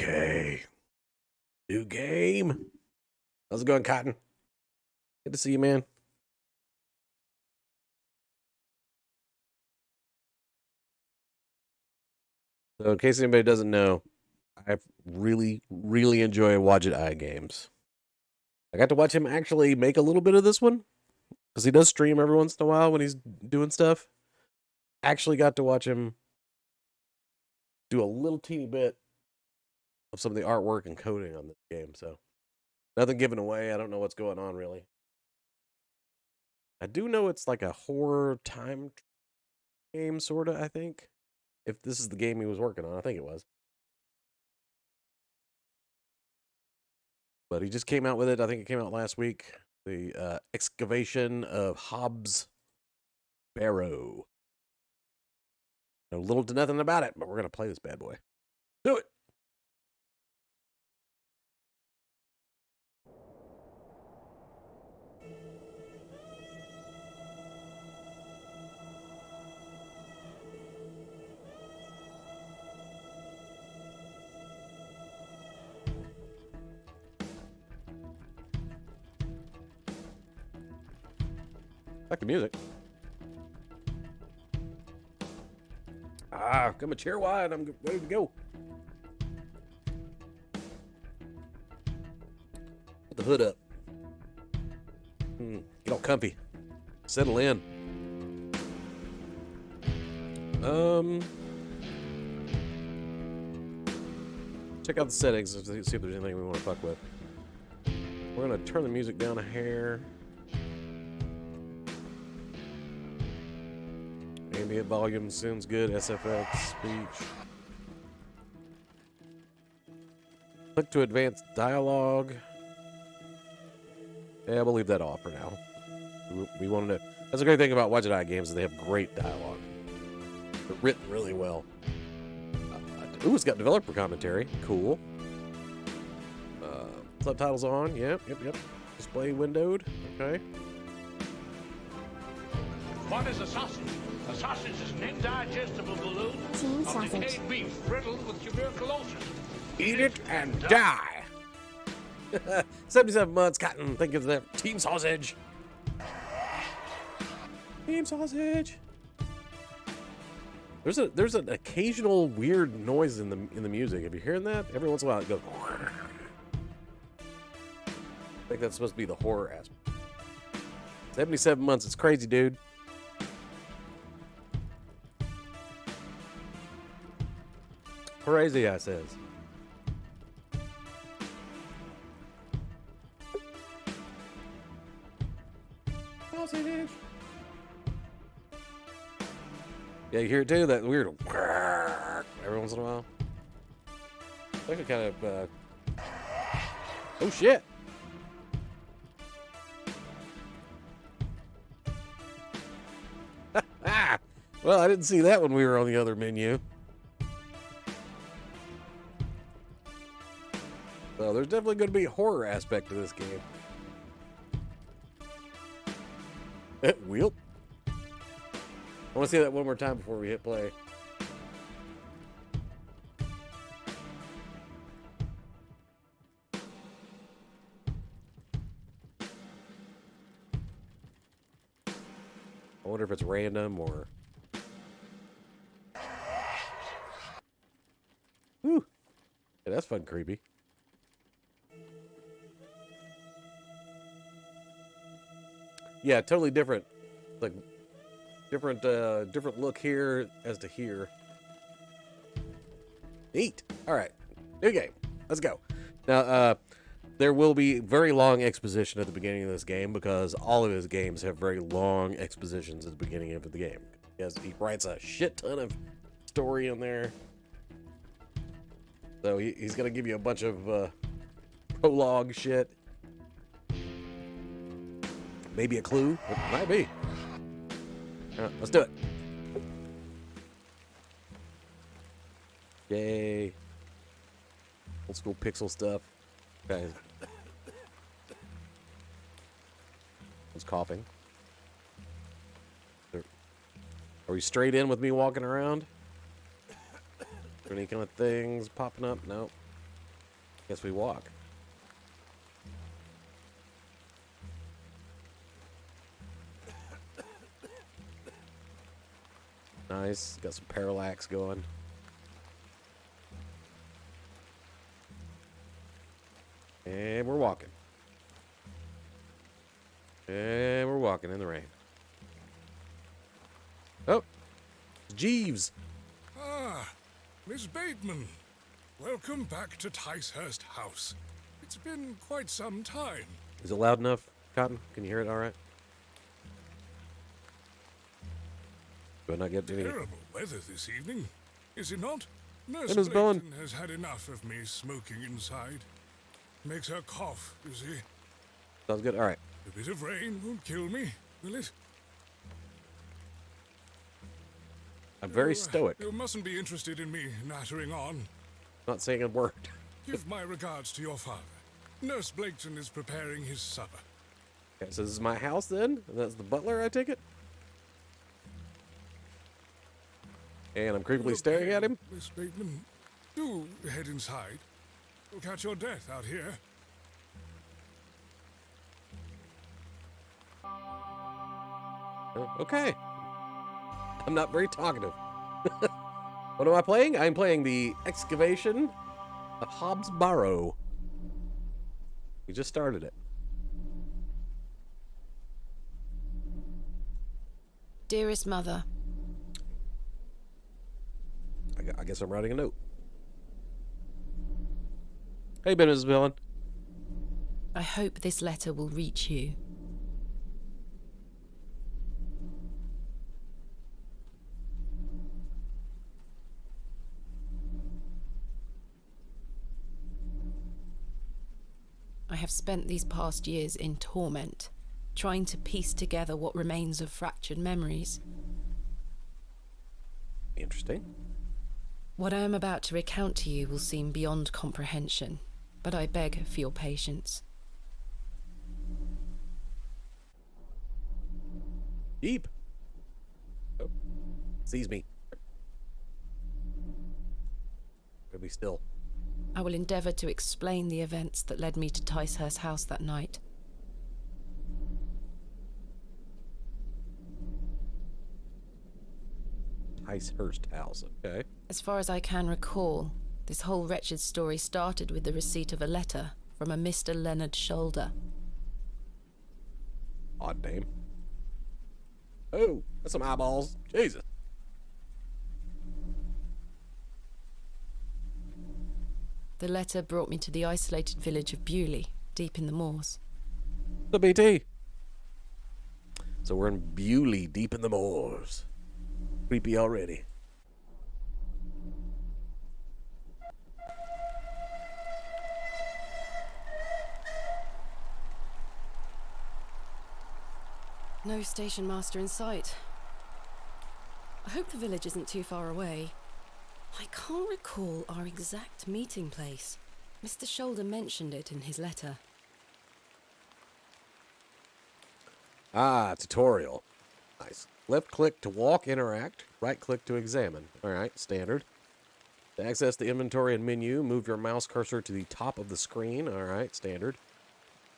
Okay. New game. How's it going, Cotton? Good to see you, man. So, in case anybody doesn't know, I really enjoy Wadget Eye games. I got to watch him actually make a little bit of this one because he does stream every once in a while when he's doing stuff. Actually, got to watch him do a little teeny bit of some of the artwork and coding on this game. So, nothing given away. I don't know what's going on really. I do know it's like a horror time game, sort of, I think. If this is the game he was working on, I think it was. But he just came out with it. I think it came out last week. The Excavation of Hobs, Barrow. Know little to nothing about it, but we're going to play this bad boy. Do it! Like the music. Got my chair wide. I'm ready to go. Put the hood up. Get all comfy. Settle in. Check out the settings and see if there's anything we want to fuck with. We're going to turn the music down a hair. Ambient volume sounds good. SFX speech. Click to advance dialogue. Yeah, we'll leave that off for now. We want to. That's a great thing about Wadget Eye games is they have great dialogue. They're written really well. Ooh, it's got developer commentary. Cool. Subtitles on. Yep. Display windowed. Okay. What is a sausage? A sausage is an indigestible balloon Team of sausage. decayed beef riddled with tuberculosis. Eat it and die. 77 months, Cotton. Think of that. Team sausage. Team sausage. There's an occasional weird noise in the music. Have you hearing that? Every once in a while it goes. I think that's supposed to be the horror aspect. 77 months. It's crazy, dude. Crazy, I says. Sausage. Yeah, you hear it too? That weird every once in a while. It's actually kind of oh shit. Well, I didn't see that when we were on the other menu. So there's definitely going to be a horror aspect to this game. Wheel. I want to see that one more time before we hit play. I wonder if it's random or... Whew. Yeah, that's fun, creepy. Yeah, totally different. Like different look here as to here. Neat. All right, new game. Let's go. Now, there will be very long exposition at the beginning of this game because all of his games have very long expositions at the beginning of the game. He writes a shit ton of story in there. So he's gonna give you a bunch of prologue shit. Maybe a clue. It might be. All right, let's do it. Yay. Old school pixel stuff. Okay. Was coughing. Are we straight in with me walking around? Any kind of things popping up? No. Guess we walk. Nice. Got some parallax going. And we're walking. And we're walking in the rain. Oh, Jeeves. Ah, Miss Bateman. Welcome back to Ticehurst House. It's been quite some time. Is it loud enough, Cotton? Can you hear it all right? Do I not get any? Terrible weather this evening, is it not? Nurse It is Bowen. Blaketon has had enough of me smoking inside. Makes her cough, you see. Sounds good. All right. A bit of rain won't kill me, will it? I'm very stoic. You mustn't be interested in me nattering on. Not saying a word. Give my regards to your father. Nurse Blaketon is preparing his supper. Okay, so this is my house then? And that's the butler, I take it? And I'm creepily Look staring here, at him? Miss Bateman, do head inside. You'll catch your death out here. Oh, okay. I'm not very talkative. What am I playing? I'm playing the Excavation of Hobs Barrow. We just started it. Dearest Mother, I guess I'm writing a note. Hey, Ben, Mrs. Villain. I hope this letter will reach you. I have spent these past years in torment, trying to piece together what remains of fractured memories. Interesting. What I am about to recount to you will seem beyond comprehension, but I beg for your patience. Deep. Oh. Sees me. Gotta be still. I will endeavour to explain the events that led me to Ticehurst House that night. Ticehurst House, okay. As far as I can recall, this whole wretched story started with the receipt of a letter from a Mr. Leonard Shoulder. Odd name. Oh, that's some eyeballs. Jesus. The letter brought me to the isolated village of Bewley, deep in the moors. The BT. So we're in Bewley, deep in the moors. Creepy already. No station master in sight. I hope the village isn't too far away. I can't recall our exact meeting place. Mr. Shoulder mentioned it in his letter. Ah, tutorial. Nice. Left click to walk, interact. Right click to examine. Alright, standard. To access the inventory and menu, move your mouse cursor to the top of the screen. Alright, standard.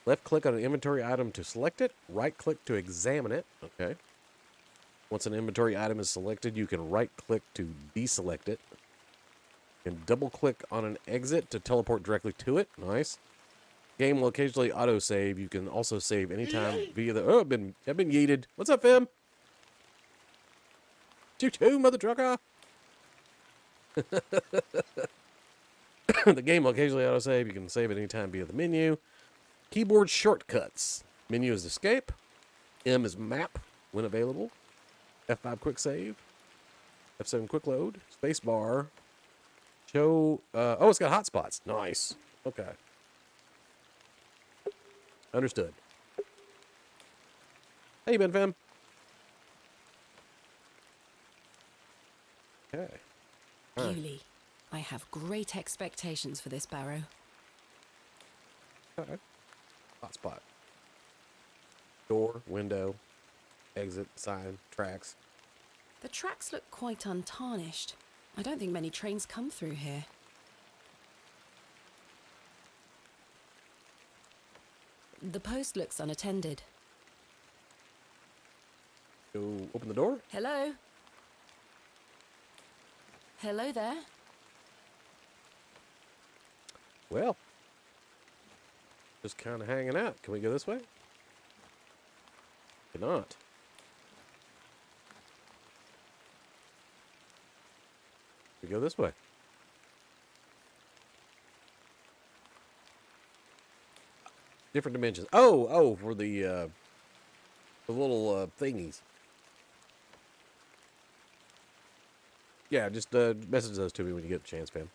Left click on an inventory item to select it. Right click to examine it. Okay. Once an inventory item is selected, you can right click to deselect it. You can double click on an exit to teleport directly to it. Nice. Game will occasionally autosave. You can also save anytime via the... Oh, I've been yeeted. What's up, Fim? Choo-choo, mother trucker. The game will occasionally autosave. You can save at any time via the menu. Keyboard shortcuts. Menu is escape. M is map when available. F5 quick save. F7 quick load. Space bar. Show. Oh, it's got hotspots. Nice. Okay. Understood. How you been, fam? Okay. Alright. Bewley. I have great expectations for this, Barrow. Okay. Hotspot. Door, window, exit, sign, tracks. The tracks look quite untarnished. I don't think many trains come through here. The post looks unattended. Go open the door. Hello? Hello there? Well, just kind of hanging out. Can we go this way? Cannot. We go this way. Different dimensions. Oh, for the little thingies. Yeah, just message those to me when you get a chance, fam.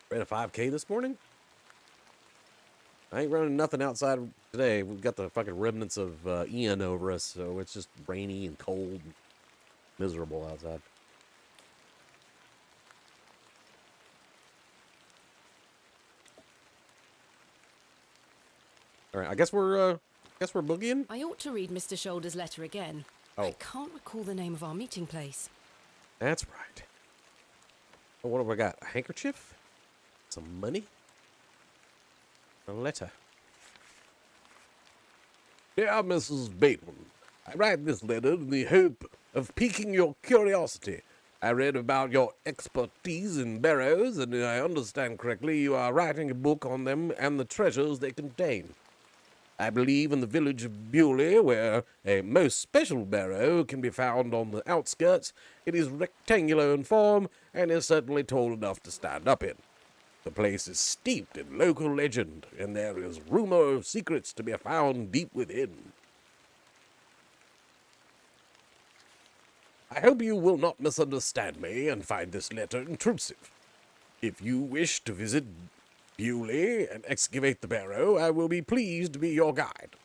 Ran a 5K this morning? I ain't running nothing outside today. We've got the fucking remnants of Ian over us, so it's just rainy and cold and miserable outside. All right, I guess we're boogieing. I ought to read Mr. Shoulder's letter again. Oh. I can't recall the name of our meeting place. That's right. Oh, what have I got? A handkerchief? Some money? A letter. Dear Mrs. Bateman, I write this letter in the hope of piquing your curiosity. I read about your expertise in barrows, and if I understand correctly, you are writing a book on them and the treasures they contain. I believe in the village of Bewley, where a most special barrow can be found on the outskirts. It is rectangular in form and is certainly tall enough to stand up in. The place is steeped in local legend, and there is rumor of secrets to be found deep within. I hope you will not misunderstand me and find this letter intrusive. If you wish to visit Bewley and excavate the barrow, I will be pleased to be your guide.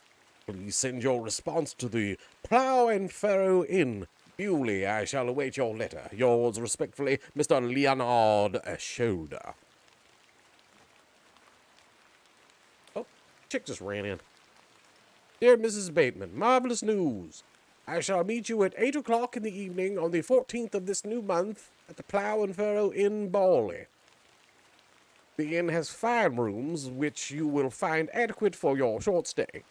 Please send your response to the Plough and Furrow Inn, Bewley. I shall await your letter. Yours respectfully, Mr. Leonard Shoulder. Oh, chick just ran in. Dear Mrs. Bateman, marvelous news. I shall meet you at 8 o'clock in the evening on the 14th of this new month at the Plough and Furrow Inn, Bawley. The inn has 5 rooms, which you will find adequate for your short stay.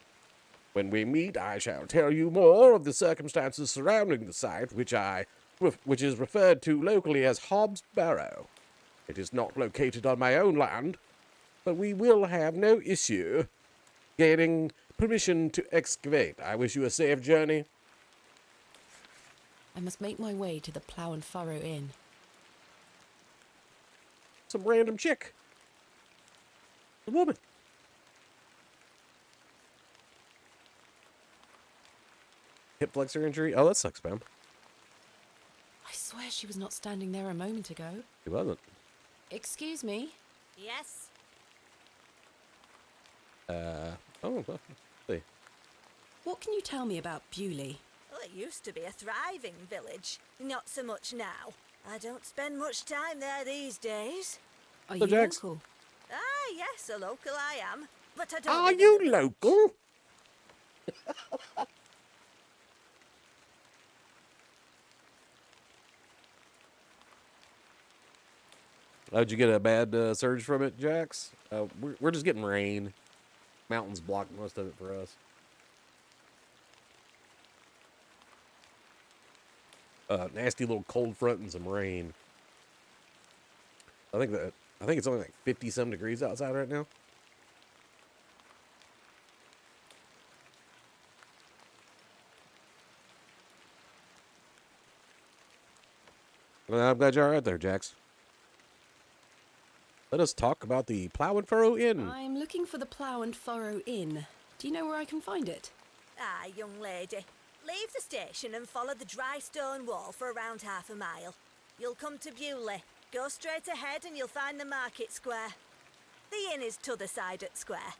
When we meet, I shall tell you more of the circumstances surrounding the site, which is referred to locally as Hobs Barrow. It is not located on my own land, but we will have no issue gaining permission to excavate. I wish you a safe journey. I must make my way to the Plough and Furrow Inn. Some random chick. A woman. Hip flexor injury? Oh, that sucks, fam. I swear she was not standing there a moment ago. She wasn't. Excuse me? Yes. Oh, let's see. What can you tell me about Bewley? Well, it used to be a thriving village. Not so much now. I don't spend much time there these days. Are So, you Jax? local? Ah, yes, a local I am. But I don't Are live in the you village. local? Did you get a bad surge from it, Jax? We're just getting rain. Mountains block most of it for us. Nasty little cold front and some rain. I think it's only like 50-some degrees outside right now. Well, I'm glad you're all right there, Jax. Let us talk about the Plough and Furrow Inn. I'm looking for the Plough and Furrow Inn. Do you know where I can find it? Ah, young lady. Leave the station and follow the dry stone wall for around half a mile. You'll come to Bewley. Go straight ahead and you'll find the market square. The inn is t'other side at square.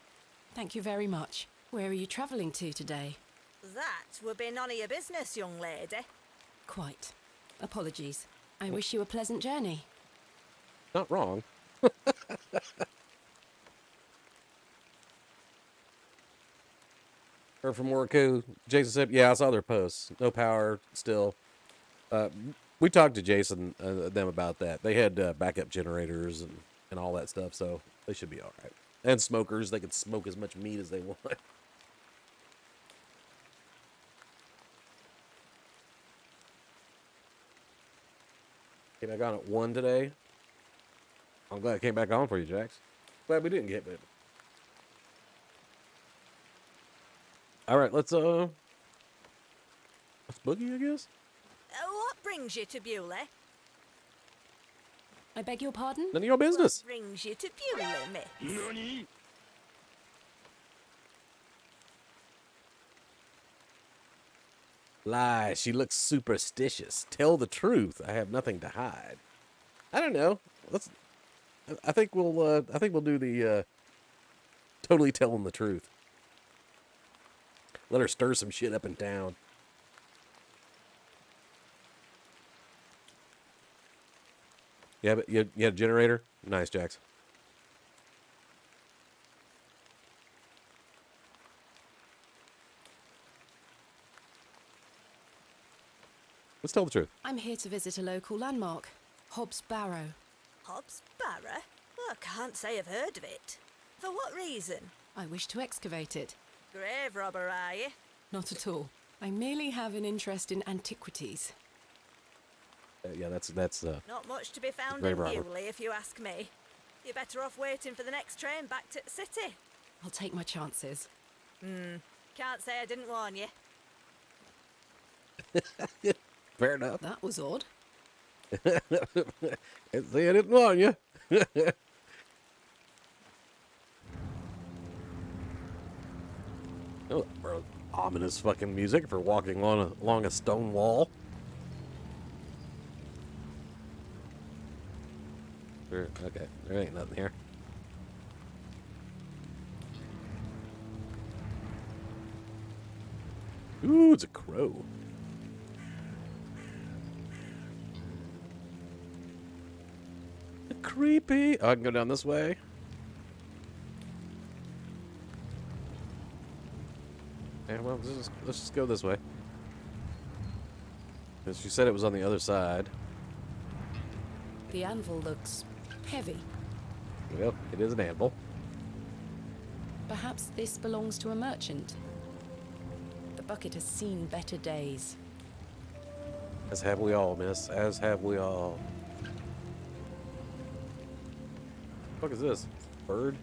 Thank you very much. Where are you travelling to today? That would be none of your business, young lady. Quite. Apologies. I wish you a pleasant journey. Not wrong. Heard from Worko. Jason said, yeah, I saw their posts. No power still. We talked to Jason, them about that. They had backup generators and all that stuff, so they should be all right. And smokers, they can smoke as much meat as they want. Came back on at 1 today. I'm glad it came back on for you, Jax. Glad we didn't get it. All right, let's boogie, I guess. What brings you to Bewley? I beg your pardon? None of your business. What brings you to Bewley, miss? Nani? Lie. She looks superstitious. Tell the truth. I have nothing to hide. I don't know. Let's. I think we'll. I think we'll do the. Totally telling the truth. Let her stir some shit up in town. Yeah, but you had a generator. Nice, Jax. Let's tell the truth. I'm here to visit a local landmark, Hobs Barrow. Hobs Barrow? Well, I can't say I've heard of it. For what reason? I wish to excavate it. Grave robber, are you? Not at all. I merely have an interest in antiquities. Yeah, that's Not much to be found Grave in robber. Bewley, if you ask me. You're better off waiting for the next train back to the city. I'll take my chances. Can't say I didn't warn you. fair enough. That was odd. See, I didn't warn you. Oh, bro, ominous fucking music for walking along a stone wall. Sure, okay, there ain't nothing here. Ooh, it's a crow. Creepy. Oh, I can go down this way. Yeah, well, let's just go this way. Because she said it was on the other side. The anvil looks heavy. Well, it is an anvil. Perhaps this belongs to a merchant. The bucket has seen better days. As have we all, miss. As have we all. What the fuck is this? Bird?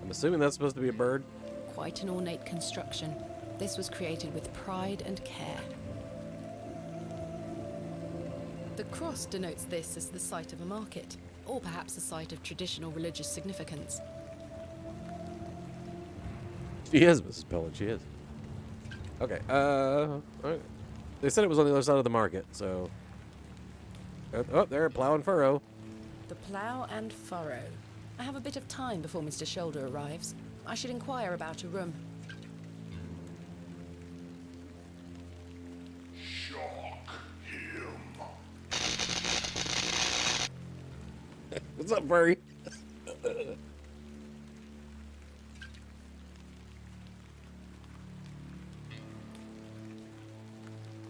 I'm assuming that's supposed to be a bird. Quite an ornate construction. This was created with pride and care. The cross denotes this as the site of a market, or perhaps a site of traditional religious significance. She is, Mrs. Pellet, she is. Okay, alright. They said it was on the other side of the market, so... Oh, there, plow and furrow. The plough and furrow. I have a bit of time before Mr. Shoulder arrives. I should inquire about a room. Shock him. What's up, furry?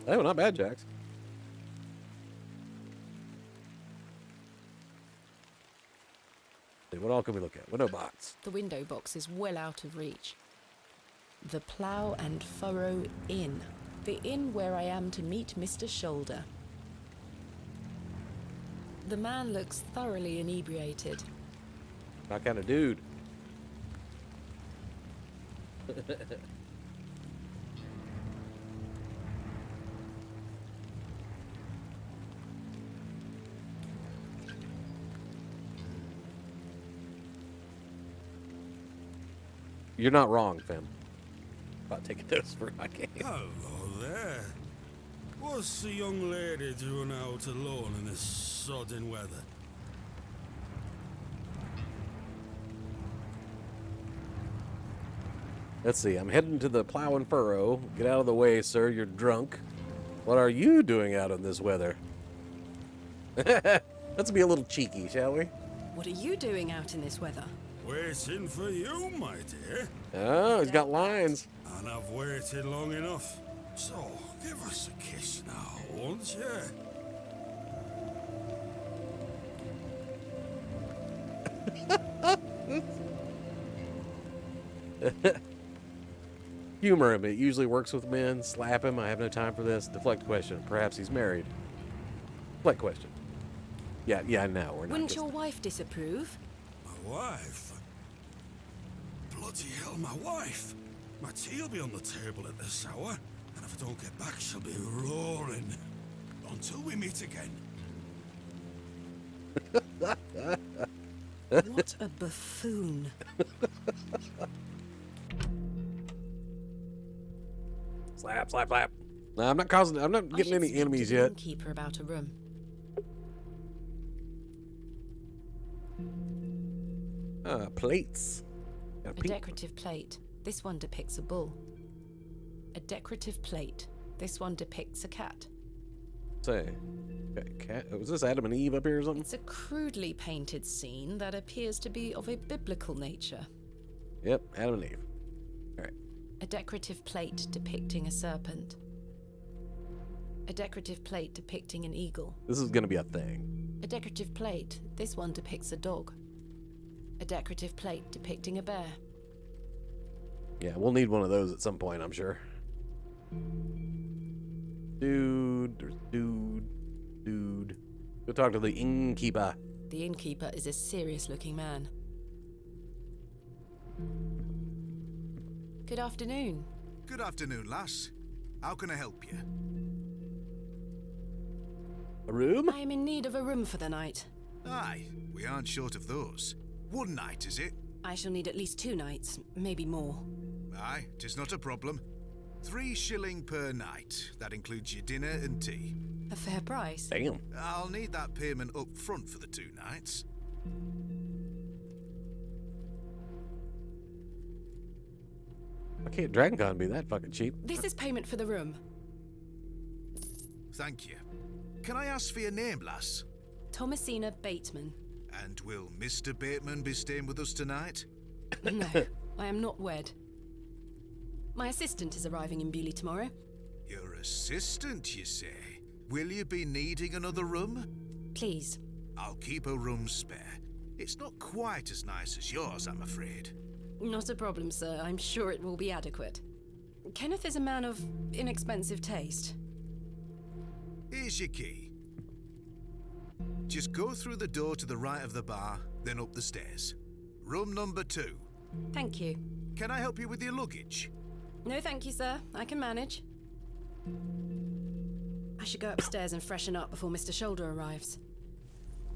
Oh, not bad, Jax. What all can we look at? Window box. The window box is well out of reach. The Plough and Furrow Inn. The inn where I am to meet Mr. Shoulder. The man looks thoroughly inebriated. My kind of dude. You're not wrong, Finn. About taking those for my game. Hello there. What's the young lady doing out alone in this sodden weather? Let's see. I'm heading to the plow and furrow. Get out of the way, sir. You're drunk. What are you doing out in this weather? Let's be a little cheeky, shall we? What are you doing out in this weather? Waiting for you, my dear. Oh, he's got lines. And I've waited long enough. So, give us a kiss now, won't you? Humor him. It usually works with men. Slap him. I have no time for this. Deflect question. Perhaps he's married. Deflect question. Yeah, no, we're not. Wouldn't your wife disapprove? My wife? Bloody hell, my wife! My tea'll be on the table at this hour, and if I don't get back, she'll be roaring. Until we meet again. What a buffoon. Slap, slap, slap. No, I'm not causing. I'm not getting any enemies yet. Keeper about a room. Plates. A decorative plate. This one depicts a bull. A decorative plate. This one depicts a cat. Say, cat. Was this Adam and Eve up here or something? It's a crudely painted scene that appears to be of a biblical nature. Yep, Adam and Eve. All right. A decorative plate depicting a serpent. A decorative plate depicting an eagle. This is gonna be a thing. A decorative plate. This one depicts a dog. A decorative plate depicting a bear. Yeah, we'll need one of those at some point, I'm sure. Dude. Go talk to the innkeeper. The innkeeper is a serious-looking man. Good afternoon. Good afternoon, lass. How can I help you? A room? I am in need of a room for the night. Aye, we aren't short of those. One night, is it? I shall need at least 2 nights, maybe more. Aye, 'tis not a problem. 3 shilling per night. That includes your dinner and tea. A fair price. Damn. I'll need that payment up front for the 2 nights. Why can't Dragon Con be that fucking cheap? This is payment for the room. Thank you. Can I ask for your name, lass? Thomasina Bateman. And will Mr. Bateman be staying with us tonight? No, I am not wed. My assistant is arriving in Bewley tomorrow. Your assistant, you say? Will you be needing another room? Please. I'll keep a room spare. It's not quite as nice as yours, I'm afraid. Not a problem, sir. I'm sure it will be adequate. Kenneth is a man of inexpensive taste. Here's your key. Just go through the door to the right of the bar, then up the stairs. Room number 2. Thank you. Can I help you with your luggage? No, thank you, sir. I can manage. I should go upstairs and freshen up before Mr. Shoulder arrives.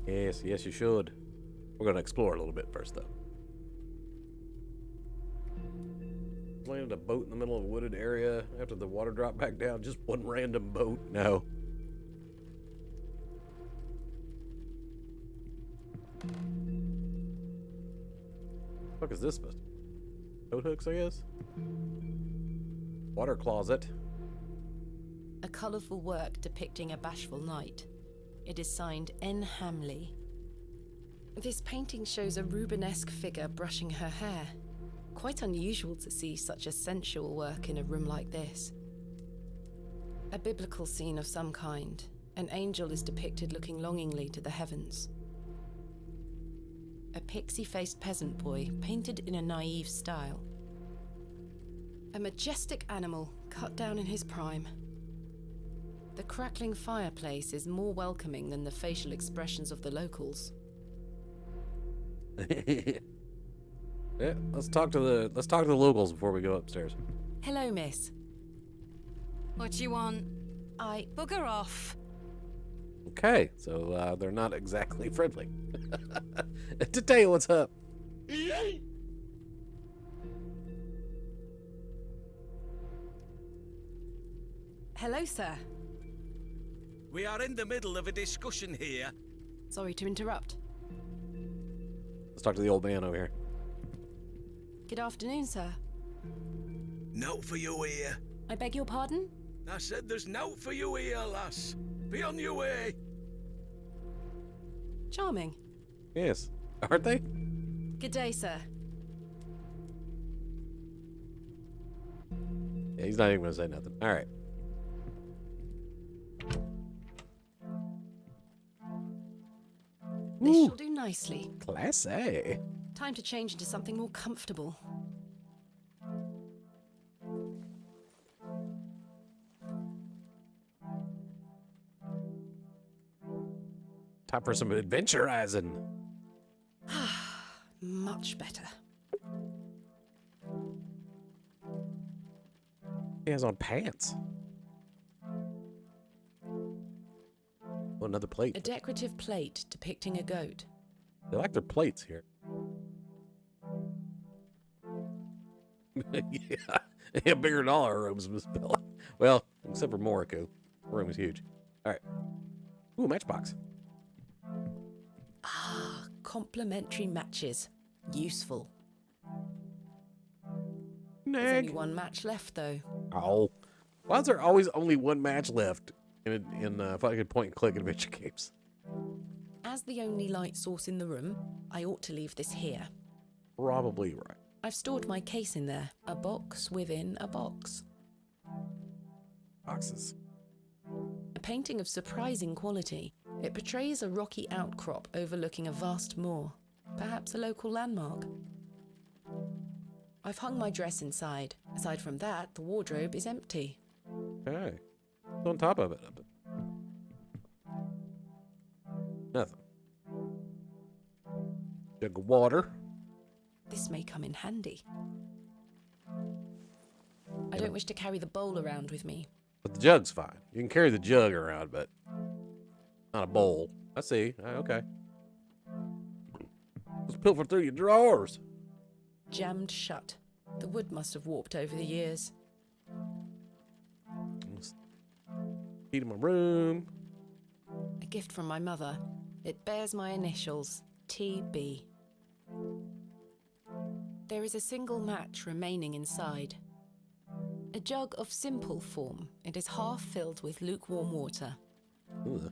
Yes, you should. We're gonna explore a little bit first, though. Landed a boat in the middle of a wooded area after the water dropped back down. Just one random boat. No. What the fuck is this supposed to be? Boat hooks, I guess? Water closet. A colourful work depicting a bashful knight. It is signed N. Hamley. This painting shows a Rubenesque figure brushing her hair. Quite unusual to see such a sensual work in a room like this. A biblical scene of some kind. An angel is depicted looking longingly to the heavens. A pixie-faced peasant boy, painted in a naive style. A majestic animal, cut down in his prime. The crackling fireplace is more welcoming than the facial expressions of the locals. Yeah, let's talk to the locals before we go upstairs. Hello, miss. What you want? Bugger off. Okay, so they're not exactly friendly. To tell you what's up. Hello, sir. We are in the middle of a discussion here. Sorry to interrupt. Let's talk to the old man over here. Good afternoon, sir. Note for you here. I beg your pardon? I said there's note for you here, lass. Be on your way. Charming. Yes, aren't they? Good day, sir. Yeah, he's not even gonna say nothing. All right. This Woo. shall do nicely. Classy. Time to change into something more comfortable. Time for some adventurizing. Much better. He has on pants. Oh, another plate. A decorative plate depicting a goat. They like their plates here. Yeah, bigger than all our rooms, Miss Bella. Well, except for Morocco. Her room is huge. All right. Ooh, matchbox. Ah, complimentary matches. Useful. There's only Nag. one match left, though. Oh, why is there always only one match left in fucking point and click adventure games? As the only light source in the room, I ought to leave this here. Probably right. I've stored my case in there. A box within a box. Boxes. A painting of surprising quality. It portrays a rocky outcrop overlooking a vast moor. Perhaps a local landmark. I've hung my dress inside. Aside from that, the wardrobe is empty. Okay. What's on top of it? Nothing. Jug of water. This may come in handy. I don't wish to carry the bowl around with me. But the jug's fine. You can carry the jug around, but not a bowl. I see. Okay. Let's pilfer through your drawers. Jammed shut. The wood must have warped over the years. Heat in my room. A gift from my mother. It bears my initials, TB. There is a single match remaining inside. A jug of simple form. It is half filled with lukewarm water. Ooh.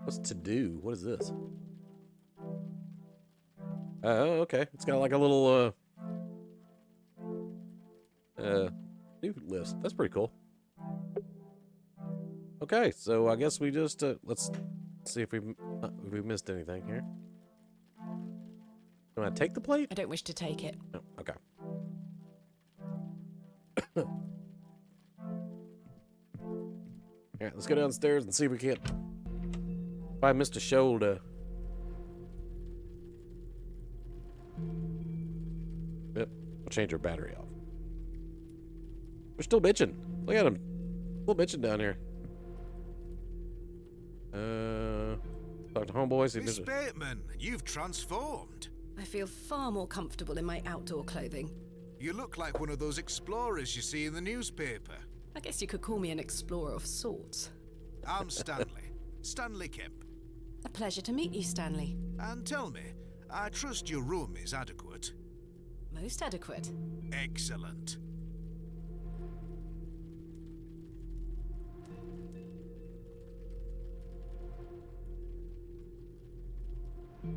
What's to do? What is this? Oh, okay. It's got like a little new list. That's pretty cool. Okay, so I guess we just let's see if we missed anything here. Do I take the plate? I don't wish to take it. No. Okay. Alright, let's go downstairs and see if we can't find Mr. Shoulder. Yep, we'll change our battery off. We're still bitching. Look at him. Still bitching down here. Talk to homeboys. Miss Bateman, you've transformed. I feel far more comfortable in my outdoor clothing. You look like one of those explorers you see in the newspaper. I guess you could call me an explorer of sorts. I'm Stanley. Stanley Kemp. A pleasure to meet you, Stanley. And tell me, I trust your room is adequate. Most adequate. Excellent.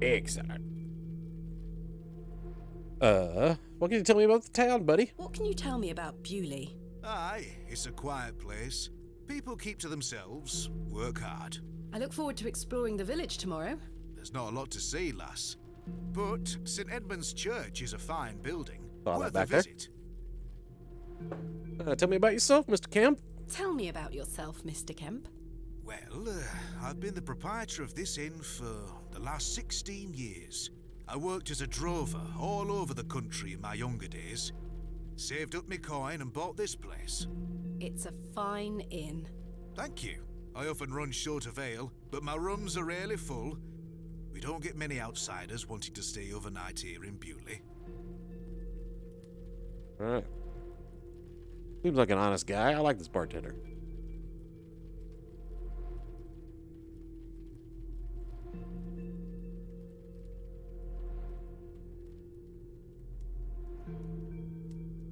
Excellent. What can you tell me about the town, buddy? What can you tell me about Bewley? Aye, it's a quiet place. People keep to themselves, work hard. I look forward to exploring the village tomorrow. There's not a lot to see, lass. But St. Edmund's Church is a fine building. Saw that Worth a back there. visit. Tell me about yourself, Mr. Kemp. Tell me about yourself, Mr. Kemp. Well, I've been the proprietor of this inn for the last 16 years. I worked as a drover all over the country in my younger days. Saved up my coin and bought this place. It's a fine inn. Thank you. I often run short of ale, but my rooms are rarely full. We don't get many outsiders wanting to stay overnight here in Bewley. Alright. Seems like an honest guy. I like this bartender.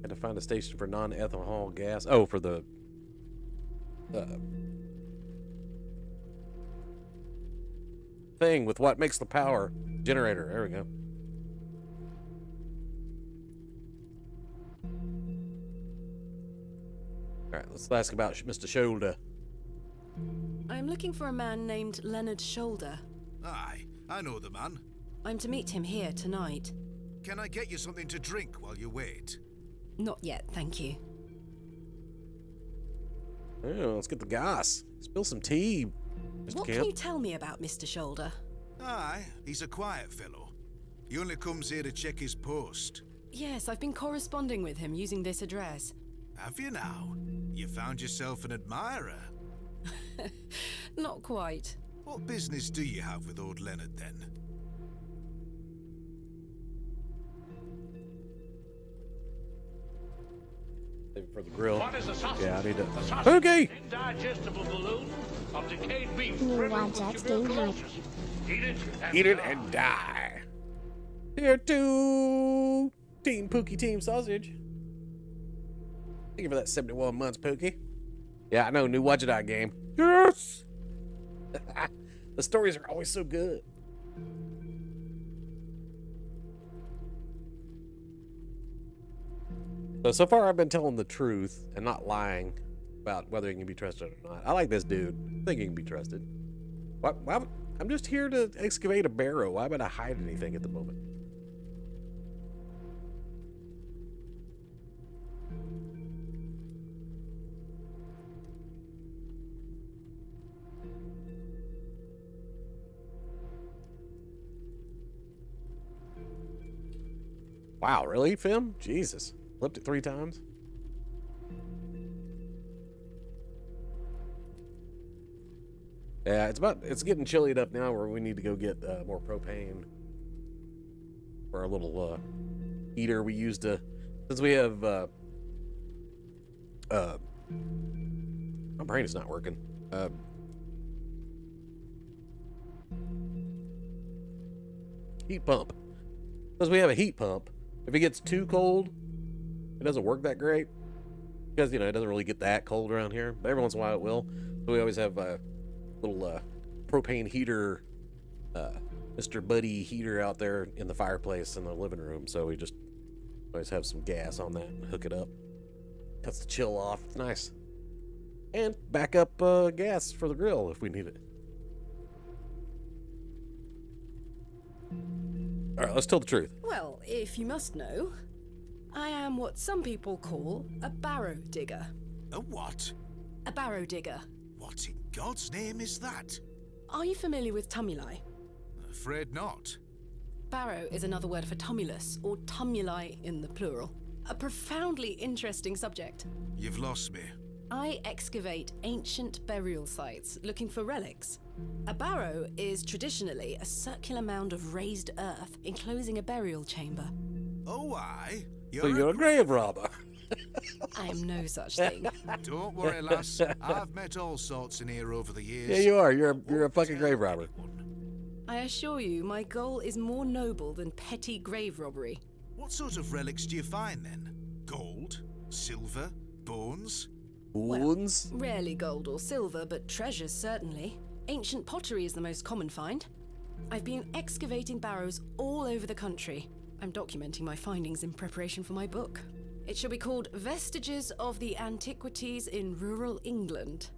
Had to find a station for non-ethanol gas. Oh, for the thing with what makes the power generator. There we go. All right, let's ask about Mr. Shoulder. I'm looking for a man named Leonard Shoulder. Aye, I know the man. I'm to meet him here tonight. Can I get you something to drink while you wait? Not yet, thank you. Oh, let's get the gas. Spill some tea, Mr. What Camp. can you tell me about Mr. Shoulder? Aye, he's a quiet fellow. He only comes here to check his post. Yes, I've been corresponding with him using this address. Have you now? You found yourself an admirer. Not quite. What business do you have with old Leonard, then? Save it for the grill. What is a sausage? Yeah, I need to. A sausage Okay. is an indigestible balloon of decayed beef You riddled want with that steam tuberculosis. Eat it and Eat it die. and die. Here to Team Pookie Team Sausage. Thank you for that 71 months, Pookie. Yeah, I know, new Watch It Out game. Yes! The stories are always so good. So far I've been telling the truth and not lying about whether he can be trusted or not. I like this dude. I think he can be trusted. I'm just here to excavate a barrow. Why would I hide anything at the moment? Wow, really, Fim? Jesus. Flipped it 3 times? Yeah, it's getting chilly enough now where we need to go get more propane for our little heater we used to, since we have my brain is not working. Heat pump. Because we have a heat pump, if it gets too cold, it doesn't work that great. Because, you know, it doesn't really get that cold around here. But every once in a while it will. So we always have a little propane heater, Mr. Buddy heater out there in the fireplace in the living room. So we just always have some gas on that and hook it up. Cuts the chill off. It's nice. And backup gas for the grill if we need it. All right, let's tell the truth. Well, if you must know, I am what some people call a barrow digger. A what? A barrow digger. What in God's name is that? Are you familiar with tumuli? Afraid not. Barrow is another word for tumulus, or tumuli in the plural. A profoundly interesting subject. You've lost me. I excavate ancient burial sites looking for relics. A barrow is traditionally a circular mound of raised earth enclosing a burial chamber. Oh, aye. So you're a grave robber. I am no such thing. Don't worry, lass. I've met all sorts in here over the years. Yeah, you are. You're a fucking grave robber. I assure you, my goal is more noble than petty grave robbery. What sort of relics do you find then? Gold? Silver? Bones? Wounds? Rarely gold or silver, but treasures certainly. Ancient pottery is the most common find. I've been excavating barrows all over the country. I'm documenting my findings in preparation for my book. It shall be called Vestiges of the Antiquities in Rural England.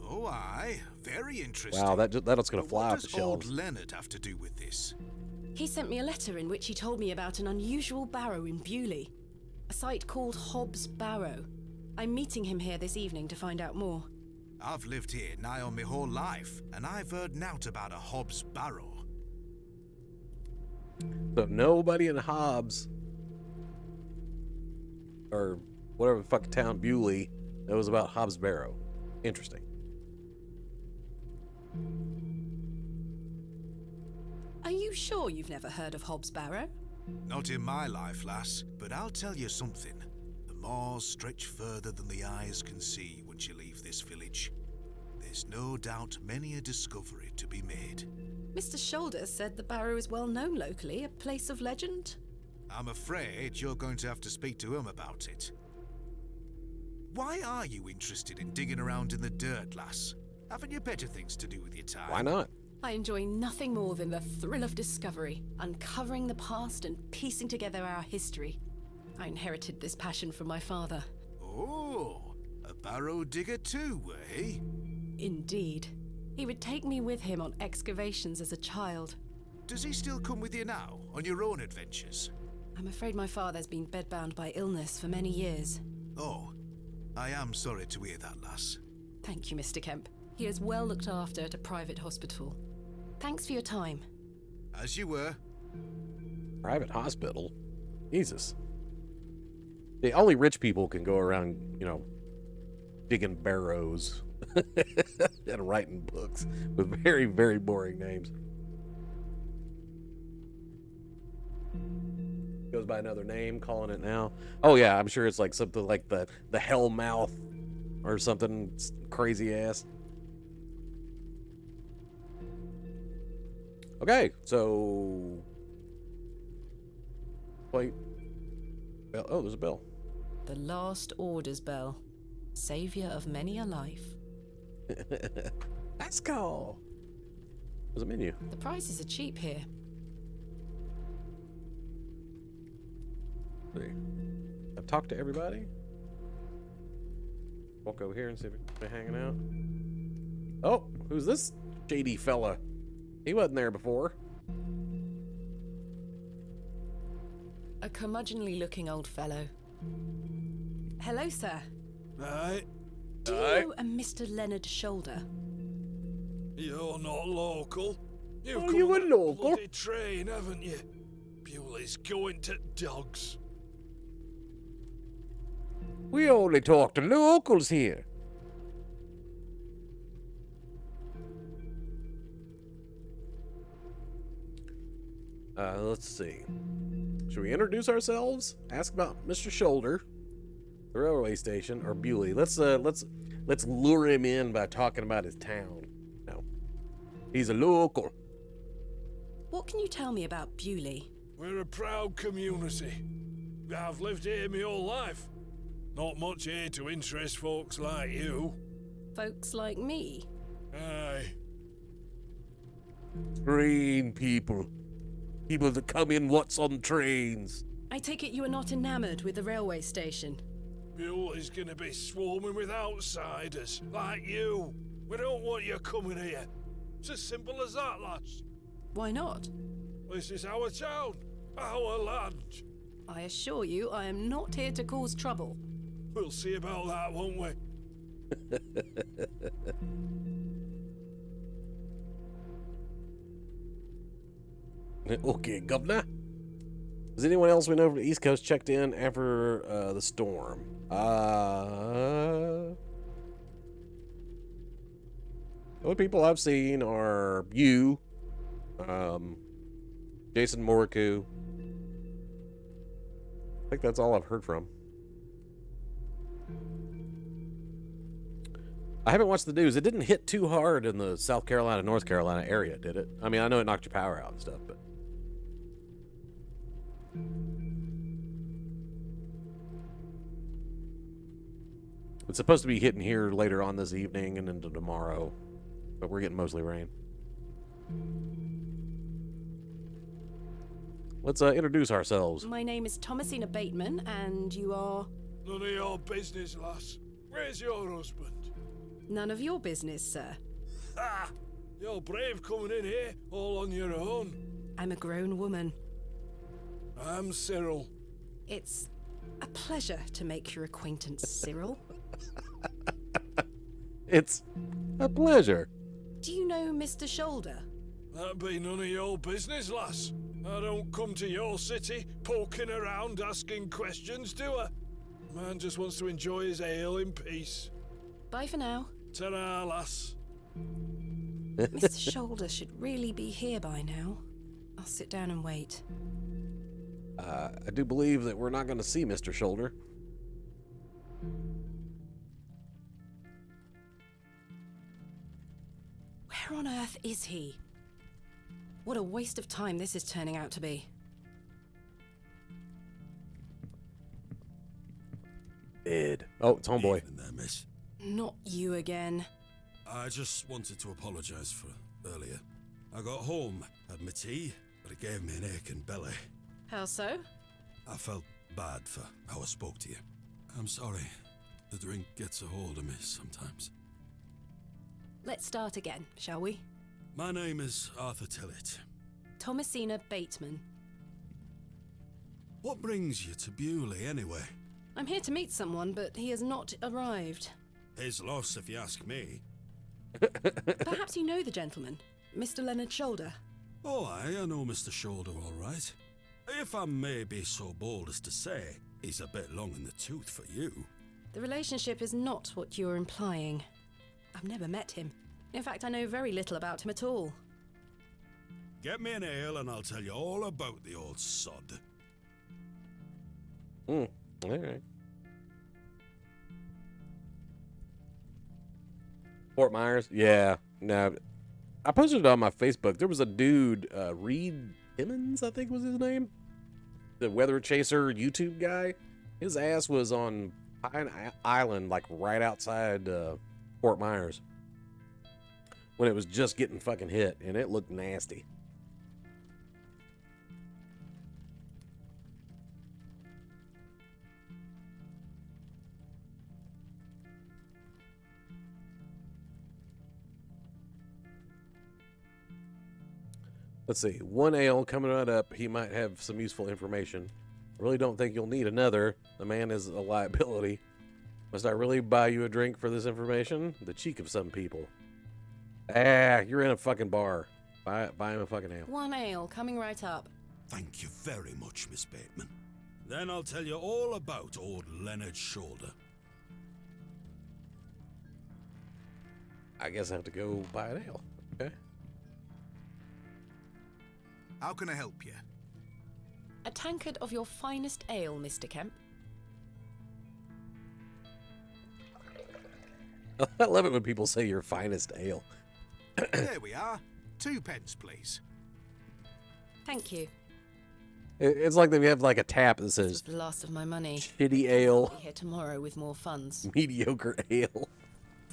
Oh, aye. Very interesting. Wow, that's gonna But fly what off the does old shelves. Leonard have to do with this? He sent me a letter in which he told me about an unusual barrow in Bewley, a site called Hobs Barrow. I'm meeting him here this evening to find out more. I've lived here nigh on my whole life, and I've heard nowt about a Hobs Barrow. So nobody in Hobs or whatever the fuck town Bewley knows about Hobs Barrow. Interesting. Are you sure you've never heard of Hobs Barrow? Not in my life, lass, but I'll tell you something. The moors stretch further than the eyes can see once you leave this village. There's no doubt many a discovery to be made. Mr. Shoulder said the barrow is well known locally, a place of legend. I'm afraid you're going to have to speak to him about it. Why are you interested in digging around in the dirt, lass? Haven't you better things to do with your time? Why not? I enjoy nothing more than the thrill of discovery, uncovering the past and piecing together our history. I inherited this passion from my father. Oh, a barrow digger too, eh? Indeed. He would take me with him on excavations as a child. Does he still come with you now, on your own adventures? I'm afraid my father's been bedbound by illness for many years. Oh, I am sorry to hear that, lass. Thank you, Mr. Kemp. He is well looked after at a private hospital. Thanks for your time. As you were. Private hospital? Jesus. The only rich people can go around, you know, digging barrows and writing books with very, very boring names. Goes by another name, calling it now. Oh yeah, I'm sure it's like something like the Hellmouth or something crazy ass. Okay, so wait. Bell. Oh, there's a bell. The last orders bell. Savior of many a life. Let's go. There's a menu. The prices are cheap here. See. I've talked to everybody. Walk over here and see if they're hanging out. Oh, who's this shady fella? He wasn't there before. A curmudgeonly looking old fellow. Hello, sir. Aye, Do you know a Mr. Leonard Shoulder? you're not local. You've Oh, come you on were that local? bloody train, haven't you? Bewley's going to dogs. We only talk to locals here. Let's see. Should we introduce ourselves? Ask about Mr. Shoulder, the railway station, or Bewley? Let's lure him in by talking about his town. No, he's a local. What can you tell me about Bewley? We're a proud community. I've lived here my whole life. Not much here to interest folks like you. Folks like me? Aye. Train people. People that come in what's on trains. I take it you are not enamored with the railway station. Bewley's gonna be swarming with outsiders, like you. We don't want you coming here. It's as simple as that, lass. Why not? This is our town, our land. I assure you I am not here to cause trouble. We'll see about that, won't we? Okay, Governor. Has anyone else we know from the East Coast checked in after the storm? The only people I've seen are you, Jason Moriku. I think that's all I've heard from. I haven't watched the news. It didn't hit too hard in the South Carolina, North Carolina area, did it? I mean, I know it knocked your power out and stuff, but... It's supposed to be hitting here later on this evening and into tomorrow, but we're getting mostly rain. Let's introduce ourselves. My name is Thomasina Bateman, and you are... None of your business, lass. Where's your husband? None of your business, sir. Ha! You're brave coming in here, all on your own. I'm a grown woman. I'm Cyril. It's a pleasure to make your acquaintance, Cyril. It's a pleasure. Do you know Mr. Shoulder? That be none of your business, lass. I don't come to your city poking around asking questions, do I? Man just wants to enjoy his ale in peace. Bye for now. Ta-ra, lass. Mr. Shoulder should really be here by now. I'll sit down and wait. I do believe that we're not going to see Mr. Shoulder. Where on earth is he? What a waste of time this is turning out to be. Ed. Oh, it's homeboy. Evening there, miss. Not you again. I just wanted to apologise for earlier. I got home, had my tea, but it gave me an aching belly. How so? I felt bad for how I spoke to you. I'm sorry. The drink gets a hold of me sometimes. Let's start again, shall we? My name is Arthur Tillett. Thomasina Bateman. What brings you to Bewley, anyway? I'm here to meet someone, but he has not arrived. His loss, if you ask me. Perhaps you know the gentleman, Mr. Leonard Shoulder. Oh, I know Mr. Shoulder all right. If I may be so bold as to say, he's a bit long in the tooth for you. The relationship is not what you're implying. I've never met him. In fact, I know very little about him at all. Get me an ale and I'll tell you all about the old sod. All right. Fort Myers? Yeah. No. I posted it on my Facebook. There was a dude, Reed Timmons, I think was his name. The Weather Chaser YouTube guy. His ass was on Pine Island, like right outside Fort Myers, when it was just getting fucking hit, and it looked nasty. Let's see. One ale coming right up. He might have some useful information. I really don't think you'll need another. The man is a liability. Must I really buy you a drink for this information? The cheek of some people. Ah, you're in a fucking bar. Buy him a fucking ale. One ale, coming right up. Thank you very much, Miss Bateman. Then I'll tell you all about old Leonard Shoulder. I guess I have to go buy an ale. Okay. How can I help you? A tankard of your finest ale, Mr. Kemp. I love it when people say your finest ale. There we are. 2 pence, please. Thank you. It's like they have like a tap that This says is the last of my money. shitty ale, I'll be here tomorrow with more funds. mediocre ale,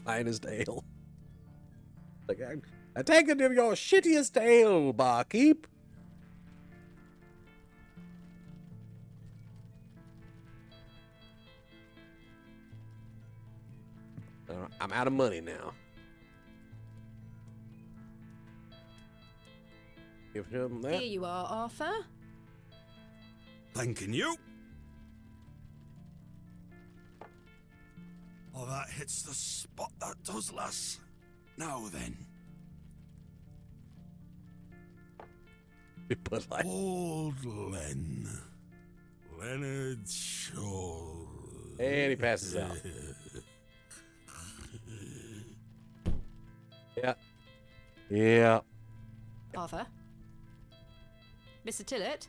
finest ale. Like, I take it of your shittiest ale, barkeep. I'm out of money now. Give him that. Here you are, Arthur. Thanking you. Oh, that hits the spot, that does, lass. Now then. But like, Old Leonard Shoulder. and he passes out. Yeah. Yeah. Arthur? Mr. Tillett?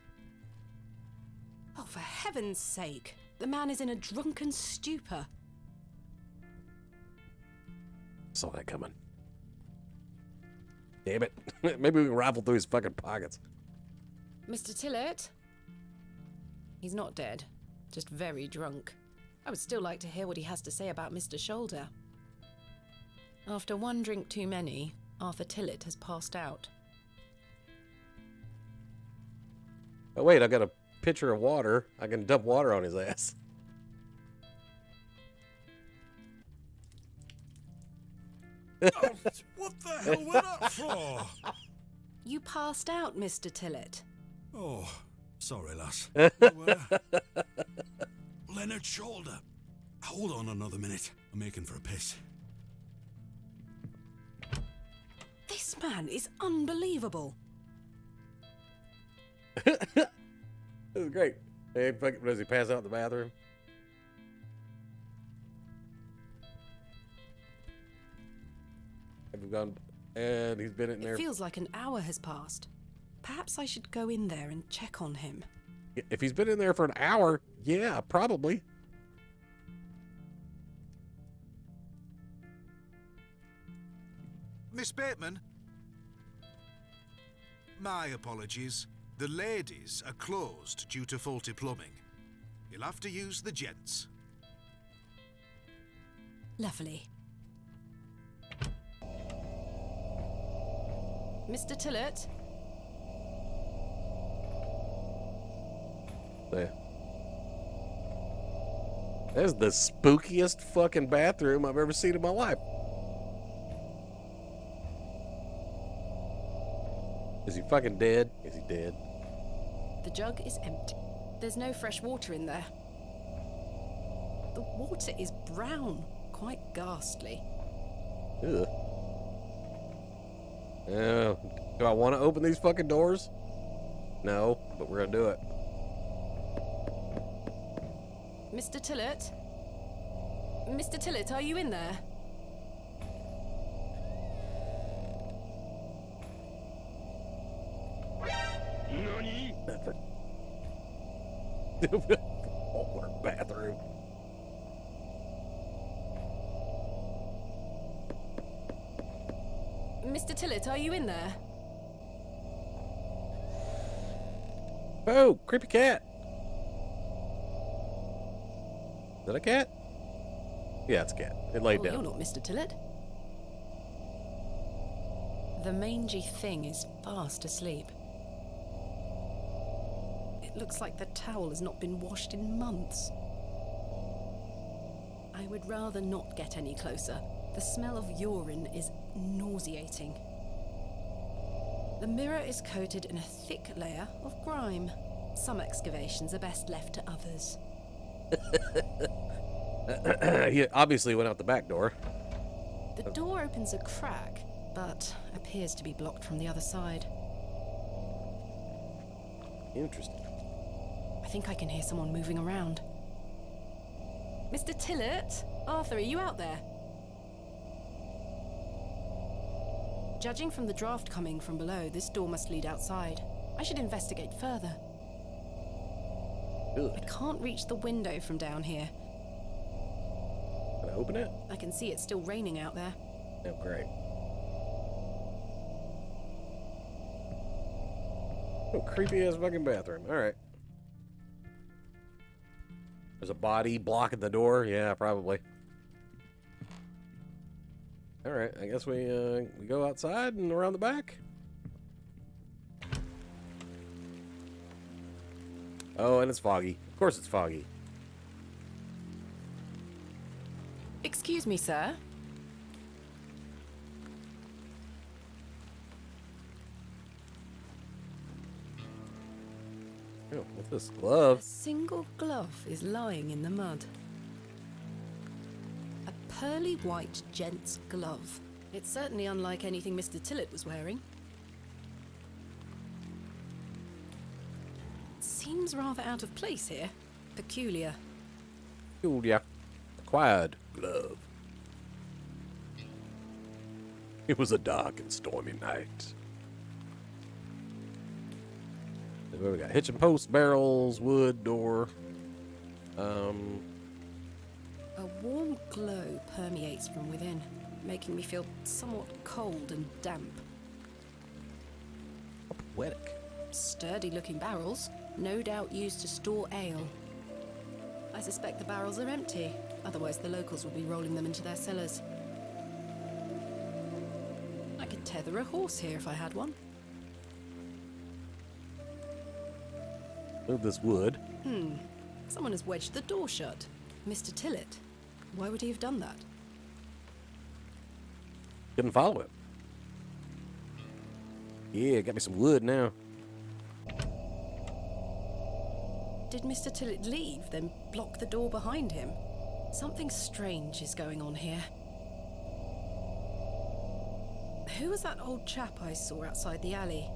Oh, for heaven's sake. The man is in a drunken stupor. Saw that coming. Damn it. Maybe we can rifle through his fucking pockets. Mr. Tillett? He's not dead, just very drunk. I would still like to hear what he has to say about Mr. Shoulder. After one drink too many, Arthur Tillett has passed out. Oh, wait, I got a pitcher of water. I can dump water on his ass. Oh, what the hell was that for? You passed out, Mr. Tillett. Oh, sorry, lass. Leonard Shoulder. Hold on another minute. I'm making for a piss. This man is unbelievable. This is great. Hey, does he pass out in the bathroom? Have we gone? And he's been in there. It feels like an hour has passed. Perhaps I should go in there and check on him. If he's been in there for an hour, yeah, probably. Miss Bateman? My apologies. The ladies are closed due to faulty plumbing. You'll have to use the gents. Lovely. Mr. Tillett? There. That's the spookiest fucking bathroom I've ever seen in my life. Is he fucking dead? Is he dead? The jug is empty. There's no fresh water in there. The water is brown, quite ghastly. Ugh. Do I want to open these fucking doors? No, but we're gonna do it. Mr. Tillett? Mr. Tillett, are you in there? Nani? Nothing. Awkward bathroom. Mr. Tillett, are you in there? Oh, creepy cat. Is that a cat? Yeah, it's a cat. It laid Oh, down. you're not Mr. Tillett. The mangy thing is fast asleep. It looks like the towel has not been washed in months. I would rather not get any closer. The smell of urine is nauseating. The mirror is coated in a thick layer of grime. Some excavations are best left to others. He obviously went out the back door. The door opens a crack, but appears to be blocked from the other side. Interesting. I think I can hear someone moving around. Mr. Tillett? Arthur, are you out there? Judging from the draft coming from below, this door must lead outside. I should investigate further. Good. I can't reach the window from down here. Can I open it? I can see it's still raining out there. Oh, great. Oh, creepy ass fucking bathroom. All right. There's a body blocking the door. Yeah, probably. All right. I guess we go outside and around the back. Oh, and it's foggy. Of course, it's foggy. Excuse me, sir. Oh, what's this A glove? single glove is lying in the mud. A pearly white gent's glove. It's certainly unlike anything Mr. Tillett was wearing. Seems rather out of place here. Peculiar. Julia. Acquired glove. It was a dark and stormy night. What we got? Hitching posts, barrels, wood, door. A warm glow permeates from within, making me feel somewhat cold and damp. Poetic. Sturdy-looking barrels, no doubt used to store ale. I suspect the barrels are empty, otherwise the locals would be rolling them into their cellars. I could tether a horse here if I had one. Move this wood. Someone has wedged the door shut. Mr. Tillett. Why would he have done that? Couldn't follow it. Yeah, got me some wood now. Did Mr. Tillett leave, then block the door behind him? Something strange is going on here. Who was that old chap I saw outside the alley?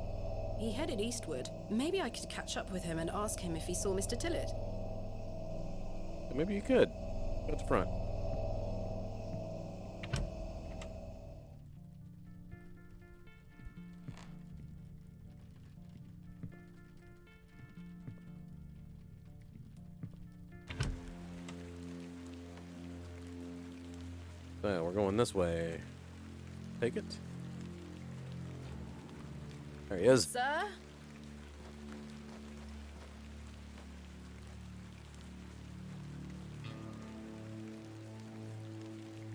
He headed eastward. Maybe I could catch up with him and ask him if he saw Mr. Tillett. Maybe you could. Go at the front. So we're going this way. Take it. There he is. Sir?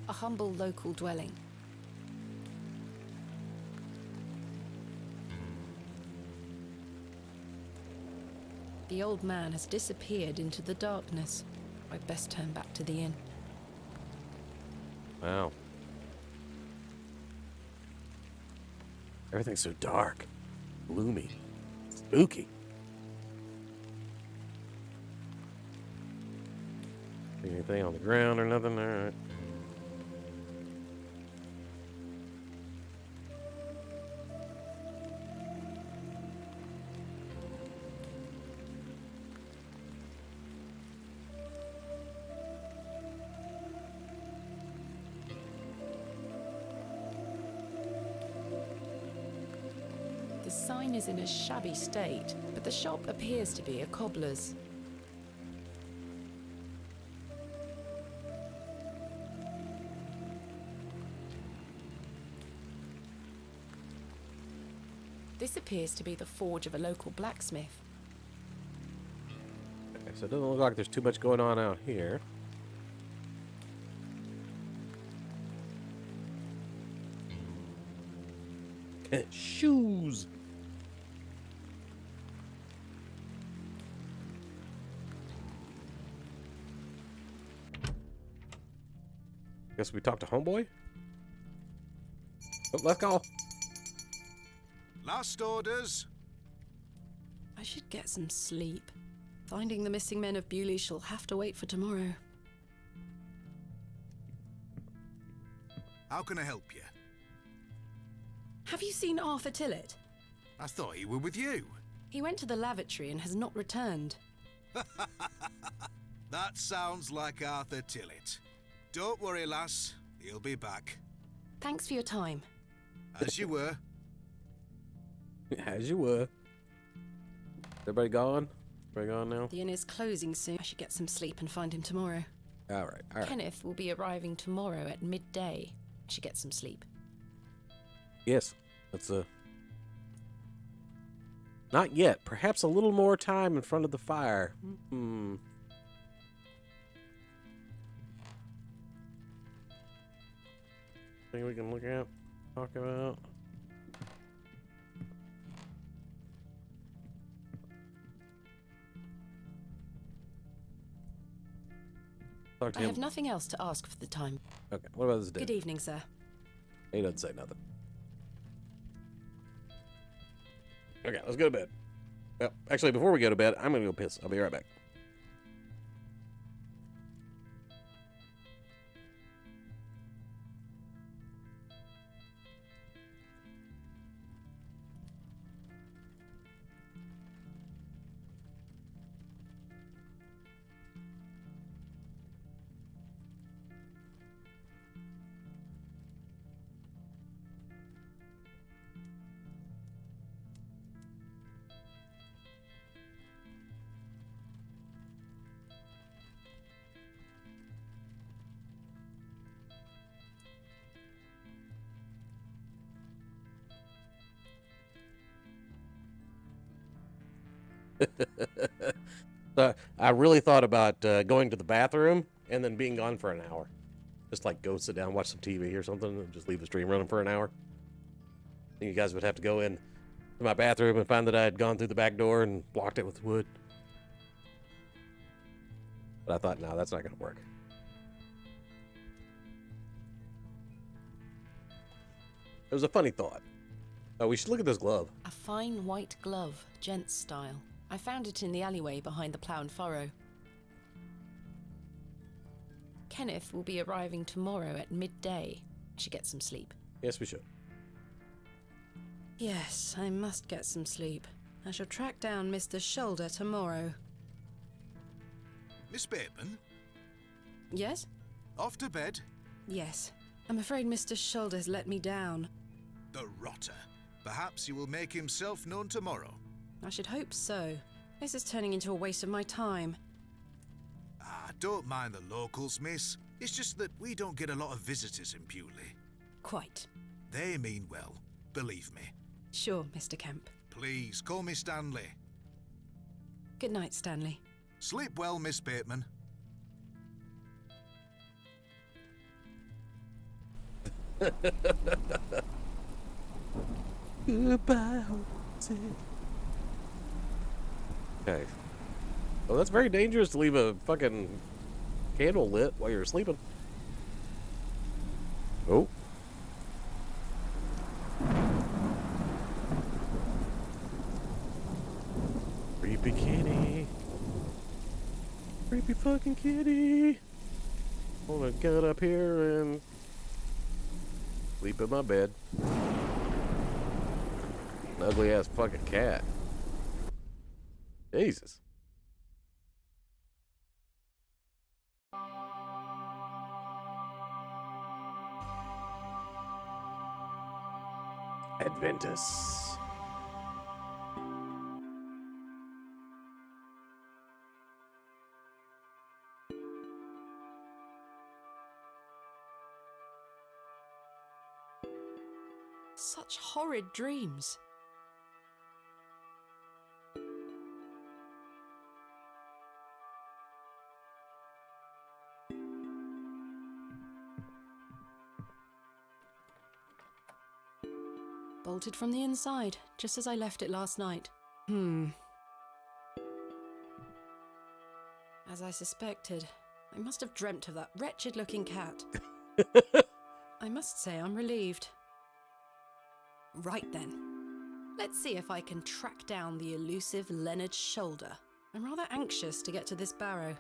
A humble local dwelling. The old man has disappeared into the darkness. I'd best turn back to the inn. Wow. Everything's so dark. Gloomy. Spooky. Anything on the ground or nothing? Alright. The sign is in a shabby state, but the shop appears to be a cobbler's. This appears to be the forge of a local blacksmith. Okay, so it doesn't look like there's too much going on out here. Shoes. Guess we talk to homeboy. Oh, let's go. Last orders. I should get some sleep. Finding the missing men of Bewley shall have to wait for tomorrow. How can I help you? Have you seen Arthur Tillett? I thought he were with you. He went to the lavatory and has not returned. That sounds like Arthur Tillett. Don't worry, lass. He'll be back. Thanks for your time. As you were. As you were. Everybody gone? Everybody gone now? The inn is closing soon. I should get some sleep and find him tomorrow. All right, all right. Kenneth will be arriving tomorrow at midday. I should get some sleep. Yes, that's not yet. Perhaps a little more time in front of the fire. Thing we can look at, talk about. Talk to I him. have nothing else to ask for the time. Okay, what about this dude? Good evening, sir. He doesn't say nothing. Okay, let's go to bed. Well, actually, before we go to bed, I'm gonna go piss. I'll be right back. So I really thought about going to the bathroom and then being gone for an hour. Just like go sit down, watch some TV or something, and just leave the stream running for an hour. Then you guys would have to go in to my bathroom and find that I had gone through the back door and blocked it with wood. But I thought, no, that's not going to work. It was a funny thought. Oh, we should look at this glove. A fine white glove, gents style. I found it in the alleyway behind the plough and furrow. Kenneth will be arriving tomorrow at midday. I should get some sleep. Yes, we should. Yes, I must get some sleep. I shall track down Mr. Shoulder tomorrow. Miss Bateman, Yes? off to bed? Yes. I'm afraid Mr. Shoulder's let me down. The rotter. Perhaps he will make himself known tomorrow. I should hope so. This is turning into a waste of my time. Ah, don't mind the locals, miss. It's just that we don't get a lot of visitors in Bewley. Quite. They mean well, believe me. Sure, Mr. Kemp. Please, call me Stanley. Good night, Stanley. Sleep well, Miss Bateman. Goodbye. Okay. Well, that's very dangerous to leave a fucking candle lit while you're sleeping. Oh. Creepy fucking kitty. I'm gonna get up here and sleep in my bed. An ugly ass fucking cat. Jesus. Adventus. Such horrid dreams. Bolted from the inside, just as I left it last night. As I suspected, I must have dreamt of that wretched-looking cat. I must say I'm relieved. Right then. Let's see if I can track down the elusive Leonard Shoulder. I'm rather anxious to get to this Barrow.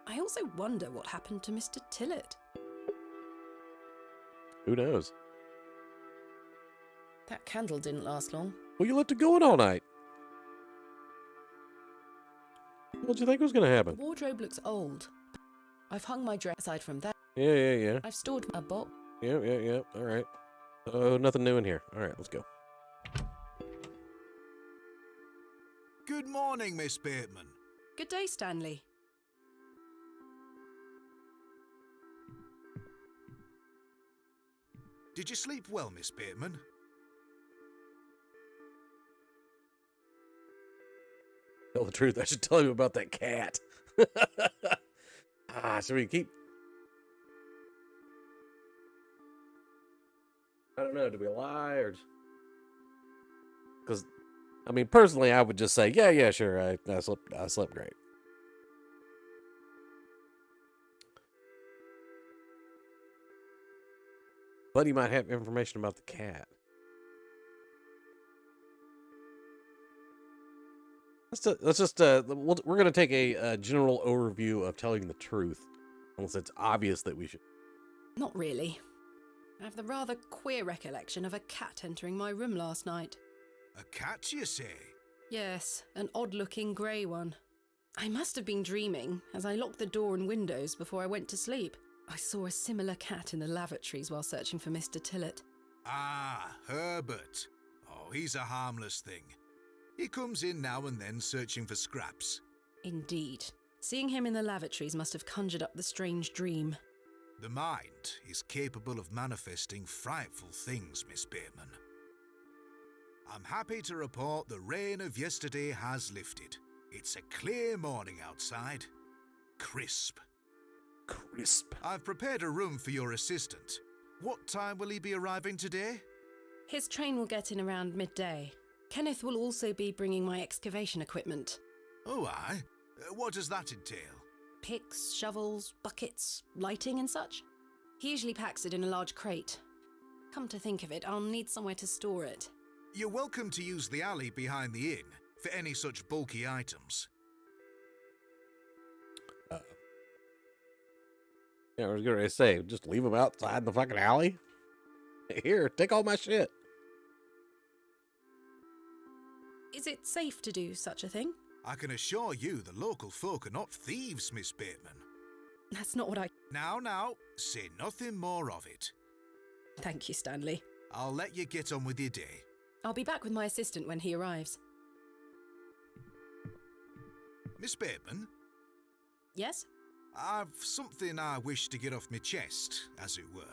I also wonder what happened to Mr. Tillett. Who knows? That candle didn't last long. Well, you left it going all night. What do you think was gonna happen? The wardrobe looks old. I've hung my dress aside from that. Yeah. I've stored a box. Yeah. All right. Oh, nothing new in here. All right, let's go. Good morning, Miss Bateman. Good day, Stanley. Did you sleep well, Miss Bateman? Tell the truth, I should tell you about that cat. Should we keep... I don't know, do we lie or... Because, I mean, personally, I would just say, yeah, sure, I slept great. But he might have information about the cat. We're going to take a general overview of telling the truth. Unless it's obvious that we should. Not really. I have the rather queer recollection of a cat entering my room last night. A cat, you say? Yes, an odd-looking grey one. I must have been dreaming, as I locked the door and windows before I went to sleep. I saw a similar cat in the lavatories while searching for Mr. Tillett. Ah, Herbert. Oh, he's a harmless thing. He comes in now and then searching for scraps. Indeed. Seeing him in the lavatories must have conjured up the strange dream. The mind is capable of manifesting frightful things, Miss Bateman. I'm happy to report the rain of yesterday has lifted. It's a clear morning outside. Crisp. I've prepared a room for your assistant. What time will he be arriving today? His train will get in around midday. Kenneth will also be bringing my excavation equipment. Oh, aye? What does that entail? Picks, shovels, buckets, lighting and such. He usually packs it in a large crate. Come to think of it, I'll need somewhere to store it. You're welcome to use the alley behind the inn for any such bulky items. Yeah, I was going to say, just leave them outside in the fucking alley? Here, take all my shit. Is it safe to do such a thing? I can assure you the local folk are not thieves, Miss Bateman. That's not what I... Now, say nothing more of it. Thank you, Stanley. I'll let you get on with your day. I'll be back with my assistant when he arrives. Miss Bateman? Yes? I've something I wish to get off my chest, as it were.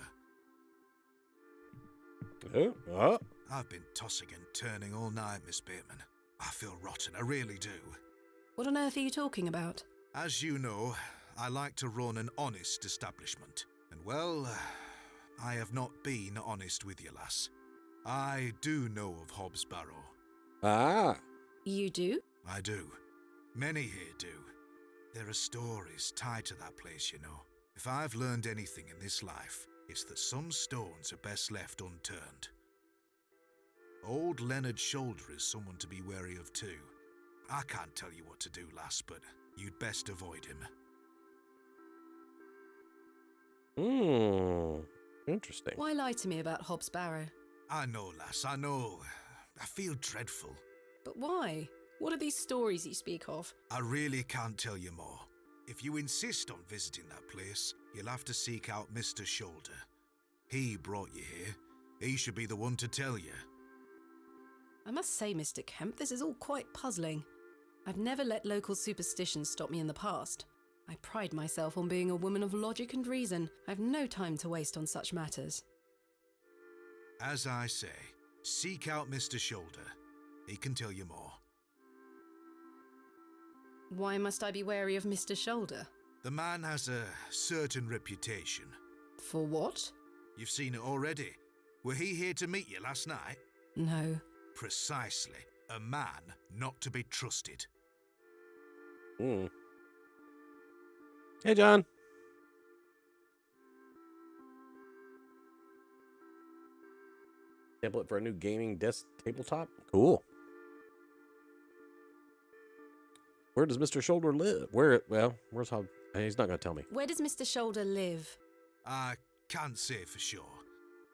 I've been tossing and turning all night, Miss Bateman. I feel rotten, I really do. What on earth are you talking about? As you know, I like to run an honest establishment. And well, I have not been honest with you, lass. I do know of Hobs Barrow. Ah. You do? I do. Many here do. There are stories tied to that place, you know. If I've learned anything in this life, it's that some stones are best left unturned. Old Leonard Shoulder is someone to be wary of too. I can't tell you what to do, lass, but you'd best avoid him. Interesting. Why lie to me about Hobbs Barrow? I know, lass, I know. I feel dreadful. But why? What are these stories you speak of? I really can't tell you more. If you insist on visiting that place, you'll have to seek out Mr. Shoulder. He brought you here. He should be the one to tell you. I must say, Mr. Kemp, this is all quite puzzling. I've never let local superstitions stop me in the past. I pride myself on being a woman of logic and reason. I've no time to waste on such matters. As I say, seek out Mr. Shoulder. He can tell you more. Why must I be wary of Mr. Shoulder? The man has a certain reputation. For what? You've seen it already. Were he here to meet you last night? No. Precisely. A man not to be trusted. Hey, John. Template for a new gaming desk tabletop? Cool. Where does Mr. Shoulder live? Where's Hobbs? He's not going to tell me. Where does Mr. Shoulder live? I can't say for sure.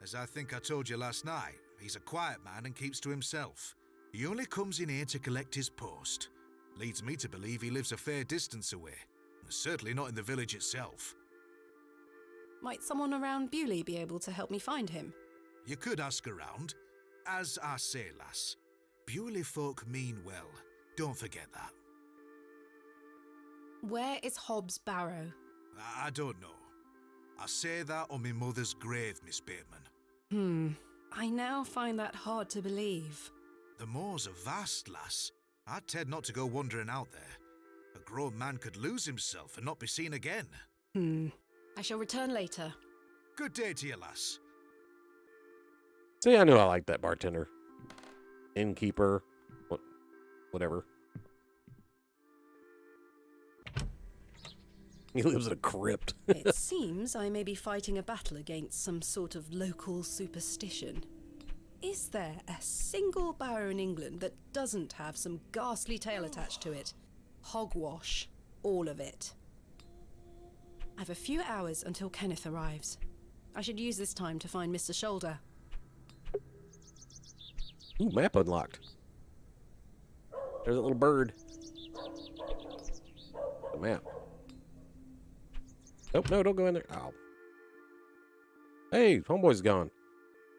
As I think I told you last night, he's a quiet man and keeps to himself. He only comes in here to collect his post. Leads me to believe he lives a fair distance away. Certainly not in the village itself. Might someone around Bewley be able to help me find him? You could ask around. As I say, lass, Bewley folk mean well. Don't forget that. Where is Hobbs Barrow? I don't know. I say that on my mother's grave, Miss Bateman. I now find that hard to believe. The moors are vast, lass. I'd tend not to go wandering out there. A grown man could lose himself and not be seen again. I shall return later. Good day to you, lass. See, I knew I liked that bartender. Innkeeper. Whatever. He lives in a crypt. It seems I may be fighting a battle against some sort of local superstition. Is there a single barrow in England that doesn't have some ghastly tale attached to it? Hogwash. All of it. I've a few hours until Kenneth arrives. I should use this time to find Mr. Shoulder. Ooh, map unlocked. There's a little bird. The map. Nope, no, don't go in there. Ow. Hey, homeboy's gone.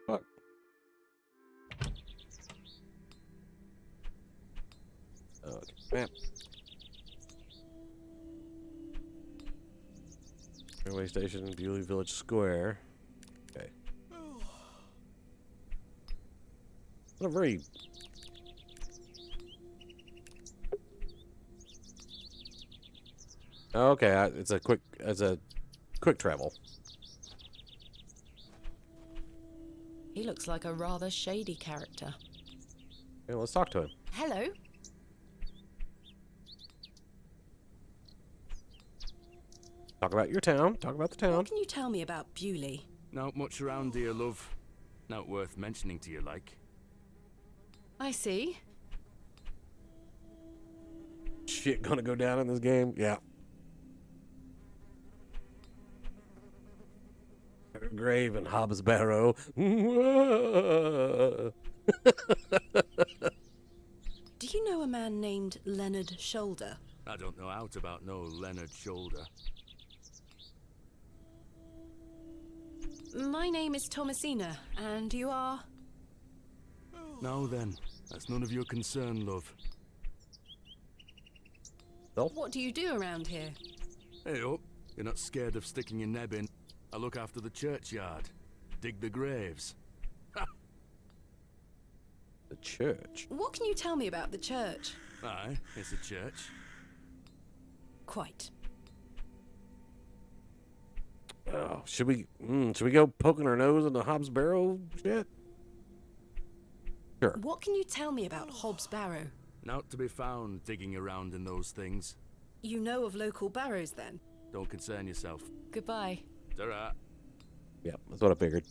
Fuck. Okay, map. Railway station, Bewley Village Square. Okay. What a very... Okay, it's a quick travel. He looks like a rather shady character. Yeah, let's talk to him. Hello? Talk about your town. Talk about the town. What can you tell me about Bewley? Not much around here, love. Not worth mentioning to you, like. I see. Shit gonna go down in this game? Yeah. Grave and Hobs Barrow. Do you know a man named Leonard Shoulder? I don't know out about no Leonard Shoulder. My name is Thomasina, and you are? Now then, that's none of your concern, love. What do you do around here? Hey up, you're not scared of sticking your neb in. I look after the churchyard. Dig the graves. Ha! The church. What can you tell me about the church? Aye, it's a church. Quite. Oh, should we go poking our nose in the Hobs Barrow shit? Sure. What can you tell me about Hobbs Barrow? Not to be found digging around in those things. You know of local barrows, then? Don't concern yourself. Goodbye. Ta-ra. Yeah, that's what I figured.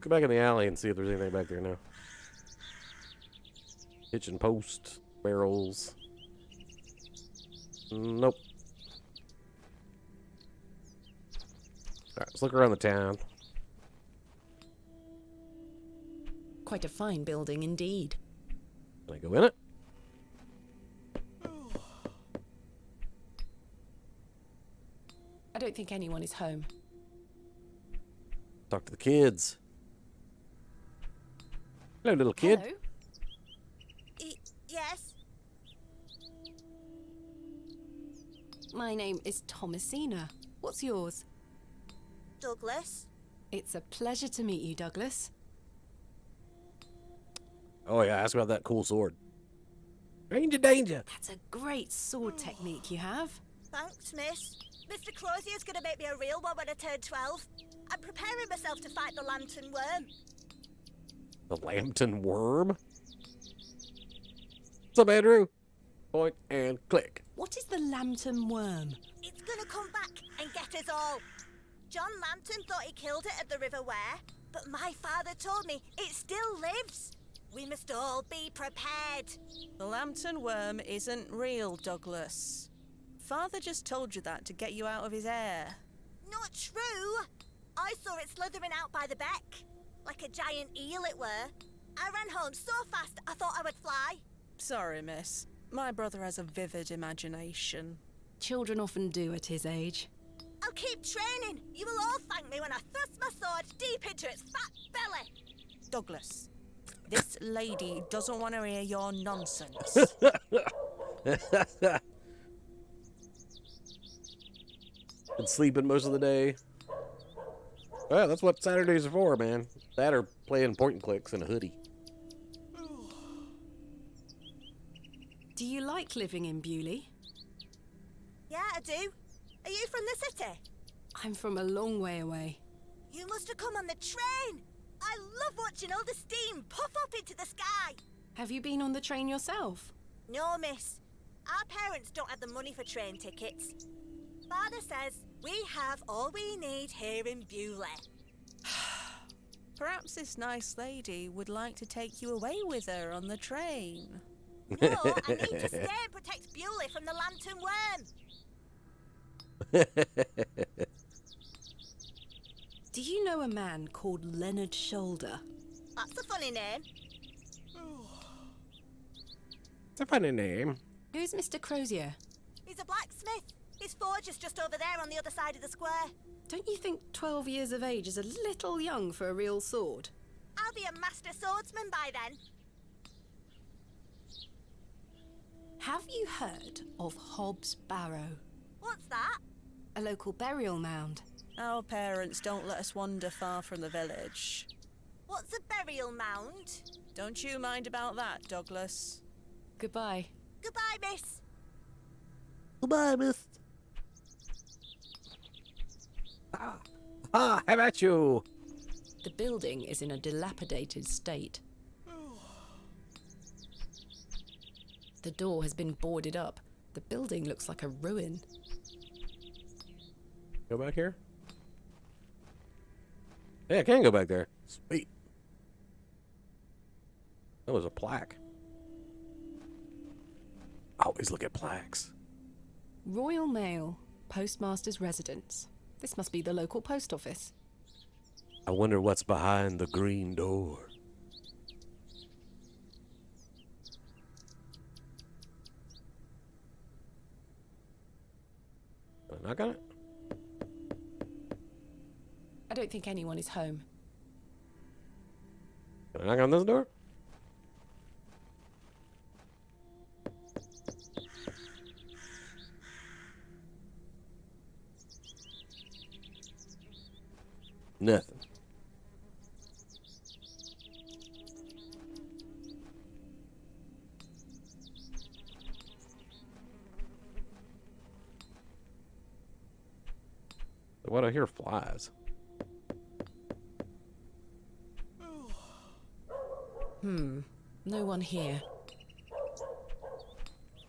Go back in the alley and see if there's anything back there now. Kitchen post, barrels. Nope. Alright, let's look around the town. Quite a fine building indeed. Can I go in it? I don't think anyone is home. Talk to the kids. Hello, little kid. Hello? Yes? My name is Thomasina. What's yours? Douglas? It's a pleasure to meet you, Douglas. Oh yeah, ask about that cool sword. Danger, danger. That's a great sword technique you have. Thanks, miss. Mr. Crozier's gonna make me a real one when I turn 12. I'm preparing myself to fight the Lantern Worm. The Lambton Worm? What's up, Andrew? Point and click. What is the Lambton Worm? It's gonna come back and get us all. John Lambton thought he killed it at the River Ware, but my father told me it still lives. We must all be prepared. The Lambton Worm isn't real, Douglas. Father just told you that to get you out of his hair. Not true. I saw it slithering out by the beck. Like a giant eel it were. I ran home so fast I thought I would fly. Sorry, miss. My brother has a vivid imagination. Children often do at his age. I'll keep training. You will all thank me when I thrust my sword deep into its fat belly. Douglas, this lady doesn't want to hear your nonsense. Been sleeping most of the day. Well, that's what Saturdays are for, man. That or playing point and clicks in a hoodie. Do you like living in Bewley? Yeah, I do. Are you from the city? I'm from a long way away. You must have come on the train. I love watching all the steam puff up into the sky. Have you been on the train yourself? No, miss. Our parents don't have the money for train tickets. Father says we have all we need here in Bewley. Perhaps this nice lady would like to take you away with her on the train. No, I need to stay and protect Bewley from the Lantern Worm. Do you know a man called Leonard Shoulder? That's a funny name. It's a funny name. Who's Mr. Crozier? He's a blacksmith. His forge is just over there on the other side of the square. Don't you think 12 years of age is a little young for a real sword? I'll be a master swordsman by then. Have you heard of Hobs Barrow? What's that? A local burial mound. Our parents don't let us wander far from the village. What's a burial mound? Don't you mind about that, Douglas. Goodbye. Goodbye, miss. Goodbye, miss. How about you? The building is in a dilapidated state. The door has been boarded up. The building looks like a ruin. Go back here? Yeah, I can go back there. Sweet. That was a plaque. Always look at plaques. Royal Mail, Postmaster's Residence. This must be the local post office. I wonder what's behind the green door. Can I knock on it? I don't think anyone is home. Can I knock on this door? Nothing. What I hear flies. No one here.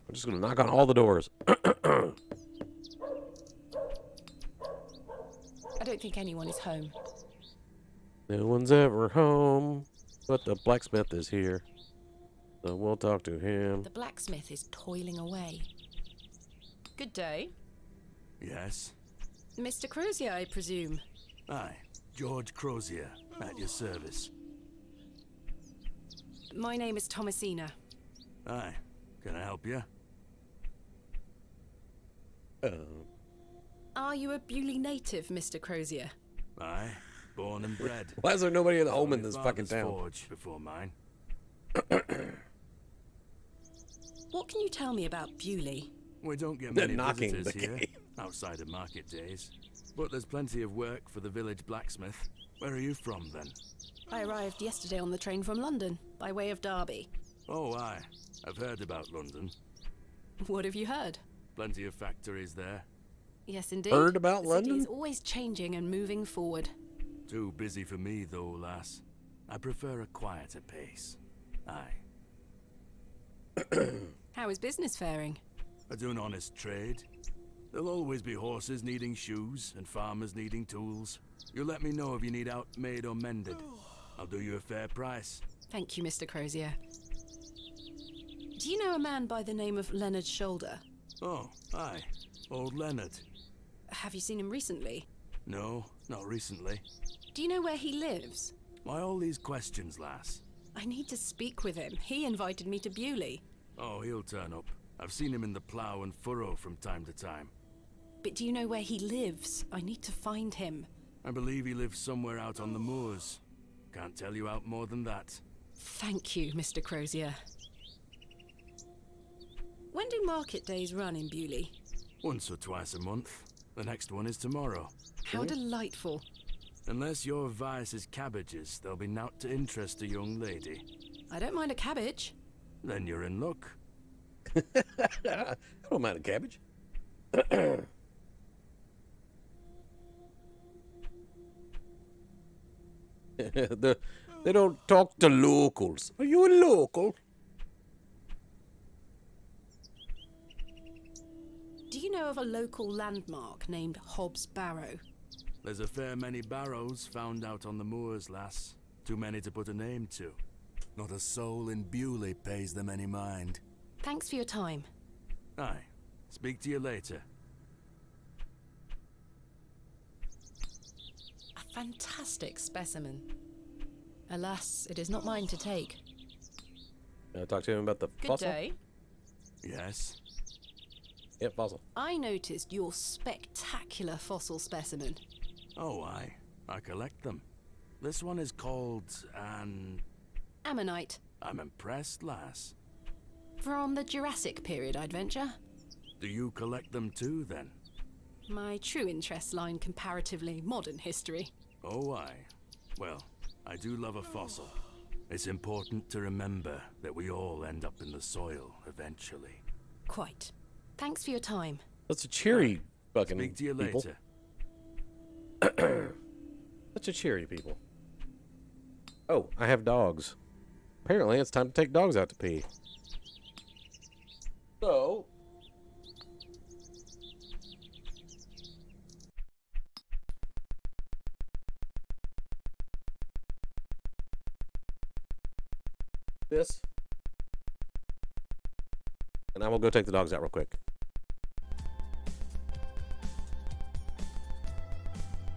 I'm just gonna knock on all the doors. I don't think anyone is home. No one's ever home, but the blacksmith is here. So we'll talk to him. The blacksmith is toiling away. Good day. Yes? Mr. Crozier, I presume. Aye, George Crozier, at your service. My name is Thomasina. Aye, can I help you? Are you a Bewley native, Mr. Crozier? Aye, born and bred. Why is there nobody at home in My this fucking father's town? forge before mine. What can you tell me about Bewley? We don't get They're many knocking visitors the here, game. outside of market days. But there's plenty of work for the village blacksmith. Where are you from, then? I arrived yesterday on the train from London, by way of Derby. Oh, aye. I've heard about London. What have you heard? Plenty of factories there. Yes, indeed. Heard about the city London? is always changing and moving forward. Too busy for me, though, lass. I prefer a quieter pace. Aye. How is business faring? I do an honest trade. There'll always be horses needing shoes and farmers needing tools. You let me know if you need out made or mended. I'll do you a fair price. Thank you, Mr. Crozier. Do you know a man by the name of Leonard Shoulder? Oh, aye. Old Leonard. Have you seen him recently? No, not recently. Do you know where he lives? Why all these questions, lass? I need to speak with him. He invited me to Bewley. Oh, he'll turn up. I've seen him in the plough and furrow from time to time. But do you know where he lives? I need to find him. I believe he lives somewhere out on the moors. Can't tell you out more than that. Thank you, Mr. Crozier. When do market days run in Bewley? Once or twice a month. The next one is tomorrow. How delightful. Unless your vice is cabbages, there'll be naught to interest a young lady. I don't mind a cabbage. Then you're in luck. I don't mind a cabbage. They don't talk to locals. Are you a local? Do you know of a local landmark named Hobs Barrow? There's a fair many barrows found out on the moors, lass. Too many to put a name to. Not a soul in Bewley pays them any mind. Thanks for your time. Aye. Speak to you later. A fantastic specimen. Alas, it is not mine to take. Talk to him about the Good fossil. day. Yes? Yep, fossil. I noticed your spectacular fossil specimen. Oh, aye. I collect them. This one is called an... Ammonite. I'm impressed, lass. From the Jurassic period, I'd venture. Do you collect them too, then? My true interests lie in comparatively modern history. Oh, aye. Well, I do love a fossil. It's important to remember that we all end up in the soil eventually. Quite. Thanks for your time. That's a cheery fucking Speak to you people. later. Such a cheery people. Oh, I have dogs. Apparently, it's time to take dogs out to pee. So... this. And I will go take the dogs out real quick.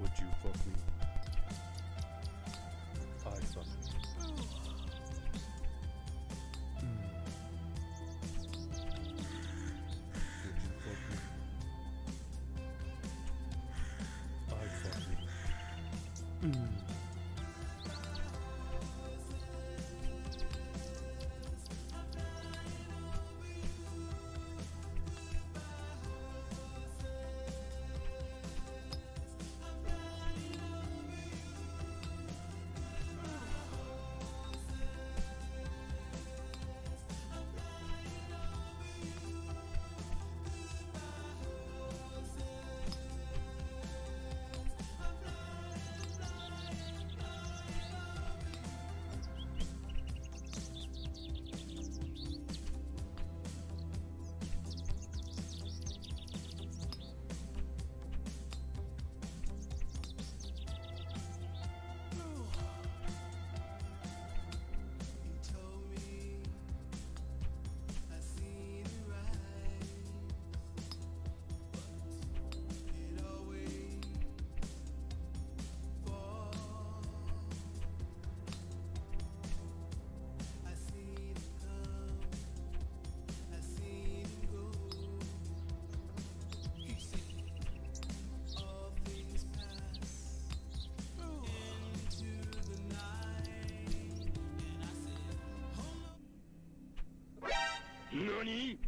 Would you fuck me? I'd fuck you. Would you fuck me? I'd fuck you. NANI?!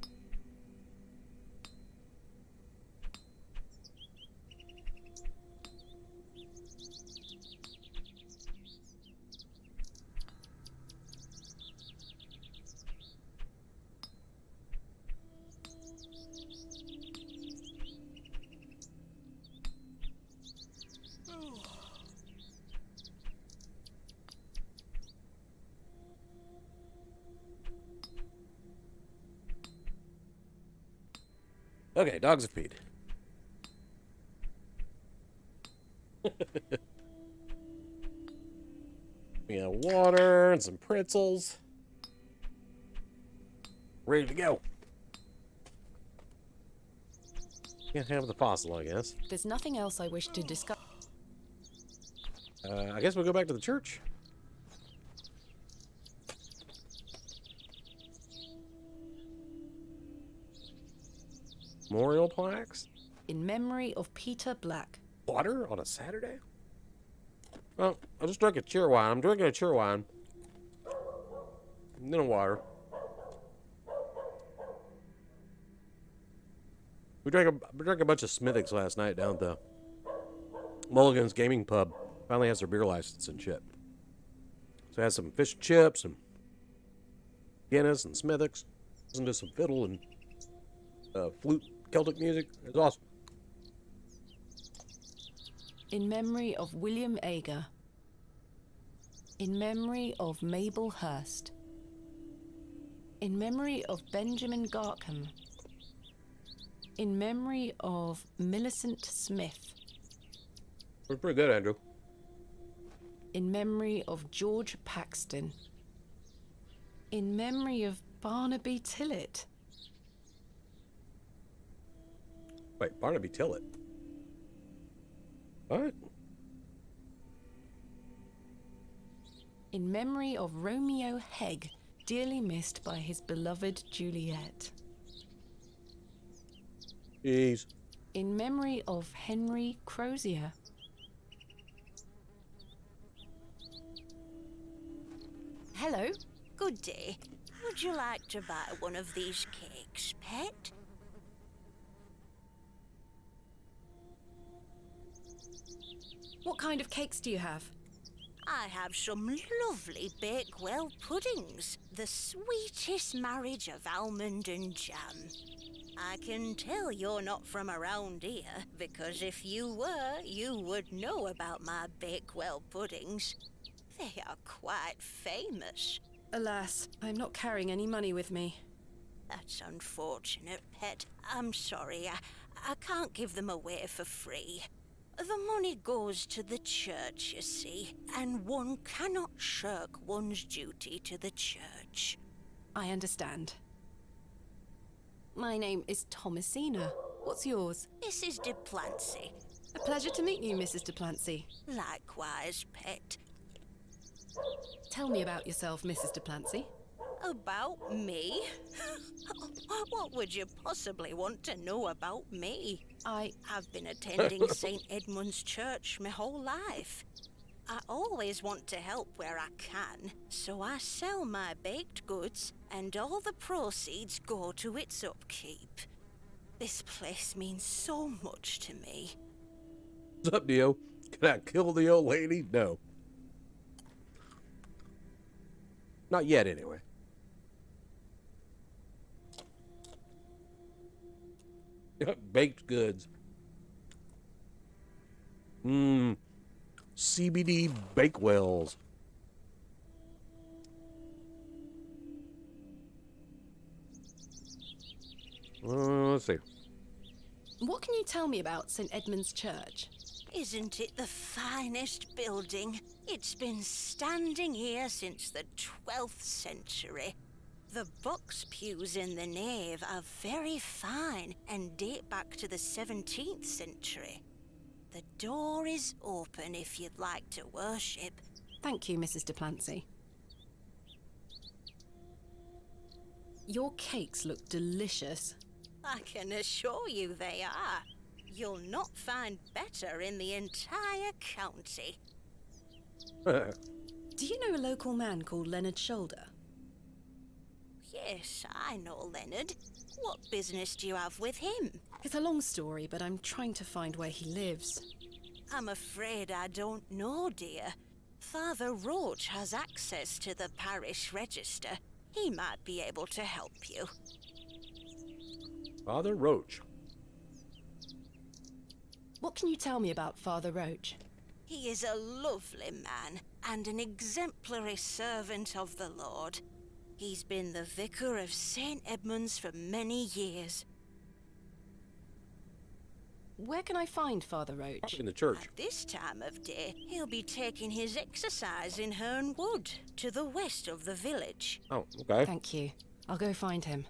Okay, dogs have peed. We have water and some pretzels. Ready to go. Can't have the fossil, I guess. There's nothing else I wish to discuss. I guess we'll go back to the church. Memorial plaques? In memory of Peter Black. Water on a Saturday? Well, I just drank a cheer wine. I'm drinking a cheer wine. And then water. We drank a bunch of Smithwick's last night down at the Mulligan's Gaming Pub. Finally has their beer license and shit. So I had some fish and chips and Guinness and Smithwick's. Listened to some fiddle and flute Celtic music. It was awesome. In memory of William Ager. In memory of Mabel Hurst. In memory of Benjamin Garkham. In memory of Millicent Smith. It was pretty good, Andrew. In memory of George Paxton. In memory of Barnaby Tillett. Wait, Barnaby Tillett? What? In memory of Romeo Hegg, dearly missed by his beloved Juliet. Jeez. In memory of Henry Crozier. Hello. Good day. Would you like to buy one of these cakes, pet? What kind of cakes do you have? I have some lovely Bakewell puddings. The sweetest marriage of almond and jam. I can tell you're not from around here, because if you were, you would know about my Bakewell puddings. They are quite famous. Alas, I'm not carrying any money with me. That's unfortunate, pet. I'm sorry. I can't give them away for free. The money goes to the church, you see, and one cannot shirk one's duty to the church. I understand. My name is Thomasina. What's yours? Mrs. de Plancy. A pleasure to meet you, Mrs. de Plancy. Likewise, pet. Tell me about yourself, Mrs. de Plancy. About me? What would you possibly want to know about me? I've been attending St. Edmund's Church my whole life. I always want to help where I can, so I sell my baked goods, and all the proceeds go to its upkeep. This place means so much to me. What's up, Dio? Can I kill the old lady? No. Not yet, anyway. Baked goods. CBD Bakewells. Let's see. What can you tell me about St. Edmund's Church? Isn't it the finest building? It's been standing here since the 12th century. The box pews in the nave are very fine and date back to the 17th century. The door is open if you'd like to worship. Thank you, Mrs. de Plancy. Your cakes look delicious. I can assure you they are. You'll not find better in the entire county. Do you know a local man called Leonard Shoulder? Yes, I know Leonard. What business do you have with him? It's a long story, but I'm trying to find where he lives. I'm afraid I don't know, dear. Father Roach has access to the parish register. He might be able to help you. Father Roach. What can you tell me about Father Roach? He is a lovely man and an exemplary servant of the Lord. He's been the vicar of St. Edmund's for many years. Where can I find Father Roach? In the church. At this time of day, he'll be taking his exercise in Herne Wood, to the west of the village. Oh, okay. Thank you. I'll go find him.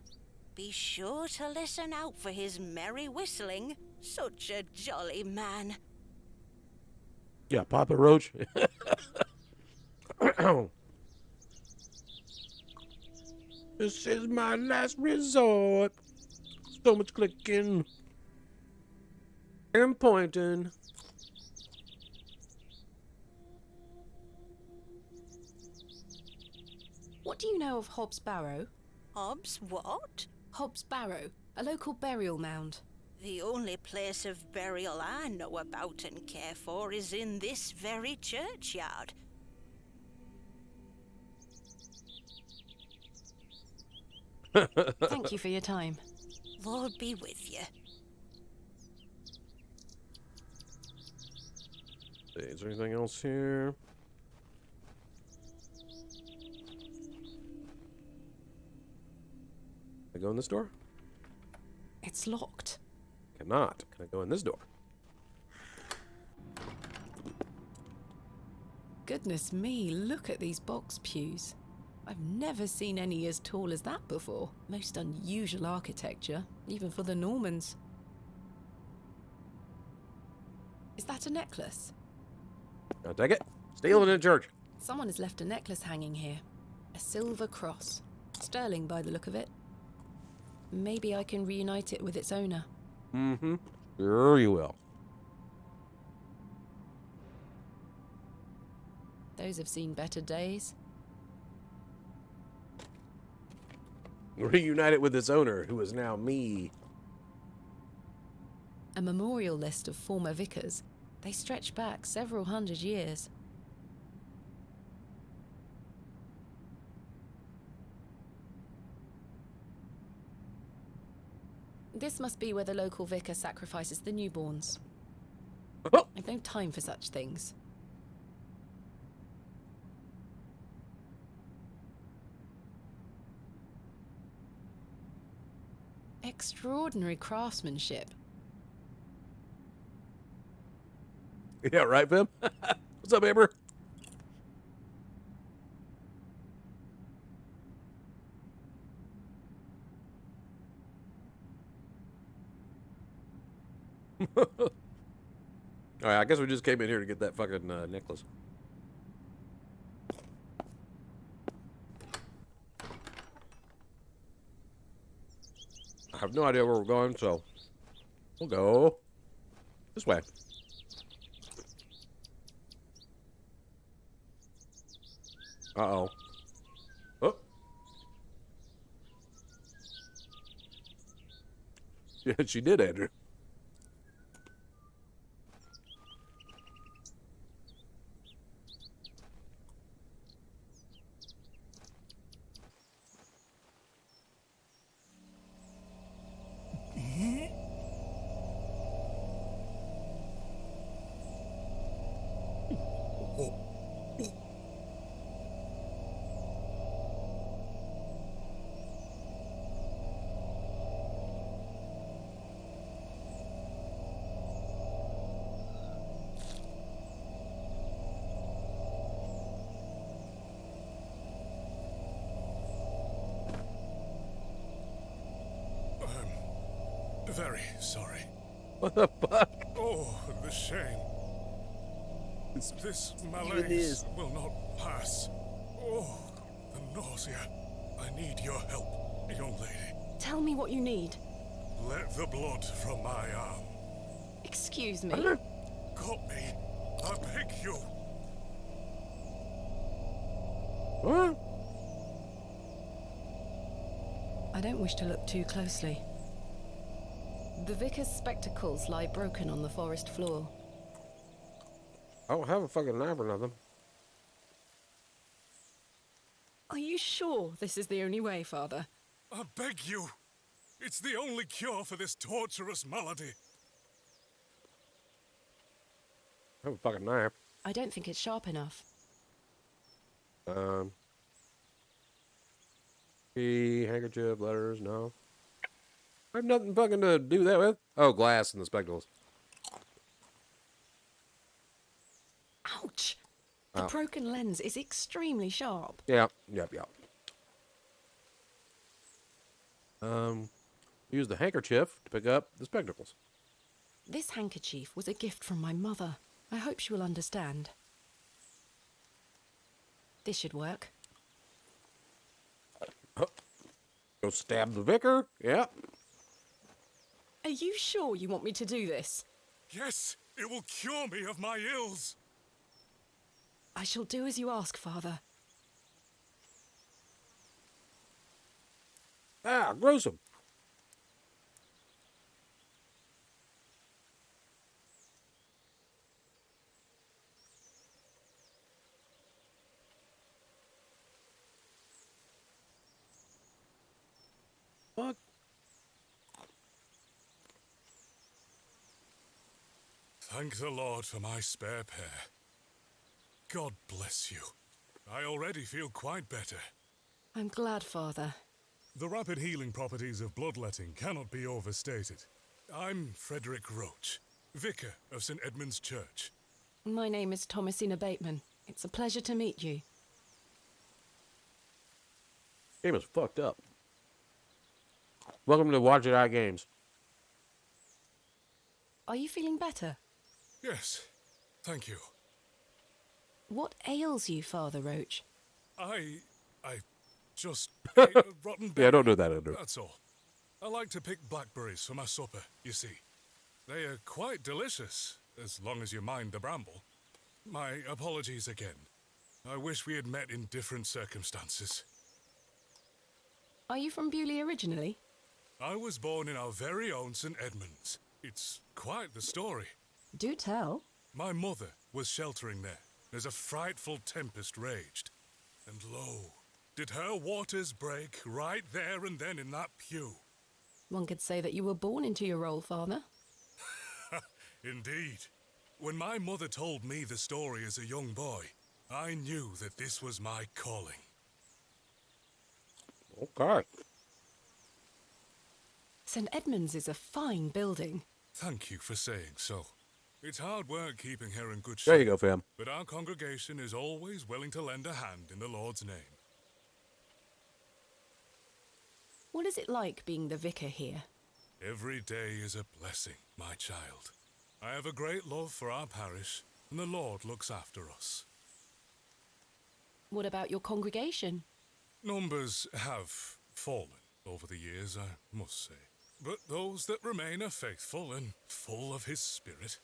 Be sure to listen out for his merry whistling. Such a jolly man. Yeah, Papa Roach. This is my last resort. So much clicking and pointing. What do you know of Hobs Barrow? Hobs what? Hobs Barrow, a local burial mound. The only place of burial I know about and care for is in this very churchyard. Thank you for your time. Lord be with you. Is there anything else here? Can I go in this door? It's locked. Cannot. Can I go in this door? Goodness me, look at these box pews. I've never seen any as tall as that before. Most unusual architecture, even for the Normans. Is that a necklace? I'll take it. Steal it in church. Someone has left a necklace hanging here. A silver cross. Sterling by the look of it. Maybe I can reunite it with its owner. Mm-hmm. Sure you will. Those have seen better days. Reunite it with its owner, who is now me. A memorial list of former vicars. They stretch back several hundred years. This must be where the local vicar sacrifices the newborns. I've no time for such things. Extraordinary craftsmanship. Yeah, right, Vim? What's up, Amber? Alright, I guess we just came in here to get that fucking necklace. I have no idea where we're going, so we'll go this way. Uh-oh. Oh. Yeah, she did, Andrew. Very sorry. What the fuck? Oh, the shame. This malaise will not pass. Oh, the nausea. I need your help, young lady. Tell me what you need. Let the blood from my arm. Excuse me. Cut me. I beg you. What? I don't wish to look too closely. The vicar's spectacles lie broken on the forest floor. I don't have a fucking knife or nothing. Are you sure this is the only way, Father? I beg you. It's the only cure for this torturous malady. I have a fucking knife. I don't think it's sharp enough. Key, handkerchief, letters, no. I have nothing fucking to do that with. Oh, glass and the spectacles. Ouch! The broken lens is extremely sharp. Yeah, yep. Use the handkerchief to pick up the spectacles. This handkerchief was a gift from my mother. I hope she will understand. This should work. Go stab the vicar. Yeah. Are you sure you want me to do this? Yes, it will cure me of my ills. I shall do as you ask, Father. Ah, gruesome. Fuck. Thank the Lord for my spare pair. God bless you. I already feel quite better. I'm glad, Father. The rapid healing properties of bloodletting cannot be overstated. I'm Frederick Roach, vicar of St. Edmund's Church. My name is Thomasina Bateman. It's a pleasure to meet you. Game is fucked up. Welcome to Watch It Out Games. Are you feeling better? Yes, thank you. What ails you, Father Roach? I just ate a rotten berry. Yeah, don't do that, Andrew. That's all. I like to pick blackberries for my supper, you see. They are quite delicious, as long as you mind the bramble. My apologies again. I wish we had met in different circumstances. Are you from Bewley originally? I was born in our very own St. Edmunds. It's quite the story. Do tell. My mother was sheltering there as a frightful tempest raged. And lo, did her waters break right there and then in that pew. One could say that you were born into your role, Father. Indeed. When my mother told me the story as a young boy, I knew that this was my calling. Okay. St. Edmund's is a fine building. Thank you for saying so. It's hard work keeping her in good shape. There you go, fam. But our congregation is always willing to lend a hand in the Lord's name. What is it like being the vicar here? Every day is a blessing, my child. I have a great love for our parish, and the Lord looks after us. What about your congregation? Numbers have fallen over the years, I must say. But those that remain are faithful and full of His Spirit.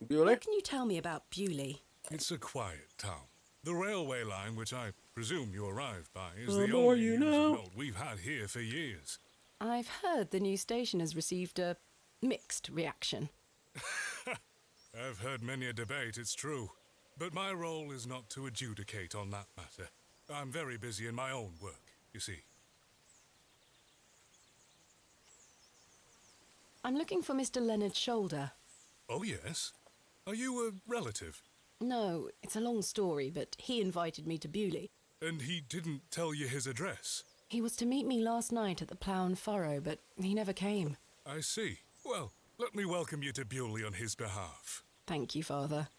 Bewley? What can you tell me about Bewley? It's a quiet town. The railway line, which I presume you arrived by, is The the more only you news of know. note we've had here for years. I've heard the new station has received a mixed reaction. I've heard many a debate, it's true. But my role is not to adjudicate on that matter. I'm very busy in my own work, you see. I'm looking for Mr. Leonard Shoulder. Oh, yes? Are you a relative? No, it's a long story, but he invited me to Bewley. And he didn't tell you his address? He was to meet me last night at the Plough and Furrow, but he never came. I see. Well, let me welcome you to Bewley on his behalf. Thank you, Father.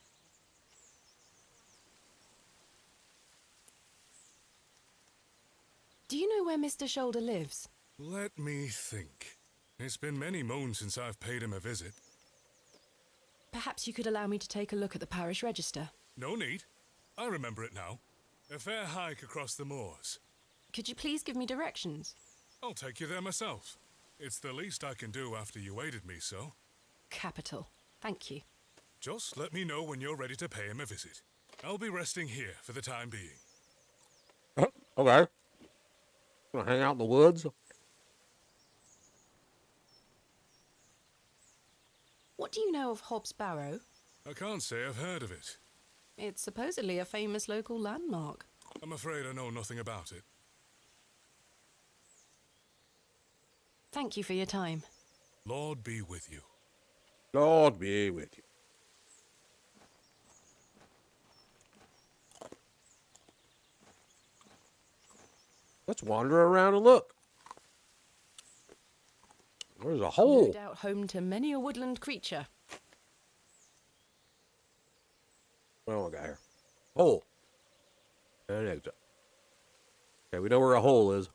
Do you know where Mr. Shoulder lives? Let me think. It's been many moons since I've paid him a visit. Perhaps you could allow me to take a look at the parish register. No need. I remember it now. A fair hike across the moors. Could you please give me directions? I'll take you there myself. It's the least I can do after you aided me so. Capital. Thank you. Just let me know when you're ready to pay him a visit. I'll be resting here for the time being. Okay. Gonna hang out in the woods. What do you know of Hobs Barrow? I can't say I've heard of it. It's supposedly a famous local landmark. I'm afraid I know nothing about it. Thank you for your time. Lord be with you. Lord be with you. Let's wander around and look. There's a hole. No doubt home to many a woodland creature. What do we got here? Hole. And exit. Okay, we know where a hole is.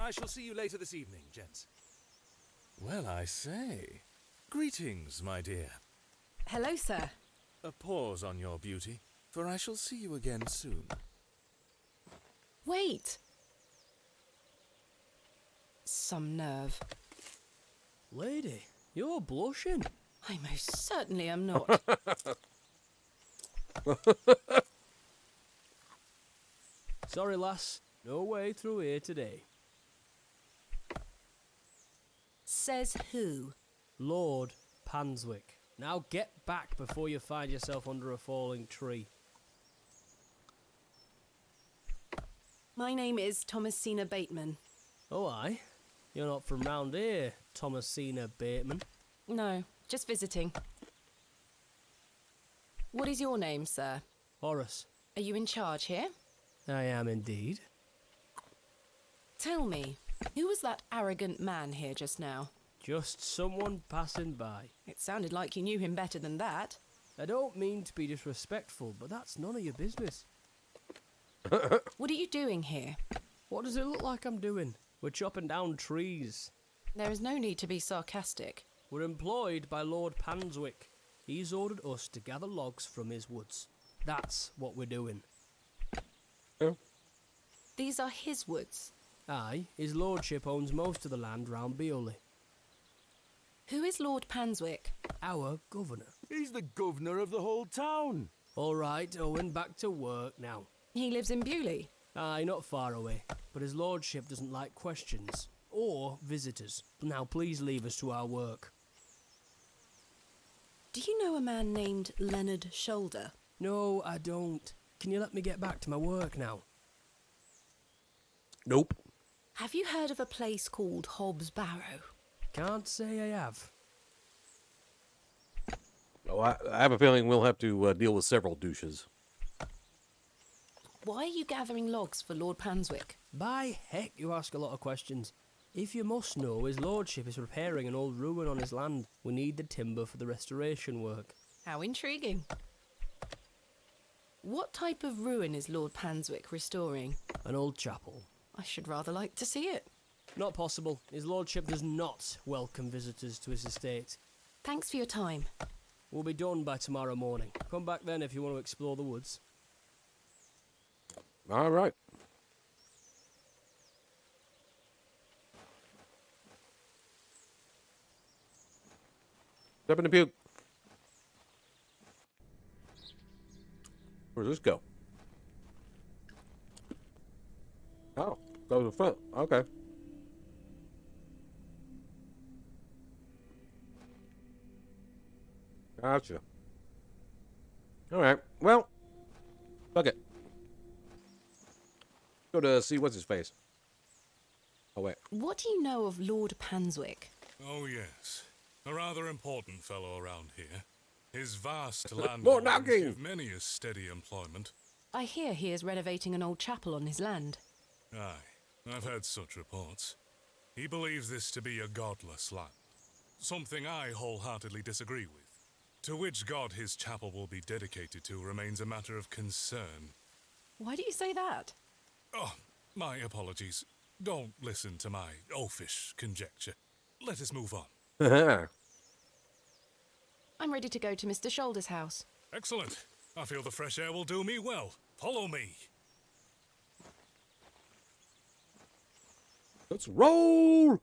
I shall see you later this evening, gents. Well, I say. Greetings, my dear. Hello, sir. A pause on your beauty, for I shall see you again soon. Wait. Some nerve. Lady, you're blushing. I most certainly am not. Sorry, lass. No way through here today. Says who? Lord Panswick. Now get back before you find yourself under a falling tree. My name is Thomasina Bateman. Oh, aye? You're not from round here, Thomasina Bateman. No, just visiting. What is your name, sir? Horace. Are you in charge here? I am indeed. Tell me, who was that arrogant man here just now? Just someone passing by. It sounded like you knew him better than that. I don't mean to be disrespectful, but that's none of your business. What are you doing here? What does it look like I'm doing? We're chopping down trees. There is no need to be sarcastic. We're employed by Lord Panswick. He's ordered us to gather logs from his woods. That's what we're doing. Oh. These are his woods. Aye, his lordship owns most of the land round Beoley. Who is Lord Panswick? Our governor. He's the governor of the whole town. All right, Owen, back to work now. He lives in Bewley. Aye, not far away, but his lordship doesn't like questions or visitors. Now please leave us to our work. Do you know a man named Leonard Shoulder? No, I don't. Can you let me get back to my work now? Nope. Have you heard of a place called Hobs Barrow? Can't say I have. Oh, I have a feeling we'll have to deal with several douches. Why are you gathering logs for Lord Panswick? By heck, you ask a lot of questions. If you must know, his lordship is repairing an old ruin on his land. We need the timber for the restoration work. How intriguing. What type of ruin is Lord Panswick restoring? An old chapel. I should rather like to see it. Not possible. His lordship does not welcome visitors to his estate. Thanks for your time. We'll be done by tomorrow morning. Come back then if you want to explore the woods. All right. Step in the puke. Where's this go? Oh, go to the front. Okay. Gotcha. All right. Well, fuck it. Go to see what's his face. Oh, wait. What do you know of Lord Panswick? Oh, yes. A rather important fellow around here. His vast land More holdings knocking! give many a steady employment. I hear he is renovating an old chapel on his land. Aye, I've heard such reports. He believes this to be a godless land. Something I wholeheartedly disagree with. To which god his chapel will be dedicated to remains a matter of concern. Why do you say that? Oh, my apologies. Don't listen to my oafish conjecture. Let us move on. I'm ready to go to Mr. Shoulder's house. Excellent. I feel the fresh air will do me well. Follow me. Let's roll!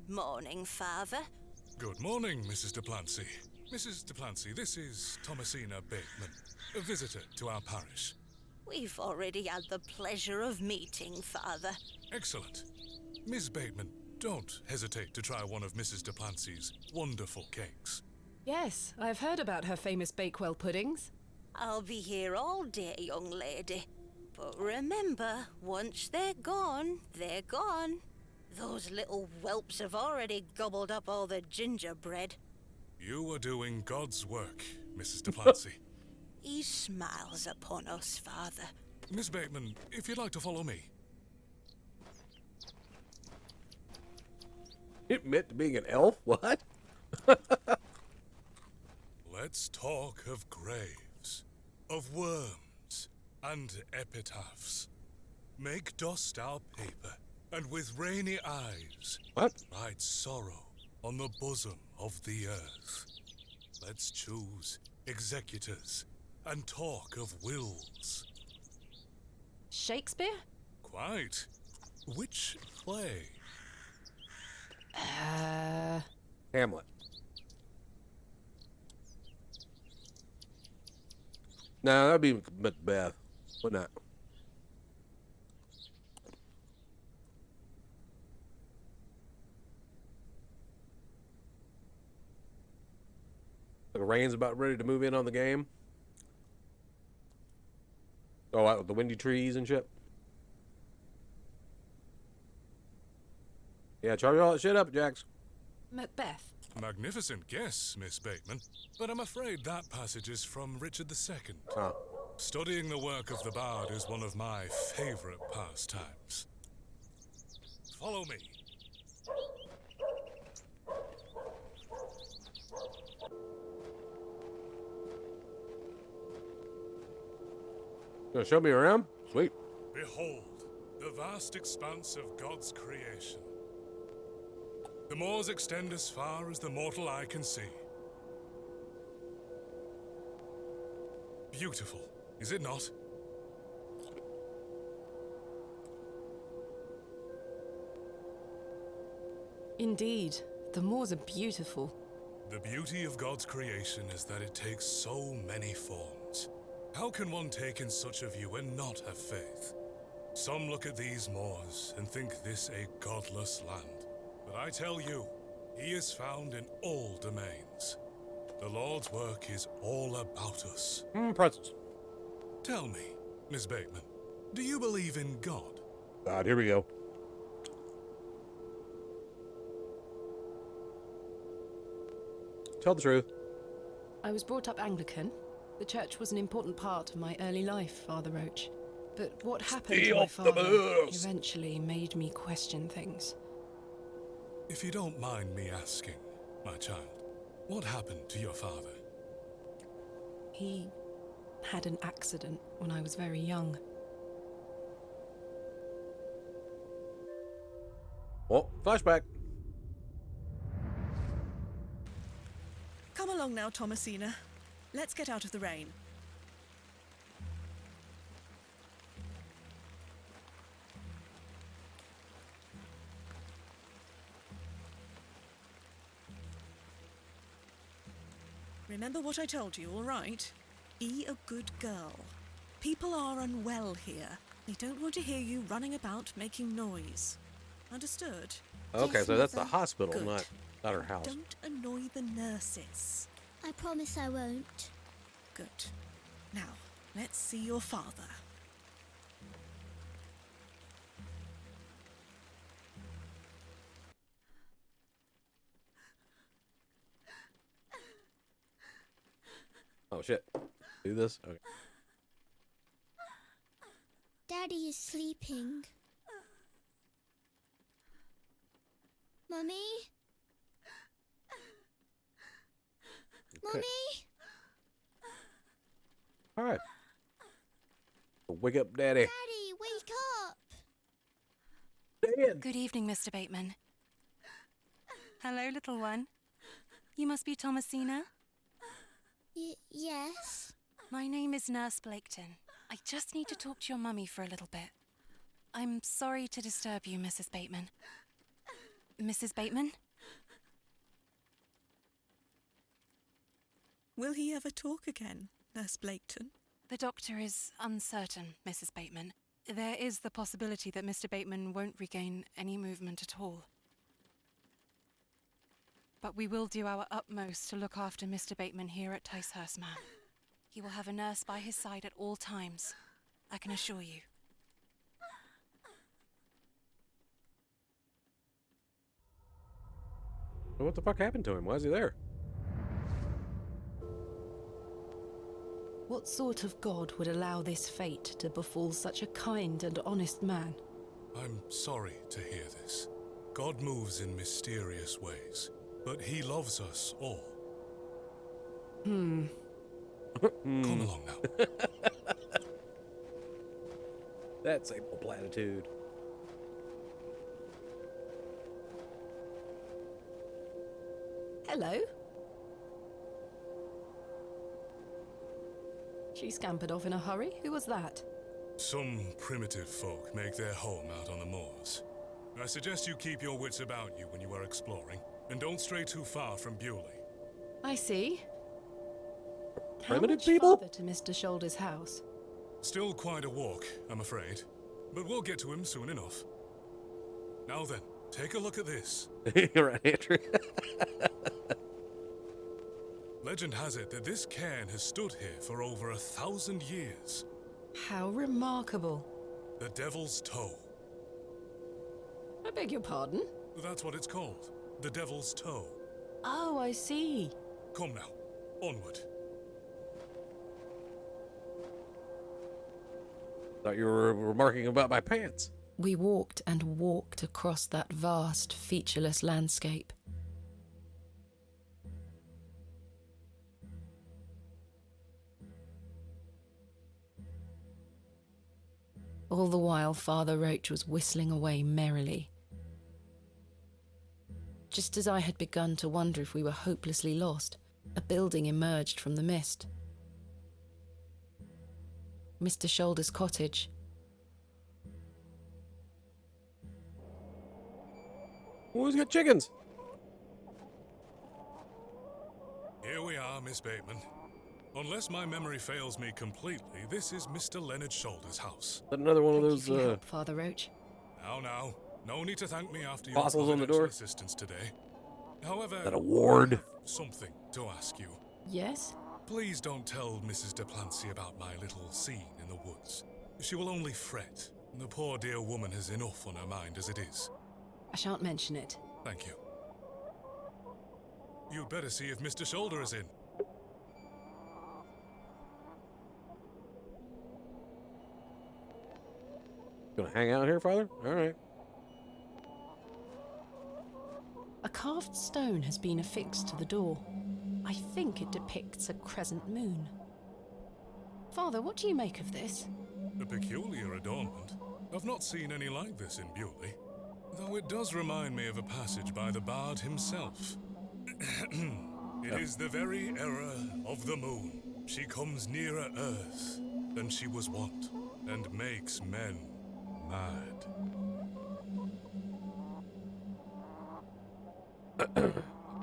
Good morning, Father. Good morning, Mrs. Duplancy. Mrs. Duplancy, this is Thomasina Bateman, a visitor to our parish. We've already had the pleasure of meeting, Father. Excellent. Miss Bateman, don't hesitate to try one of Mrs. Duplancy's wonderful cakes. Yes, I've heard about her famous Bakewell puddings. I'll be here all day, young lady. But remember, once they're gone, they're gone. Those little whelps have already gobbled up all the gingerbread. You are doing God's work, Mrs. Duplancy. He smiles upon us, Father. Miss Bateman, if you'd like to follow me. You admit to being an elf? What? Let's talk of graves, of worms, and epitaphs. Make dust our paper, and with rainy eyes, write sorrow on the bosom of the earth. Let's choose executors and talk of wills. Shakespeare? Quite. Which play? Hamlet. No, that'd be Macbeth. Wouldn't that? The rain's about ready to move in on the game. Oh, out with the windy trees and shit. Yeah, charge all that shit up, Jax. Macbeth. Magnificent guess, Miss Bateman, but I'm afraid that passage is from Richard II. Huh. Studying the work of the bard is one of my favorite pastimes. Follow me. Gonna show me around? Sweet. Behold, the vast expanse of God's creation. The moors extend as far as the mortal eye can see. Beautiful, is it not? Indeed, the moors are beautiful. The beauty of God's creation is that it takes so many forms. How can one take in such a view and not have faith? Some look at these moors and think this a godless land. But I tell you, he is found in all domains. The Lord's work is all about us. Presents. Tell me, Miss Bateman, do you believe in God? God, here we go. Tell the truth. I was brought up Anglican. The church was an important part of my early life, Father Roach. But what happened to my father eventually made me question things. If you don't mind me asking, my child, what happened to your father? He had an accident when I was very young. Oh, flashback. Come along now, Thomasina. Let's get out of the rain. Remember what I told you, all right? Be a good girl. People are unwell here. They don't want to hear you running about making noise. Understood? Okay, Yes, so that's the Mother. hospital, Good. not her house. Don't annoy the nurses. I promise I won't. Good. Now, let's see your father. Oh shit. Do this? Okay. Daddy is sleeping. Mummy? Okay. Mummy? Alright. Wake up, Daddy. Daddy, wake up! Dad. Good evening, Mr. Bateman. Hello, little one. You must be Thomasina? Yes. My name is Nurse Blaketon. I just need to talk to your mummy for a little bit. I'm sorry to disturb you, Mrs. Bateman. Mrs. Bateman? Will he ever talk again, Nurse Blaketon? The doctor is uncertain, Mrs. Bateman. There is the possibility that Mr. Bateman won't regain any movement at all. But we will do our utmost to look after Mr. Bateman here at Ticehurst, ma'am. He will have a nurse by his side at all times, I can assure you. What the fuck happened to him? Why is he there? What sort of god would allow this fate to befall such a kind and honest man? I'm sorry to hear this. God moves in mysterious ways, but he loves us all. Hmm. Come along now. That's a platitude. Hello? She scampered off in a hurry. Who was that? Some primitive folk make their home out on the moors. I suggest you keep your wits about you when you are exploring, and don't stray too far from Bewley. I see. How Primitive much people? farther to Mr. Shoulder's house? Still quite a walk, I'm afraid. But we'll get to him soon enough. Now then, take a look at this. You're right, Andrew. Legend has it that this cairn has stood here for over 1,000 years. How remarkable. The Devil's Toe. I beg your pardon? That's what it's called. The Devil's Toe. Oh, I see. Come now, onward. Thought you were remarking about my pants. We walked and walked across that vast, featureless landscape. All the while, Father Roach was whistling away merrily. Just as I had begun to wonder if we were hopelessly lost, a building emerged from the mist. Mr. Shoulder's cottage. Who's got chickens? Here we are, Miss Bateman. Unless my memory fails me completely, this is Mr. Leonard Shoulder's house. Is that another one of Thank those you for your help, Father Roach. Now, no need to thank me after your fossils on the door? assistance today. However, That award? I have something to ask you. Yes? Please don't tell Mrs. Duplancy about my little scene in the woods. She will only fret. The poor dear woman has enough on her mind as it is. I shan't mention it. Thank you. You'd better see if Mr. Shoulder is in. Gonna hang out here, Father? All right. A carved stone has been affixed to the door. I think it depicts a crescent moon. Father, what do you make of this? A peculiar adornment. I've not seen any like this in Bewley. Though it does remind me of a passage by the bard himself. It is the very error of the moon. She comes nearer earth than she was wont, and makes men mad.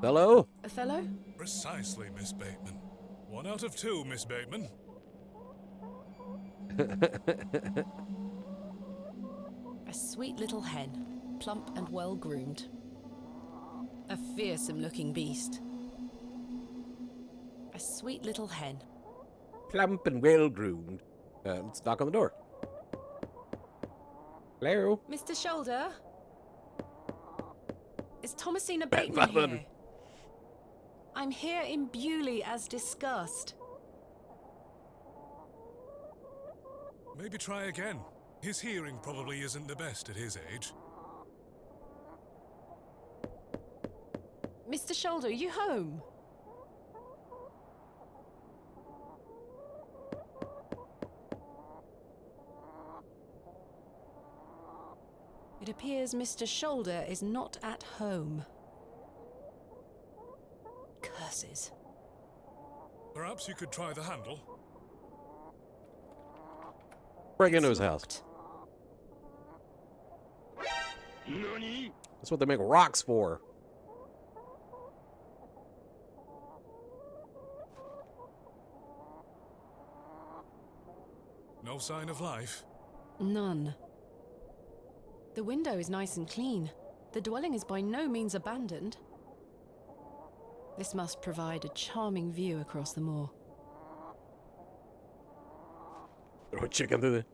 Hello? Othello? Precisely, Miss Bateman. 1 out of 2, Miss Bateman. A sweet little hen, plump and well groomed. A fearsome looking beast. A sweet little hen. Plump and well groomed. Let's knock on the door. Hello? Mr. Shoulder? Is Thomasina Bateman 500. here? I'm here in Bewley as discussed. Maybe try again. His hearing probably isn't the best at his age. Mr. Shoulder, are you home? It appears Mr. Shoulder is not at home. Curses. Perhaps you could try the handle. Break into his house. Nani? That's what they make rocks for. No sign of life? None. The window is nice and clean. The dwelling is by no means abandoned. This must provide a charming view across the moor. Throw a chicken through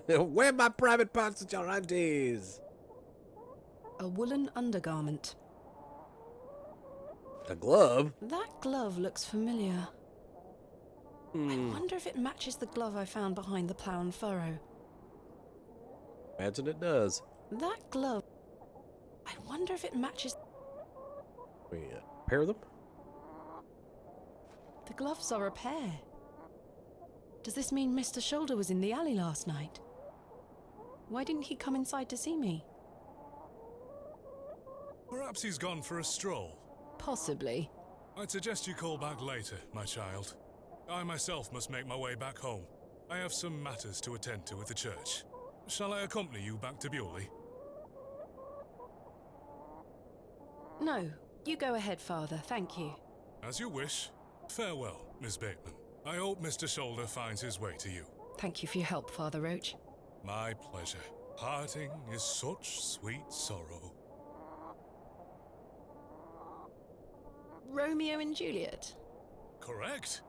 the... Where my private parts at your aunties? A woolen undergarment. A glove? That glove looks familiar. I wonder if it matches the glove I found behind the plough and furrow. Imagine it does. That glove... I wonder if it matches... We pair them? The gloves are a pair. Does this mean Mr. Shoulder was in the alley last night? Why didn't he come inside to see me? Perhaps he's gone for a stroll. Possibly. I'd suggest you call back later, my child. I myself must make my way back home. I have some matters to attend to at the church. Shall I accompany you back to Bewley? No, you go ahead, Father. Thank you. As you wish. Farewell, Miss Bateman. I hope Mr. Shoulder finds his way to you. Thank you for your help, Father Roach. My pleasure. Parting is such sweet sorrow. Romeo and Juliet? Correct.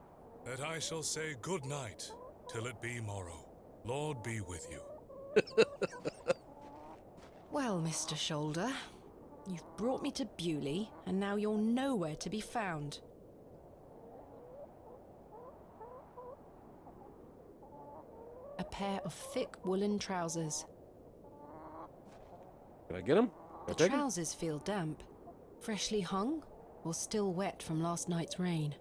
That I shall say good night till it be morrow. Lord be with you. Well, Mr. Shoulder, you've brought me to Bewley, and now you're nowhere to be found. A pair of thick woolen trousers. Can I get them? The trousers feel damp. Freshly hung, or still wet from last night's rain?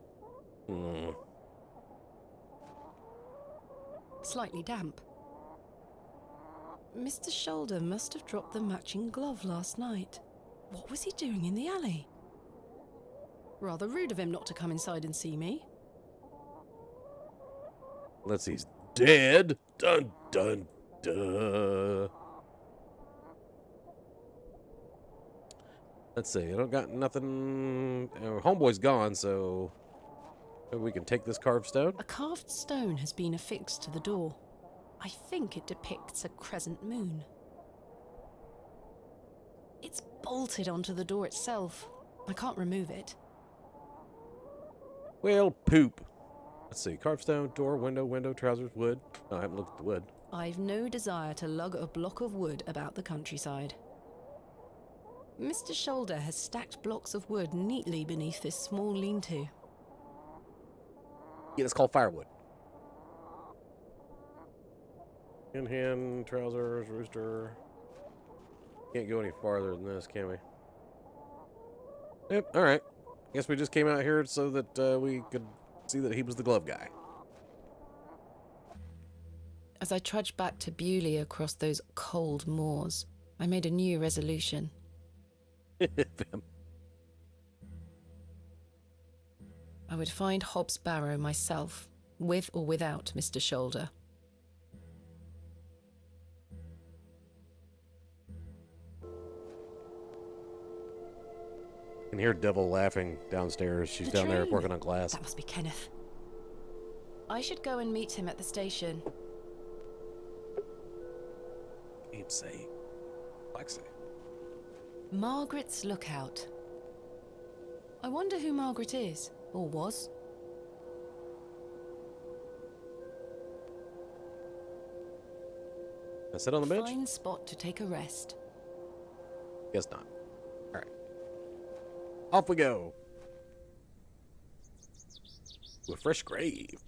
Slightly damp. Mr. Shoulder must have dropped the matching glove last night. What was he doing in the alley? Rather rude of him not to come inside and see me. Let's see, he's dead. Dun, dun, dun. Let's see, I don't got nothing. Homeboy's gone, so maybe we can take this carved stone. A carved stone has been affixed to the door. I think it depicts a crescent moon. It's bolted onto the door itself. I can't remove it. Well, poop. Let's see, carved stone, door, window, trousers, wood. Oh, I haven't looked at the wood. I've no desire to lug a block of wood about the countryside. Mr. Shoulder has stacked blocks of wood neatly beneath this small lean-to. Yeah, it's called firewood. In hand, trousers, rooster. Can't go any farther than this, can we? Yep, alright. Guess we just came out here so that we could see that he was the glove guy. As I trudged back to Bewley across those cold moors, I made a new resolution. I would find Hobs Barrow myself, with or without Mr. Shoulder. I can hear Devil laughing downstairs. She's down there working on glass. That must be Kenneth. I should go and meet him at the station. Keepsake. Lexi. Margaret's Lookout. I wonder who Margaret is, or was. I sit on the bench? Fine spot to take a rest. Guess not. Alright. Off we go. To a fresh grave.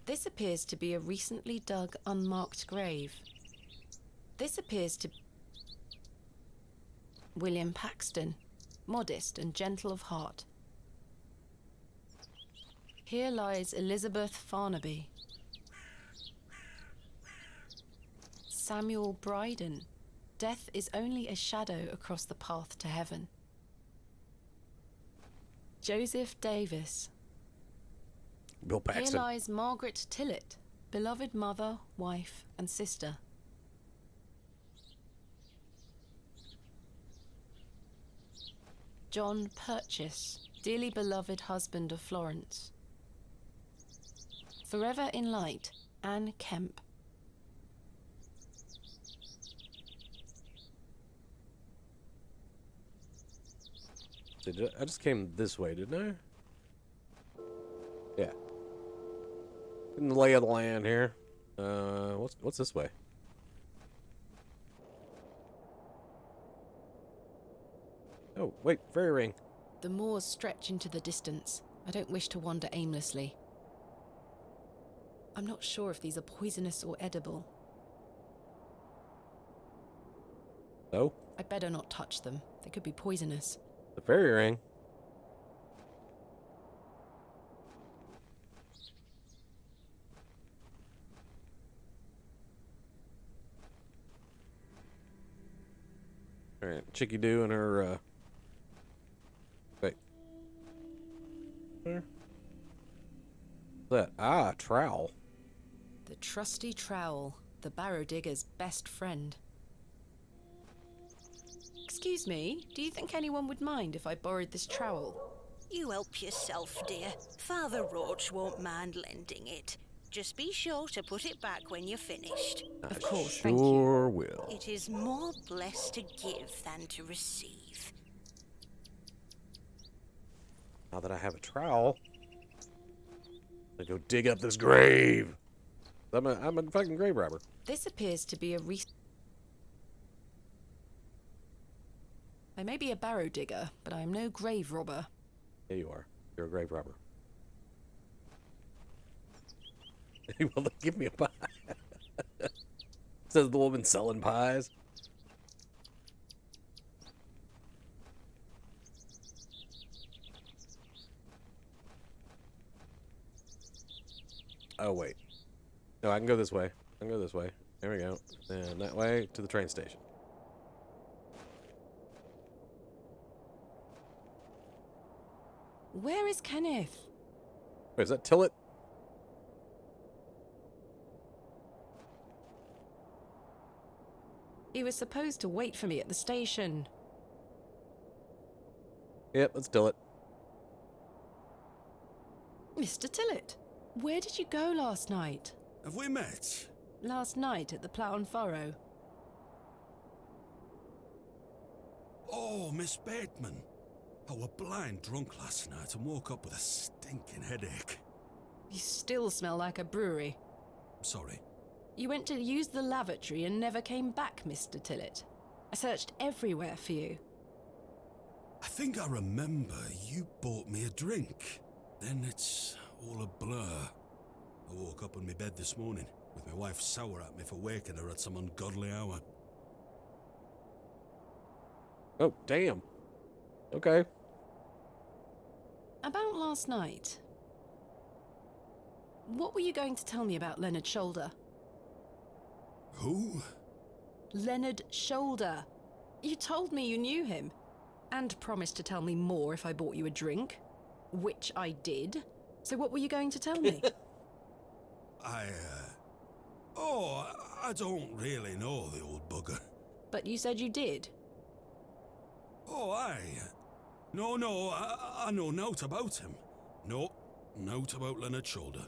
This appears to be a recently dug, unmarked grave. This appears to... William Paxton, modest and gentle of heart. Here lies Elizabeth Farnaby. Samuel Bryden. Death is only a shadow across the path to heaven. Joseph Davis. Bill Paxton. Here lies Margaret Tillett, beloved mother, wife, and sister. John Purchase, dearly beloved husband of Florence. Forever in light, Anne Kemp. I just came this way, didn't I? Yeah. In the lay of the land here. What's this way? Oh, wait, fairy ring. The moors stretch into the distance. I don't wish to wander aimlessly. I'm not sure if these are poisonous or edible. Oh? I'd better not touch them. They could be poisonous. The fairy ring. Alright, Chicky Doo and her, wait. Where? What's that? Ah, trowel. The trusty trowel, the Barrow digger's best friend. Excuse me, do you think anyone would mind if I borrowed this trowel? You help yourself, dear. Father Roach won't mind lending it. Just be sure to put it back when you're finished. Of course, thank you. Sure will. It is more blessed to give than to receive. Now that I have a trowel, I go dig up this grave. I'm a fucking grave robber. This appears to be a I may be a barrow digger, but I am no grave robber. Yeah, you are. You're a grave robber. Will they give me a pie? Says the woman selling pies. Oh, wait. No, I can go this way. I can go this way. There we go. And that way to the train station. Where is Kenneth? Wait, is that Tillet? He was supposed to wait for me at the station. Yep, that's Tillet. Mr. Tillet, where did you go last night? Have we met? Last night at the Plough and Furrow. Oh, Miss Bateman. I were blind drunk last night and woke up with a stinking headache. You still smell like a brewery. I'm sorry. You went to use the lavatory and never came back, Mr. Tillet. I searched everywhere for you. I think I remember you bought me a drink. Then it's all a blur. I woke up in my bed this morning with my wife sour at me for waking her at some ungodly hour. Oh, damn. Okay. About last night. What were you going to tell me about Leonard Shoulder? Who? Leonard Shoulder. You told me you knew him. And promised to tell me more if I bought you a drink. Which I did. So what were you going to tell me? I don't really know the old bugger. But you said you did. Oh, aye. No, I know naught about him. No, naught about Leonard Shoulder.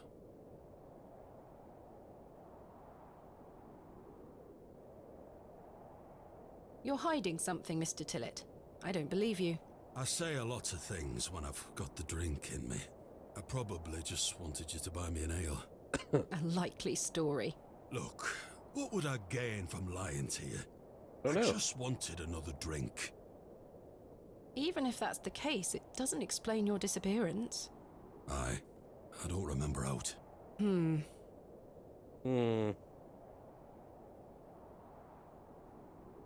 You're hiding something, Mr. Tillet. I don't believe you. I say a lot of things when I've got the drink in me. I probably just wanted you to buy me an ale. A likely story. Look, what would I gain from lying to you? Don't I know. just wanted another drink. Even if that's the case, it doesn't explain your disappearance. Aye, I don't remember out.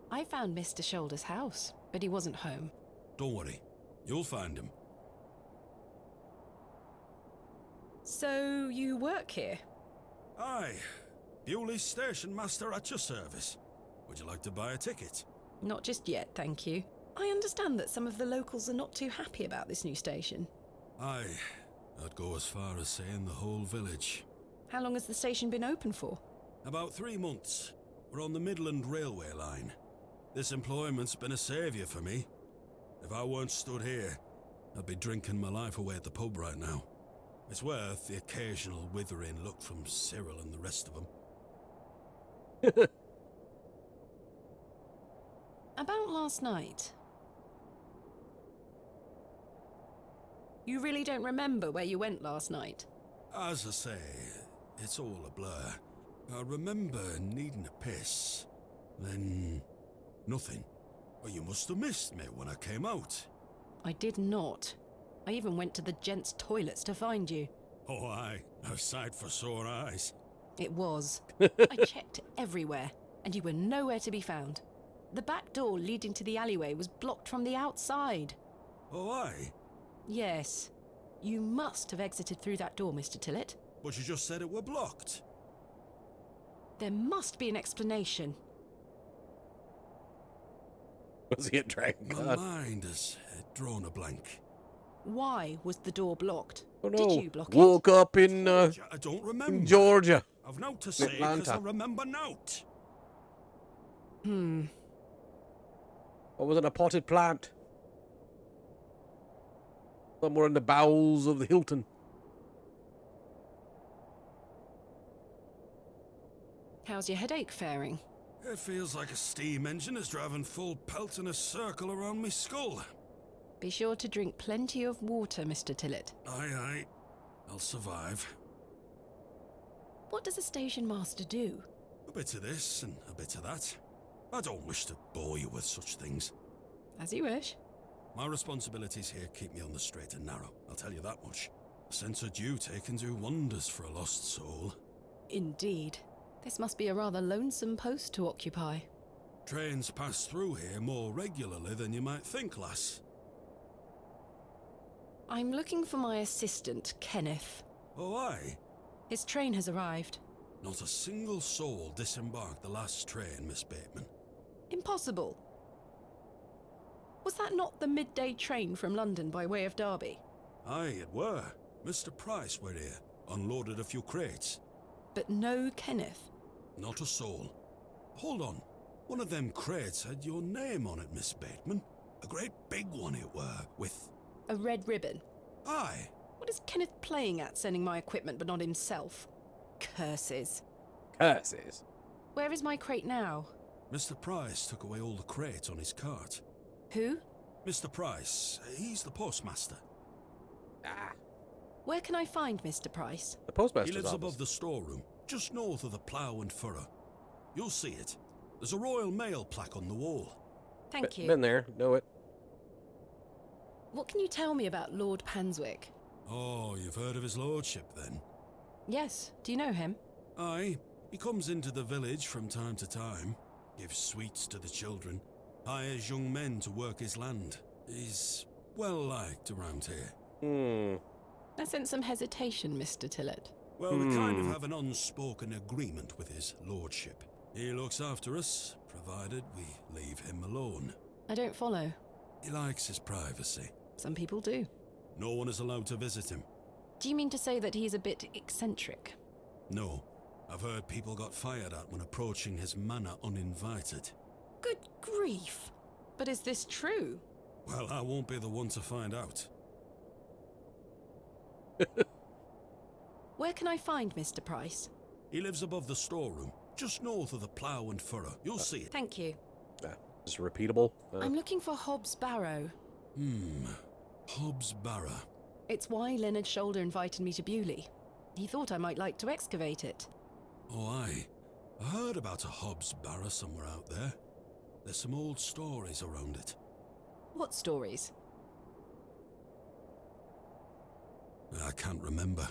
I found Mr. Shoulder's house, but he wasn't home. Don't worry, you'll find him. So, you work here? Aye, Bewley Station Master at your service. Would you like to buy a ticket? Not just yet, thank you. I understand that some of the locals are not too happy about this new station. Aye, I'd go as far as saying the whole village. How long has the station been open for? About 3 months. We're on the Midland Railway line. This employment's been a saviour for me. If I weren't stood here, I'd be drinking my life away at the pub right now. It's worth the occasional withering look from Cyril and the rest of them. About last night. You really don't remember where you went last night? As I say, it's all a blur. I remember needing a piss, then nothing. Well, you must have missed me when I came out. I did not. I even went to the gents' toilets to find you. Oh, aye, a sight for sore eyes. It was. I checked everywhere, and you were nowhere to be found. The back door leading to the alleyway was blocked from the outside. Oh, aye? Yes. You must have exited through that door, Mr. Tillett. But you just said it were blocked. There must be an explanation. Was he a dragon My god? mind has drawn a blank. Why was the door blocked? Oh no! Did you block it? Woke up in I don't remember. in Georgia. I've naught to say because I remember naught. Or was it a potted plant? Somewhere in the bowels of the Hilton. How's your headache faring? It feels like a steam engine is driving full pelt in a circle around me skull. Be sure to drink plenty of water, Mr. Tillett. Aye, aye. I'll survive. What does a station master do? A bit of this and a bit of that. I don't wish to bore you with such things. As you wish. My responsibilities here keep me on the straight and narrow, I'll tell you that much. A sense of duty can do wonders for a lost soul. Indeed. This must be a rather lonesome post to occupy. Trains pass through here more regularly than you might think, lass. I'm looking for my assistant, Kenneth. Oh, aye? His train has arrived. Not a single soul disembarked the last train, Miss Bateman. Impossible. Was that not the midday train from London by way of Derby? Aye, it were. Mr. Price were here, unloaded a few crates. But no Kenneth. Not a soul. Hold on. One of them crates had your name on it, Miss Bateman. A great big one it were, with... A red ribbon. Aye. What is Kenneth playing at, sending my equipment but not himself? Curses. Curses. Where is my crate now? Mr. Price took away all the crates on his cart. Who? Mr. Price. He's the postmaster. Where can I find Mr. Price? The postmaster's He lives office. above the storeroom, just north of the plough and furrow. You'll see it. There's a Royal Mail plaque on the wall. Thank you. Been there. Know it. What can you tell me about Lord Panswick? Oh, you've heard of his lordship, then? Yes. Do you know him? Aye. He comes into the village from time to time, gives sweets to the children, hires young men to work his land. He's well liked around here. I sense some hesitation, Mr. Tillett. Well, we kind of have an unspoken agreement with his lordship. He looks after us, provided we leave him alone. I don't follow. He likes his privacy. Some people do. No one is allowed to visit him. Do you mean to say that he's a bit eccentric? No. I've heard people got fired at when approaching his manor uninvited. Good grief. But is this true? Well, I won't be the one to find out. Where can I find Mr. Price? He lives above the storeroom, just north of the plough and furrow. You'll see it. Thank you. Just repeatable. I'm looking for Hobs Barrow. Hobs Barrow. It's why Leonard Shoulder invited me to Bewley. He thought I might like to excavate it. Oh, aye. I heard about a Hobs Barrow somewhere out there. There's some old stories around it. What stories? I can't remember.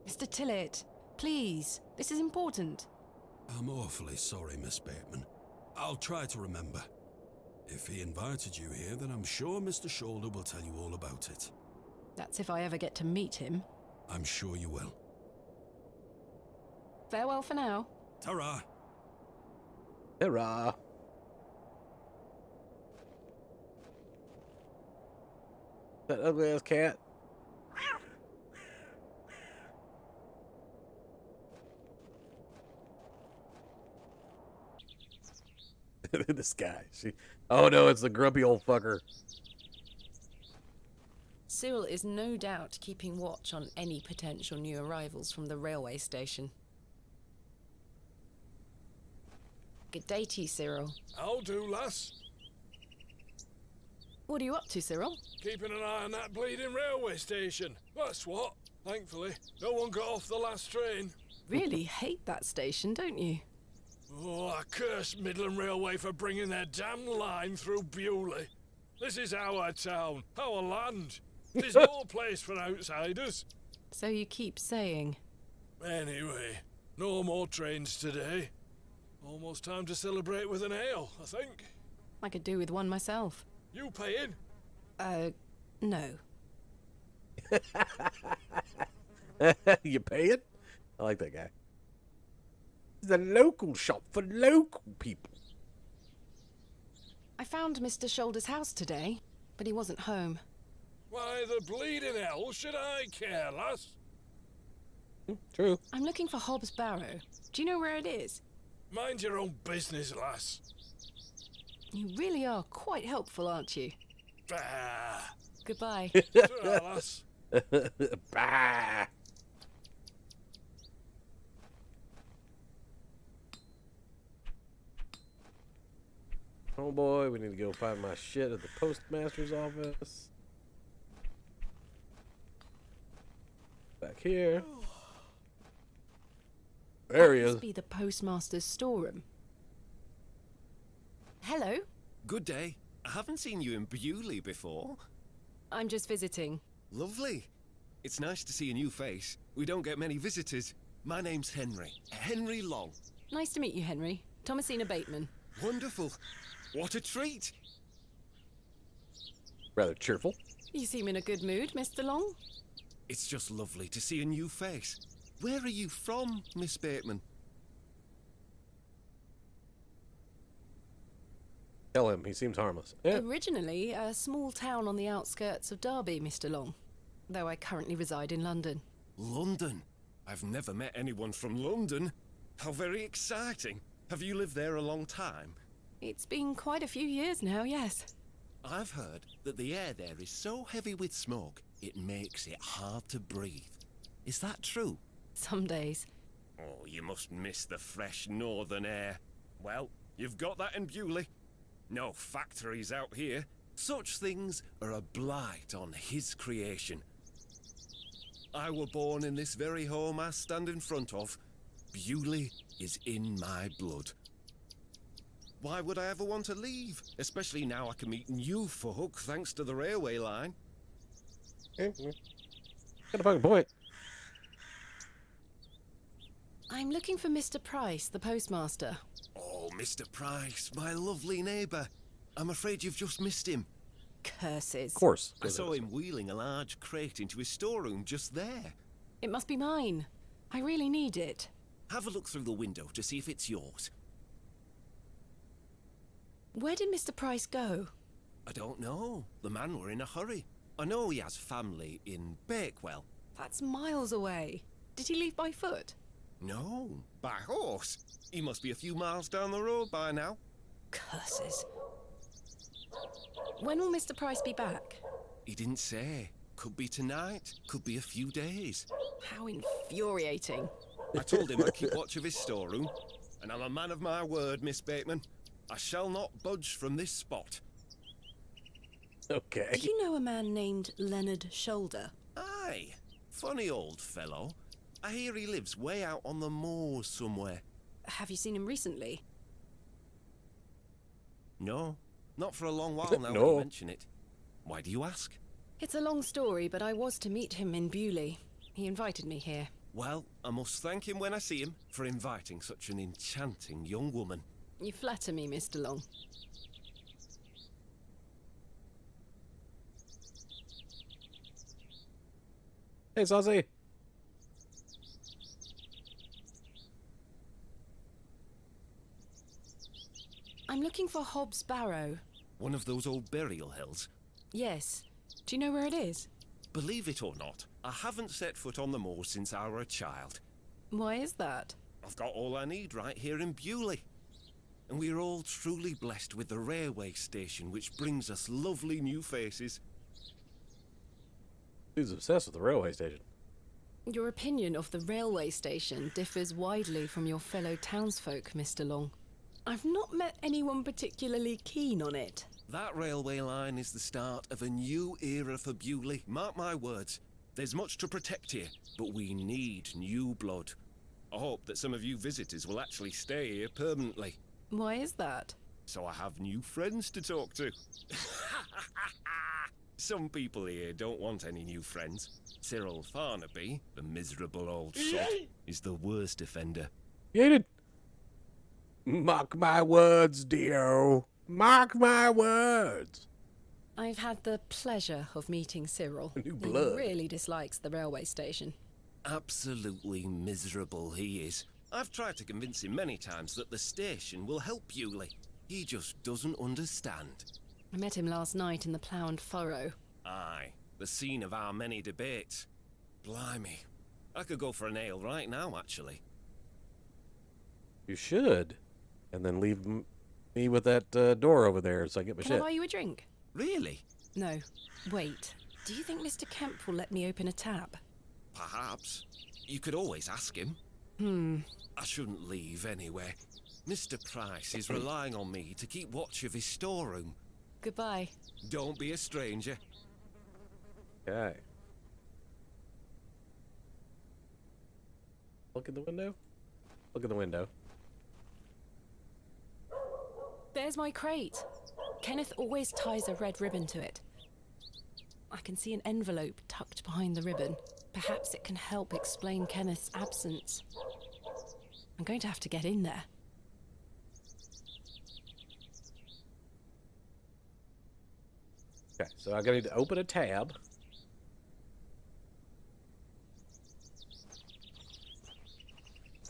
Mr. Tillett, please. This is important. I'm awfully sorry, Miss Bateman. I'll try to remember. If he invited you here, then I'm sure Mr. Shoulder will tell you all about it. That's if I ever get to meet him. I'm sure you will. Farewell for now. Ta-ra! Hurrah. That ugly ass cat. This guy. Oh no, it's the grumpy old fucker. Cyril is no doubt keeping watch on any potential new arrivals from the railway station. Good day to you, Cyril. I'll do, lass. What are you up to, Cyril? Keeping an eye on that bleeding railway station. That's what. Thankfully, no one got off the last train. Really hate that station, don't you? Oh, I curse Midland Railway for bringing their damn line through Bewley. This is our town, our land. There's no place for outsiders. So you keep saying. Anyway, no more trains today. Almost time to celebrate with an ale, I think. I could do with one myself. You paying? No. You paying? I like that guy. It's a local shop for local people. I found Mr. Shoulder's house today, but he wasn't home. Why the bleeding hell should I care, lass? True. I'm looking for Hobs Barrow. Do you know where it is? Mind your own business, lass. You really are quite helpful, aren't you? Bah. Goodbye. Ta-ra, lass. Bah. Oh boy, we need to go find my shit at the postmaster's office. Back here. There he That is. must be the postmaster's storeroom. Hello? Good day. I haven't seen you in Bewley before. I'm just visiting. Lovely. It's nice to see a new face. We don't get many visitors. My name's Henry. Henry Long. Nice to meet you, Henry. Thomasina Bateman. Wonderful. What a treat. Rather cheerful. You seem in a good mood, Mr. Long. It's just lovely to see a new face. Where are you from, Miss Bateman? Tell him, he seems harmless. Yeah. Originally a small town on the outskirts of Derby, Mr. Long, though I currently reside in London. London? I've never met anyone from London. How very exciting. Have you lived there a long time? It's been quite a few years now, yes. I've heard that the air there is so heavy with smoke, it makes it hard to breathe. Is that true? Some days. Oh, you must miss the fresh northern air. Well, you've got that in Bewley. No factories out here. Such things are a blight on his creation. I were born in this very home I stand in front of. Bewley is in my blood. Why would I ever want to leave? Especially now I can meet new folk thanks to the railway line. Got a fucking point. I'm looking for Mr. Price, the postmaster. Oh, Mr. Price, my lovely neighbour. I'm afraid you've just missed him. Curses. Of course. I saw him wheeling a large crate into his storeroom just there. It must be mine. I really need it. Have a look through the window to see if it's yours. Where did Mr. Price go? I don't know. The man were in a hurry. I know he has family in Bakewell. That's miles away. Did he leave by foot? No, by horse. He must be a few miles down the road by now. Curses. When will Mr. Price be back? He didn't say. Could be tonight, could be a few days. How infuriating. I told him I'd keep watch of his storeroom, and I'm a man of my word, Miss Bateman. I shall not budge from this spot. Okay. Do you know a man named Leonard Shoulder? Aye, funny old fellow. I hear he lives way out on the moors somewhere. Have you seen him recently? No, not for a long while now. No. You mention it. Why do you ask? It's a long story, but I was to meet him in Bewley. He invited me here. Well, I must thank him when I see him for inviting such an enchanting young woman. You flatter me, Mr. Long. Hey, Saucy. I'm looking for Hobs Barrow. One of those old burial hills. Yes. Do you know where it is? Believe it or not, I haven't set foot on the moor since I were a child. Why is that? I've got all I need right here in Bewley. And we're all truly blessed with the railway station, which brings us lovely new faces. Who's obsessed with the railway station? Your opinion of the railway station differs widely from your fellow townsfolk, Mr. Long. I've not met anyone particularly keen on it. That railway line is the start of a new era for Bewley. Mark my words. There's much to protect here, but we need new blood. I hope that some of you visitors will actually stay here permanently. Why is that? So I have new friends to talk to. Some people here don't want any new friends. Cyril Farnaby, the miserable old sod, is the worst offender. Hated. Mark my words, Dio. Mark my words. I've had the pleasure of meeting Cyril. New blood. He really dislikes the railway station. Absolutely miserable he is. I've tried to convince him many times that the station will help Bewley. He just doesn't understand. I met him last night in the Plough and Furrow. Aye, the scene of our many debates. Blimey, I could go for an ale right now, actually. You should. And then leave me with that door over there so I get my Can I shit. buy you a drink? Really? No. Wait. Do you think Mr. Kemp will let me open a tab? Perhaps. You could always ask him. I shouldn't leave anyway. Mr. Price is relying on me to keep watch of his storeroom. Goodbye. Don't be a stranger. Okay. Look in the window? Look in the window. There's my crate. Kenneth always ties a red ribbon to it. I can see an envelope tucked behind the ribbon. Perhaps it can help explain Kenneth's absence. I'm going to have to get in there. Okay, so I'm gonna need to open a tab.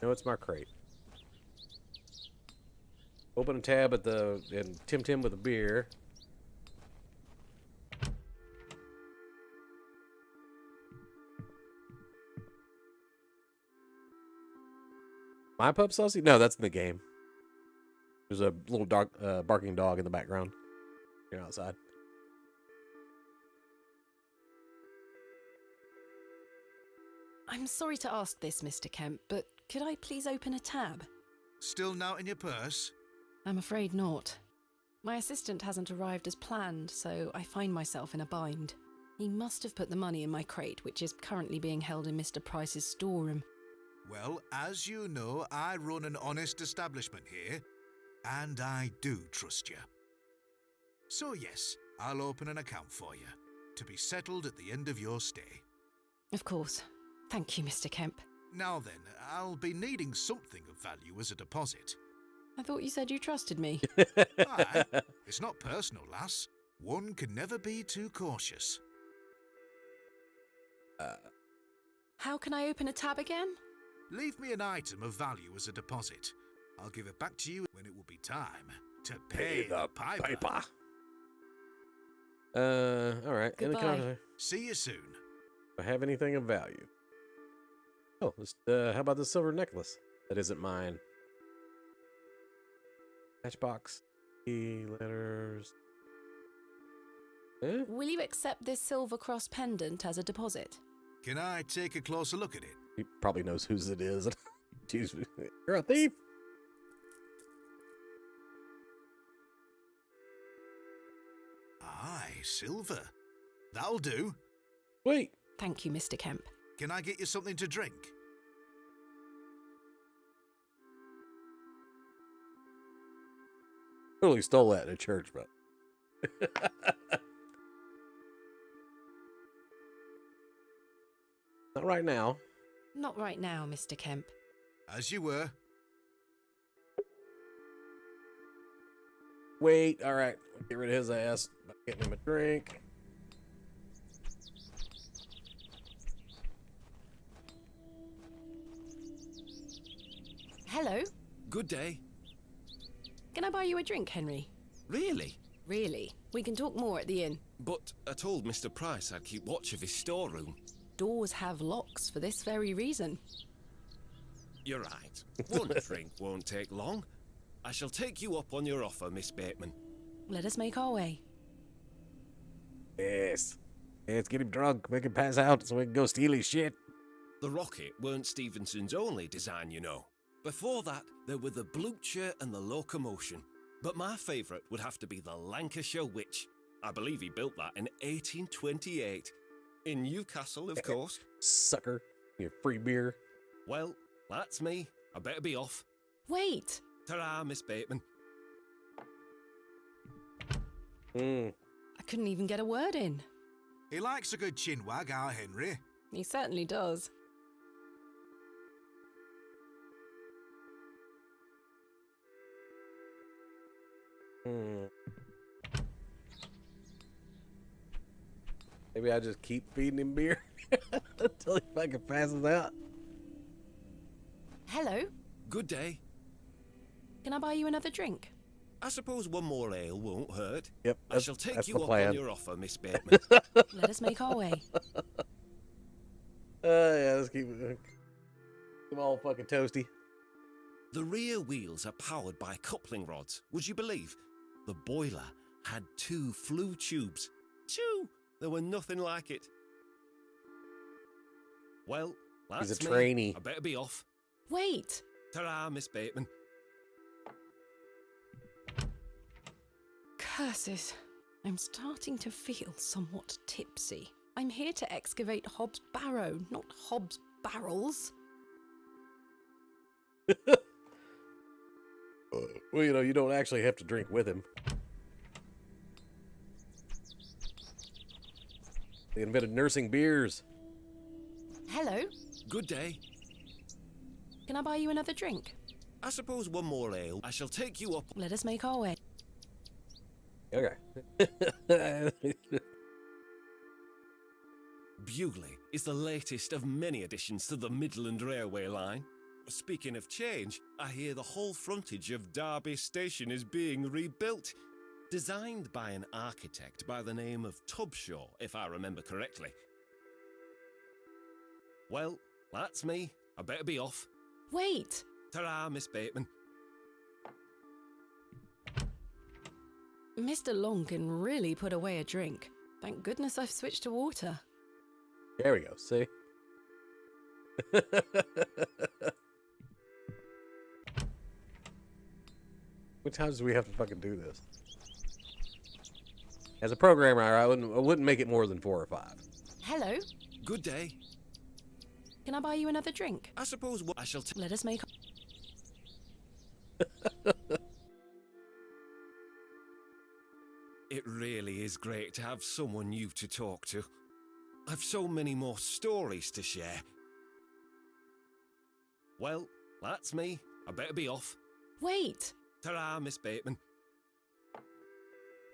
No, it's my crate. Open a tab at the and Tim Tim with a beer. My pup saucy? No, that's in the game. There's a little dog, barking dog in the background. You're outside. I'm sorry to ask this, Mr. Kemp, but could I please open a tab? Still not in your purse? I'm afraid not. My assistant hasn't arrived as planned, so I find myself in a bind. He must have put the money in my crate, which is currently being held in Mr. Price's storeroom. Well, as you know, I run an honest establishment here, and I do trust you. So yes, I'll open an account for you, to be settled at the end of your stay. Of course. Thank you, Mr. Kemp. Now then, I'll be needing something of value as a deposit. I thought you said you trusted me. Aye, it's not personal, lass. One can never be too cautious. How can I open a tab again? Leave me an item of value as a deposit. I'll give it back to you when it will be time to pay the piper. Alright. Goodbye. See you soon. Do I have anything of value? Oh, how about this silver necklace? That isn't mine. Matchbox. Letters. Eh? Will you accept this silver cross pendant as a deposit? Can I take a closer look at it? He probably knows whose it is. Jeez, you're a thief. Aye, silver. That'll do. Wait. Thank you, Mr. Kemp. Can I get you something to drink? Totally stole that in a church, but. Not right now. Not right now, Mr. Kemp. As you were. Wait, alright. Get rid of his ass by getting him a drink. Hello. Good day. Can I buy you a drink, Henry? Really? Really. We can talk more at the inn. But I told Mr. Price I'd keep watch of his storeroom. Doors have locks for this very reason. You're right. One drink won't take long. I shall take you up on your offer, Miss Bateman. Let us make our way. Yes. Yeah, let's get him drunk, make him pass out so we can go steal his shit. The rocket weren't Stevenson's only design, you know. Before that, there were the Blucher and the Locomotion. But my favourite would have to be the Lancashire Witch. I believe he built that in 1828. In Newcastle, of course. Sucker. Your free beer. Well, that's me. I better be off. Wait! Ta-ra, Miss Bateman. I couldn't even get a word in. He likes a good chinwag, our Henry. He certainly does. Maybe I just keep feeding him beer until he fucking passes out. Hello? Good day. Can I buy you another drink? I suppose one more ale won't hurt. Yep, I shall take that's you the up plan. on your offer, Miss Bateman. Let us make our way. Yeah, let's keep it. Keep all fucking toasty. The rear wheels are powered by coupling rods. Would you believe? The boiler had 2 flue tubes. 2! There were nothing like it. Well, that's He's a me. trainee. I better be off. Wait! Ta-ra, Miss Bateman. Curses. I'm starting to feel somewhat tipsy. I'm here to excavate Hobs' Barrow, not Hobs' barrels. Well, you know, you don't actually have to drink with him. They invented nursing beers. Hello? Good day. Can I buy you another drink? I suppose one more ale. I shall take you up. Let us make our way. Okay. Bewley is the latest of many additions to the Midland Railway line. Speaking of change, I hear the whole frontage of Derby Station is being rebuilt. Designed by an architect by the name of Tubshaw, if I remember correctly. Well, that's me. I better be off. Wait! Ta-ra, Miss Bateman. Mr. Long can really put away a drink. Thank goodness I've switched to water. There we go. See? Which times do we have to fucking do this? As a programmer, I wouldn't make it more than 4 or 5. Hello? Good day. Can I buy you another drink? I suppose I shall Let us make... It really is great to have someone new to talk to. I've so many more stories to share. Well, that's me. I better be off. Wait! Ta-ra, Miss Bateman.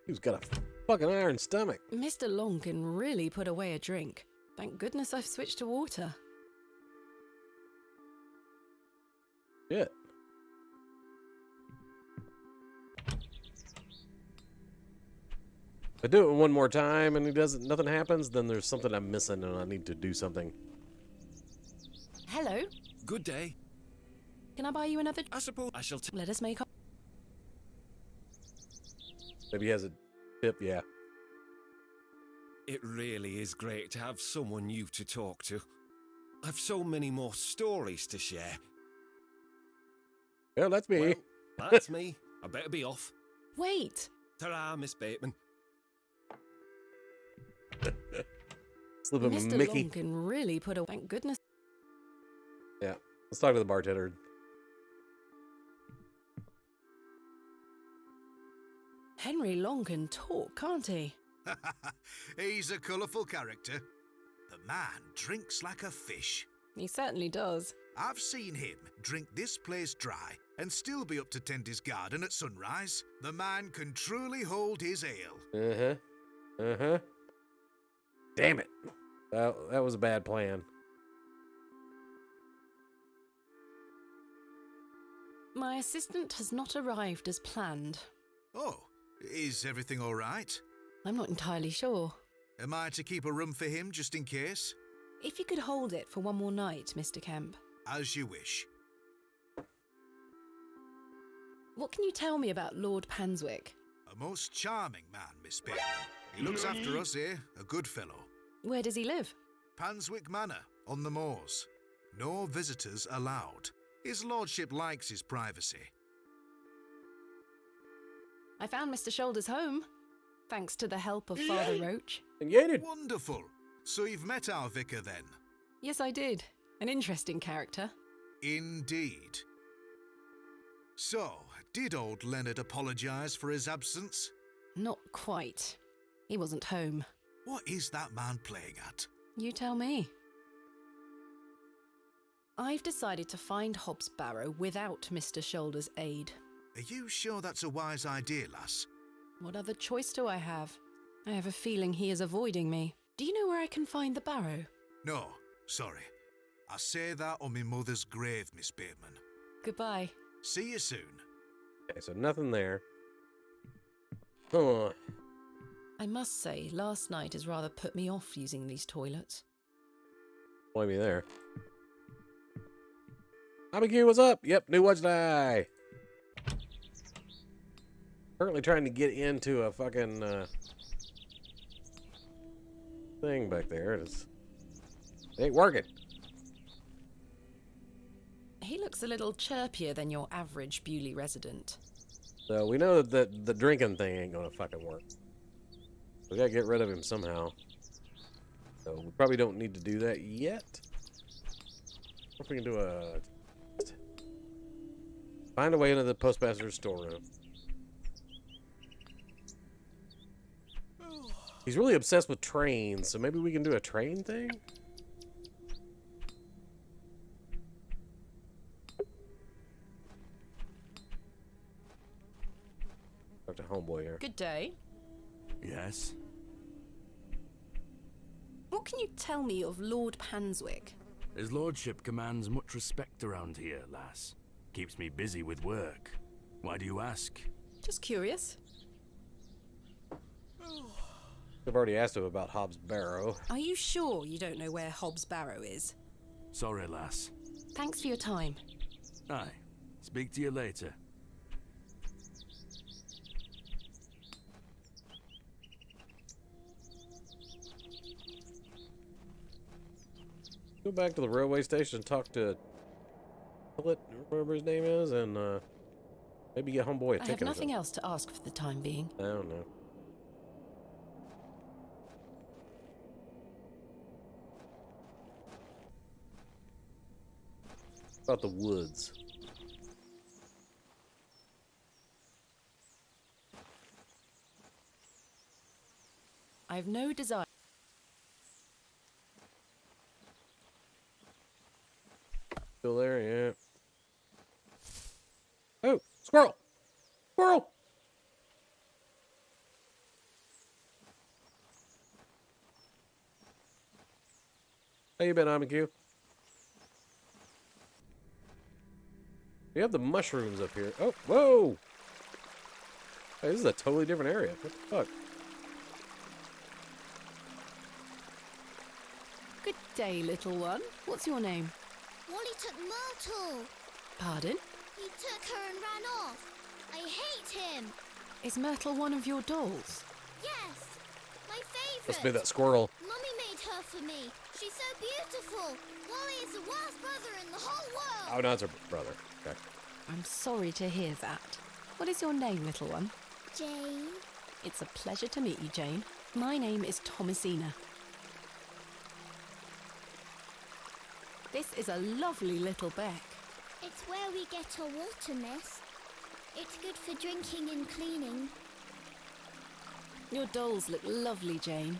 Who's got a fucking iron stomach? Mr. Long can really put away a drink. Thank goodness I've switched to water. Shit. If I do it one more time and nothing happens, then there's something I'm missing and I need to do something. Hello? Good day. Can I buy you another... I suppose I shall... Let us make... Maybe he has a tip, yeah. It really is great to have someone new to talk to. I've so many more stories to share. Well, that's me. Well, that's me. I better be off. Wait! Ta-ra, Miss Bateman. Slip him a Mr. Mickey. Long can really put away... Thank goodness... Yeah. Let's talk to the bartender. Henry Long can talk, can't he? He's a colourful character. The man drinks like a fish. He certainly does. I've seen him drink this place dry and still be up to tend his garden at sunrise. The man can truly hold his ale. Uh-huh. Uh-huh. Damn it. That was a bad plan. My assistant has not arrived as planned. Oh, is everything all right? I'm not entirely sure. Am I to keep a room for him just in case? If you could hold it for one more night, Mr. Kemp. As you wish. What can you tell me about Lord Panswick? A most charming man, Miss Bateman. He looks after us here, a good fellow. Where does he live? Panswick Manor, on the moors. No visitors allowed. His lordship likes his privacy. I found Mr. Shoulder's home, thanks to the help of Father Roach. Wonderful. So you've met our vicar then? Yes, I did. An interesting character. Indeed. So, did old Leonard apologise for his absence? Not quite. He wasn't home. What is that man playing at? You tell me. I've decided to find Hobs Barrow without Mr. Shoulder's aid. Are you sure that's a wise idea, lass? What other choice do I have? I have a feeling he is avoiding me. Do you know where I can find the Barrow? No, sorry. I say that on my mother's grave, Miss Bateman. Goodbye. See you soon. Okay, so nothing there. Oh. I must say, last night has rather put me off using these toilets. Why me there? Barbecue, what's up? Yep, new Watch Die. Currently trying to get into a fucking thing back there. It ain't working. He looks a little chirpier than your average Bewley resident. So we know that the drinking thing ain't gonna fucking work. We gotta get rid of him somehow. So we probably don't need to do that yet. What if we can do a... Find a way into the postmaster's storeroom. He's really obsessed with trains, so maybe we can do a train thing? Talk to homeboy here. Good day. Yes? What can you tell me of Lord Panswick? His lordship commands much respect around here, lass. Keeps me busy with work. Why do you ask? Just curious. I've already asked him about Hobs Barrow. Are you sure you don't know where Hobs Barrow is? Sorry, lass. Thanks for your time. Aye. Speak to you later. Go back to the railway station and talk to Pillet, whatever his name is, and maybe get homeboy a ticket. I have nothing else to ask for the time being. I don't know. About the woods. I have no desire. Still there, yeah. Oh, squirrel! Squirrel! How you been, Aminku? We have the mushrooms up here. Oh, whoa! Hey, this is a totally different area. What the fuck? Good day, little one. What's your name? Wally took Myrtle. Pardon? He took her and ran off. I hate him. Is Myrtle one of your dolls? Yes, my favourite. Must be that squirrel. Mummy made her for me. She's so beautiful. Wally is the worst brother in the whole world. Oh, no, it's her brother. Okay. I'm sorry to hear that. What is your name, little one? Jane. It's a pleasure to meet you, Jane. My name is Thomasina. This is a lovely little beck. It's where we get our water, miss. It's good for drinking and cleaning. Your dolls look lovely, Jane.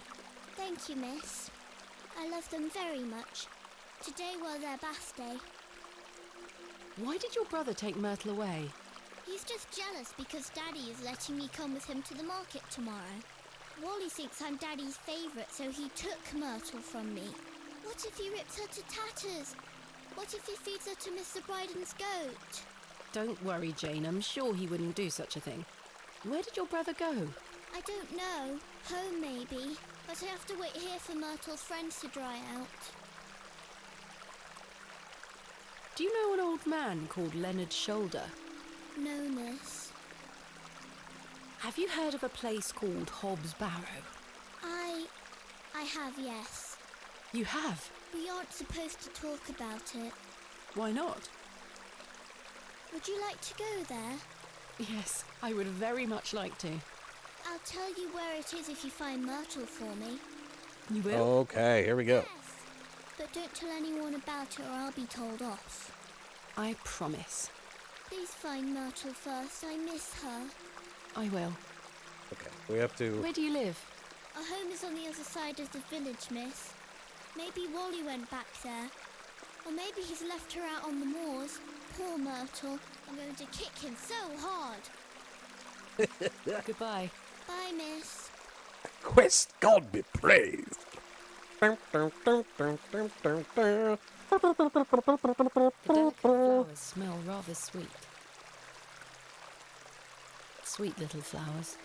Thank you, miss. I love them very much. Today was their bath day. Why did your brother take Myrtle away? He's just jealous because Daddy is letting me come with him to the market tomorrow. Wally thinks I'm Daddy's favourite, so he took Myrtle from me. What if he rips her to tatters? What if he feeds her to Mr. Bryden's goat? Don't worry, Jane. I'm sure he wouldn't do such a thing. Where did your brother go? I don't know. Home, maybe. But I have to wait here for Myrtle's friends to dry out. Do you know an old man called Leonard Shoulder? No, miss. Have you heard of a place called Hobs Barrow? I have, yes. You have? We aren't supposed to talk about it. Why not? Would you like to go there? Yes, I would very much like to. I'll tell you where it is if you find Myrtle for me. You will? Okay, here we go. Yes. But don't tell anyone about it or I'll be told off. I promise. Please find Myrtle first. I miss her. I will. Okay, we have to... Where do you live? Our home is on the other side of the village, miss. Maybe Wally went back there. Or maybe he's left her out on the moors. Poor Myrtle. I'm going to kick him so hard. Goodbye. Bye, miss. Quest, God be praised. The delicate flowers smell rather sweet. Sweet little flowers.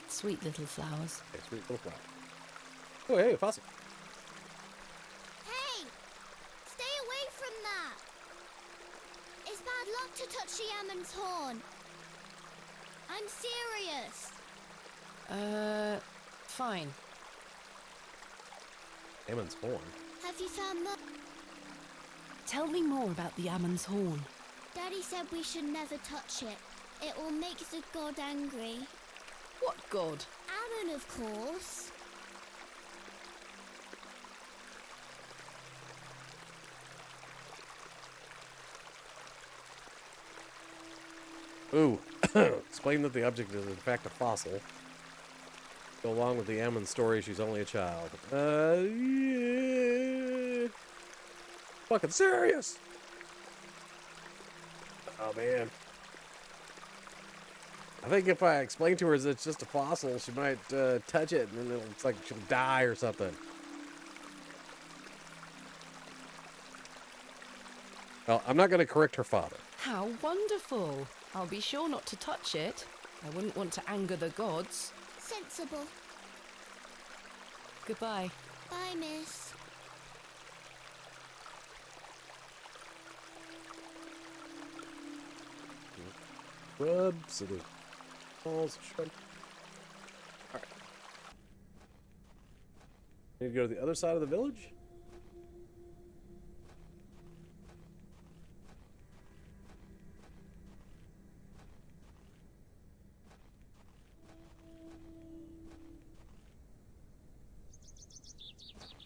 Sweet little flowers. Okay, sweet little flower. Oh, hey, a fossil. Hey! Stay away from that! It's bad luck to touch the Ammon's horn. I'm serious. Fine. Ammon's horn. Have you found Tell me more about the Ammon's horn. Daddy said we should never touch it. It will make the god angry. What god? Ammon, of course. Ooh. Explain that the object is in fact a fossil. Go along with the Ammon story, she's only a child. Yeah. Fucking serious! Oh, man. I think if I explain to her that it's just a fossil, she might touch it, and then it's like she'll die or something. Well, I'm not going to correct her father. How wonderful. I'll be sure not to touch it. I wouldn't want to anger the gods. Sensible. Goodbye. Bye, miss. Rub, so the balls, shrub. Alright. Need to go to the other side of the village?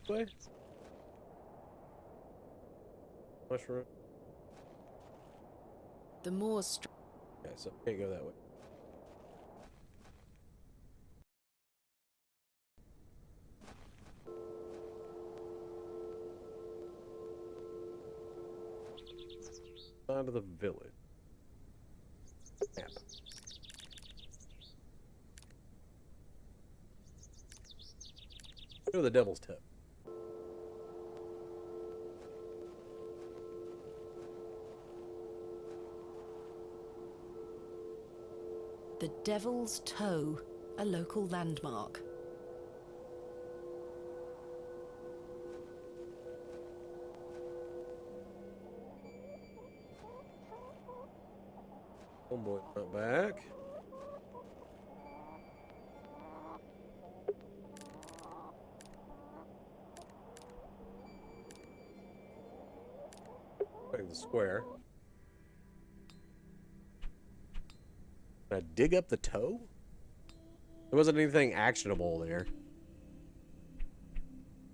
Way? Mushroom. The moors. Okay, so can't go that way. Side of the village. Map. Go to the Devil's Tip. The Devil's Toe, a local landmark. Homeboy not back. Back to the square. Can I dig up the toe? There wasn't anything actionable there.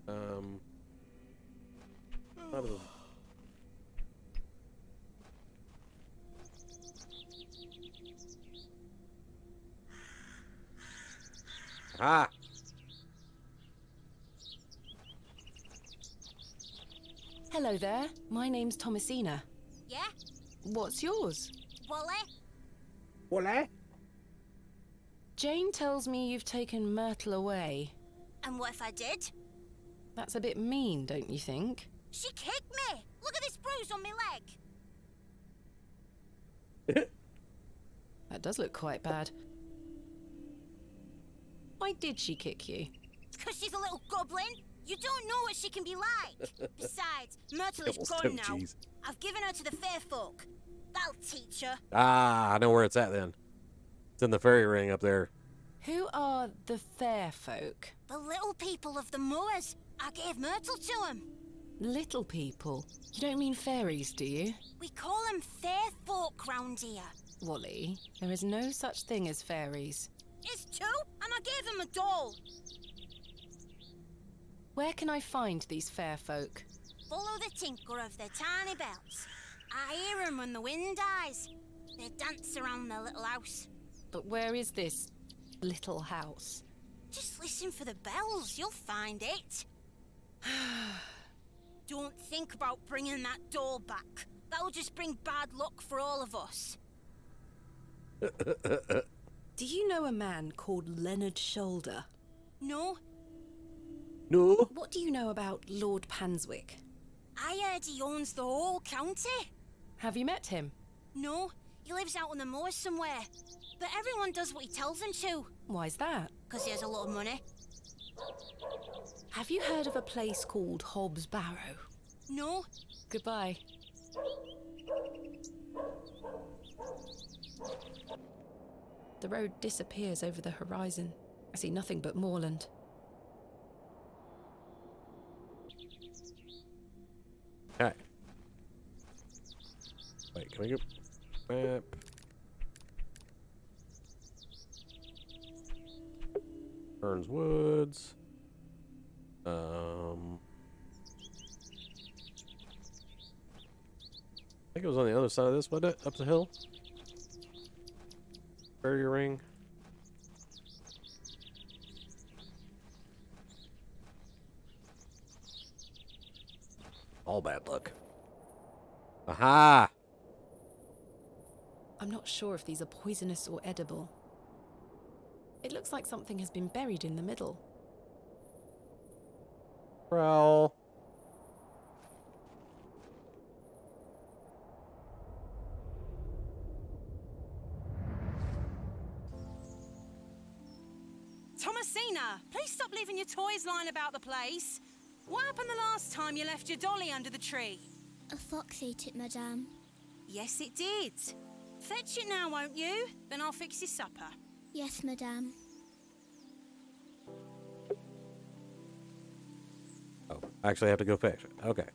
Out of the... Ah! Hello there. My name's Thomasina. Yeah? What's yours? Wally? Wally? Jane tells me you've taken Myrtle away. And what if I did? That's a bit mean, don't you think? She kicked me! Look at this bruise on my leg! That does look quite bad. Why did she kick you? It's 'cause she's a little goblin. You don't know what she can be like. Besides, Myrtle is Devil's gone toe now. cheese. I've given her to the fair folk. That'll teach her. Ah, I know where it's at then. It's in the fairy ring up there. Who are the fair folk? The little people of the moors. I gave myrtle to them. Little people? You don't mean fairies, do you? We call them fair folk round here. Wally, there is no such thing as fairies. It's two, and I gave them a doll. Where can I find these fair folk? Follow the tinkle of their tiny bells. I hear them when the wind dies. They dance around their little house. But where is this little house? Just listen for the bells, you'll find it. Don't think about bringing that doll back. That'll just bring bad luck for all of us. Do you know a man called Leonard Shoulder? No? No. What do you know about Lord Panswick? I heard he owns the whole county. Have you met him? No, he lives out on the moors somewhere. But everyone does what he tells them to. Why's that? Because he has a lot of money. Have you heard of a place called Hobs Barrow? No. Goodbye. The road disappears over the horizon. I see nothing but moorland. Okay. Wait, can we go map? Burns Woods. I think it was on the other side of this, wasn't it? Up the hill. Barrier ring. All bad luck. Aha! I'm not sure if these are poisonous or edible. It looks like something has been buried in the middle. Prowl. Thomasina, please stop leaving your toys lying about the place. What happened the last time you left your dolly under the tree? A fox ate it, madame. Yes, it did. Fetch it now, won't you? Then I'll fix your supper. Yes, madame. Oh, I actually have to go fetch it. Okay.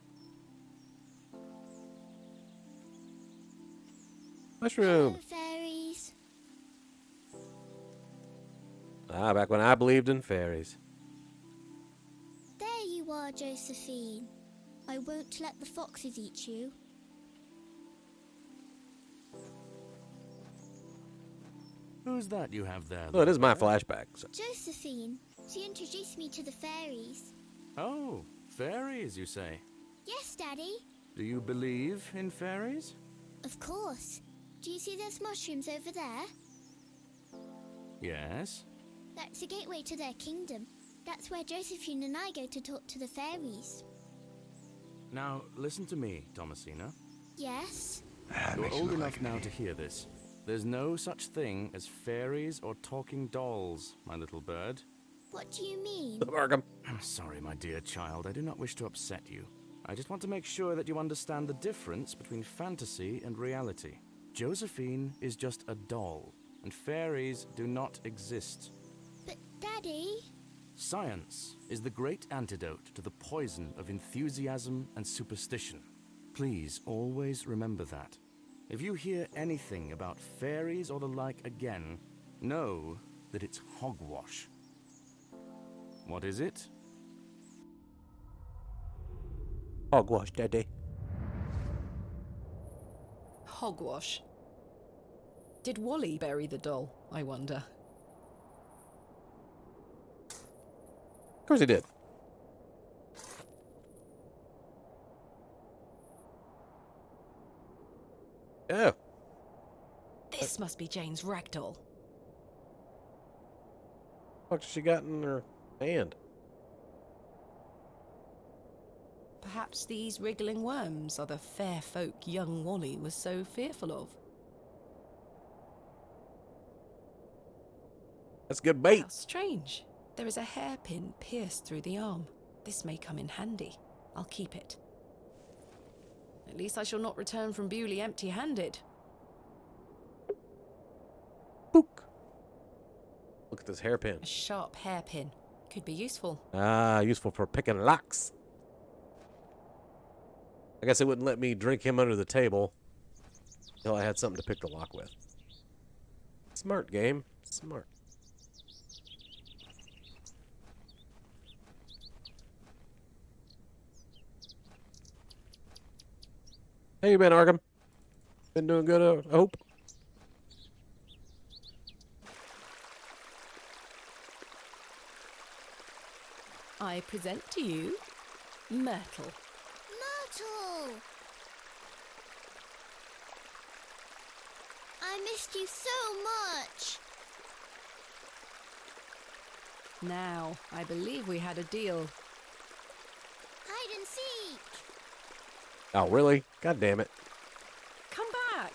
Mushroom. Hello, fairies. Ah, back when I believed in fairies. There you are, Josephine. I won't let the foxes eat you. Who's that you have there? Oh, it is my flashback. So. Josephine, she introduced me to the fairies. Oh, fairies, you say? Yes, Daddy. Do you believe in fairies? Of course. Do you see those mushrooms over there? Yes. That's the gateway to their kingdom. That's where Josephine and I go to talk to the fairies. Now, listen to me, Thomasina. Yes? You're old enough now to hear this. There's no such thing as fairies or talking dolls, my little bird. What do you mean? I'm sorry, my dear child. I do not wish to upset you. I just want to make sure that you understand the difference between fantasy and reality. Josephine is just a doll, and fairies do not exist. But, Daddy... Science is the great antidote to the poison of enthusiasm and superstition. Please always remember that. If you hear anything about fairies or the like again, know that it's hogwash. What is it? Hogwash, Daddy. Hogwash. Did Wally bury the doll, I wonder? Of course he did. Oh. This must be Jane's ragdoll. What's she got in her hand? Perhaps these wriggling worms are the fair folk young Wally was so fearful of. That's good bait. How strange. There is a hairpin pierced through the arm. This may come in handy. I'll keep it. At least I shall not return from Bewley empty-handed. Book. Look at this hairpin. A sharp hairpin. Could be useful. Ah, useful for picking locks. I guess it wouldn't let me drink him under the table until I had something to pick the lock with. Smart game. Smart. How you been, Arkham? Been doing good, I hope? I present to you Myrtle. Myrtle! I missed you so much. Now, I believe we had a deal. Hide and seek. Oh, really? God damn it. Come back!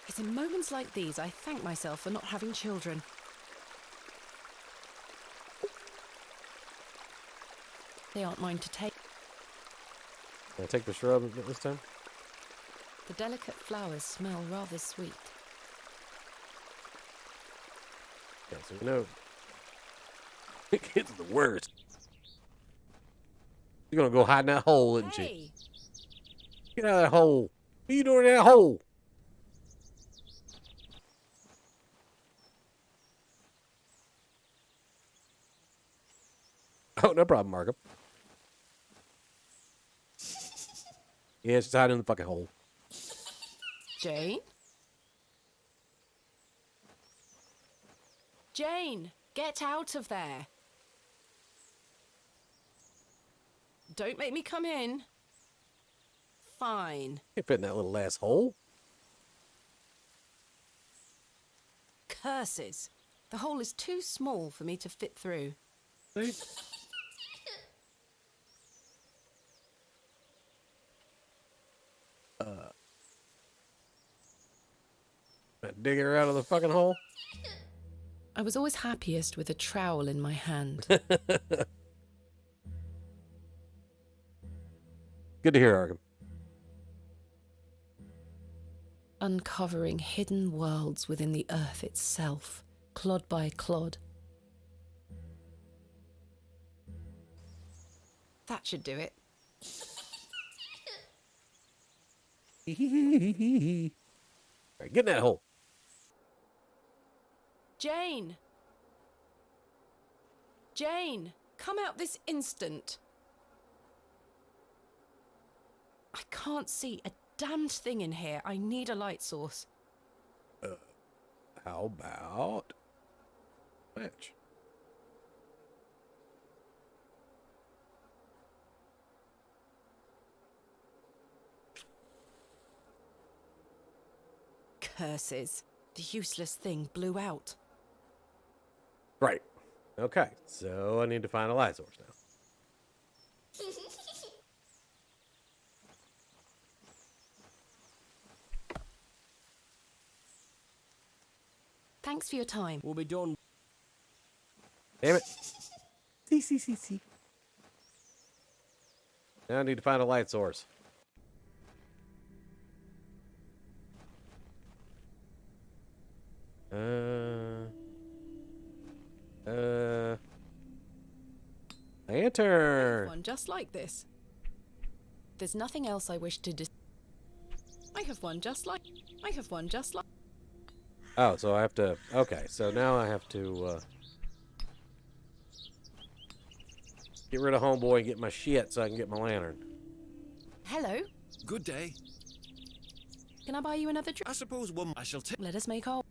It's in moments like these I thank myself for not having children. They aren't mine to take. Can I take the shrub this time? The delicate flowers smell rather sweet. Yeah, so you know, it's the worst. You're gonna go hide in that hole, isn't she? Get out of that hole. What are you doing in that hole? Oh, no problem, Markham. Yeah, she's hiding in the fucking hole. Jane? Jane, get out of there. Don't make me come in. Fine. Can't fit in that little asshole. Curses. The hole is too small for me to fit through. See? Digging her out of the fucking hole? I was always happiest with a trowel in my hand. Good to hear, Arkham. Uncovering hidden worlds within the earth itself, clod by clod. That should do it. Right, get in that hole. Jane! Jane, come out this instant. I can't see a damned thing in here. I need a light source. How about match? Curses. The useless thing blew out. Right. Okay, so I need to find a light source now. Thanks for your time. We'll be done. Damn it. See. Now I need to find a light source. Lantern. One just like this. There's nothing else I wish to I have one just like. Oh, so I have to. Okay, so now I have to get rid of homeboy and get my shit so I can get my lantern. Hello. Good day. Can I buy you another drink? I suppose one I shall take. Let us make our.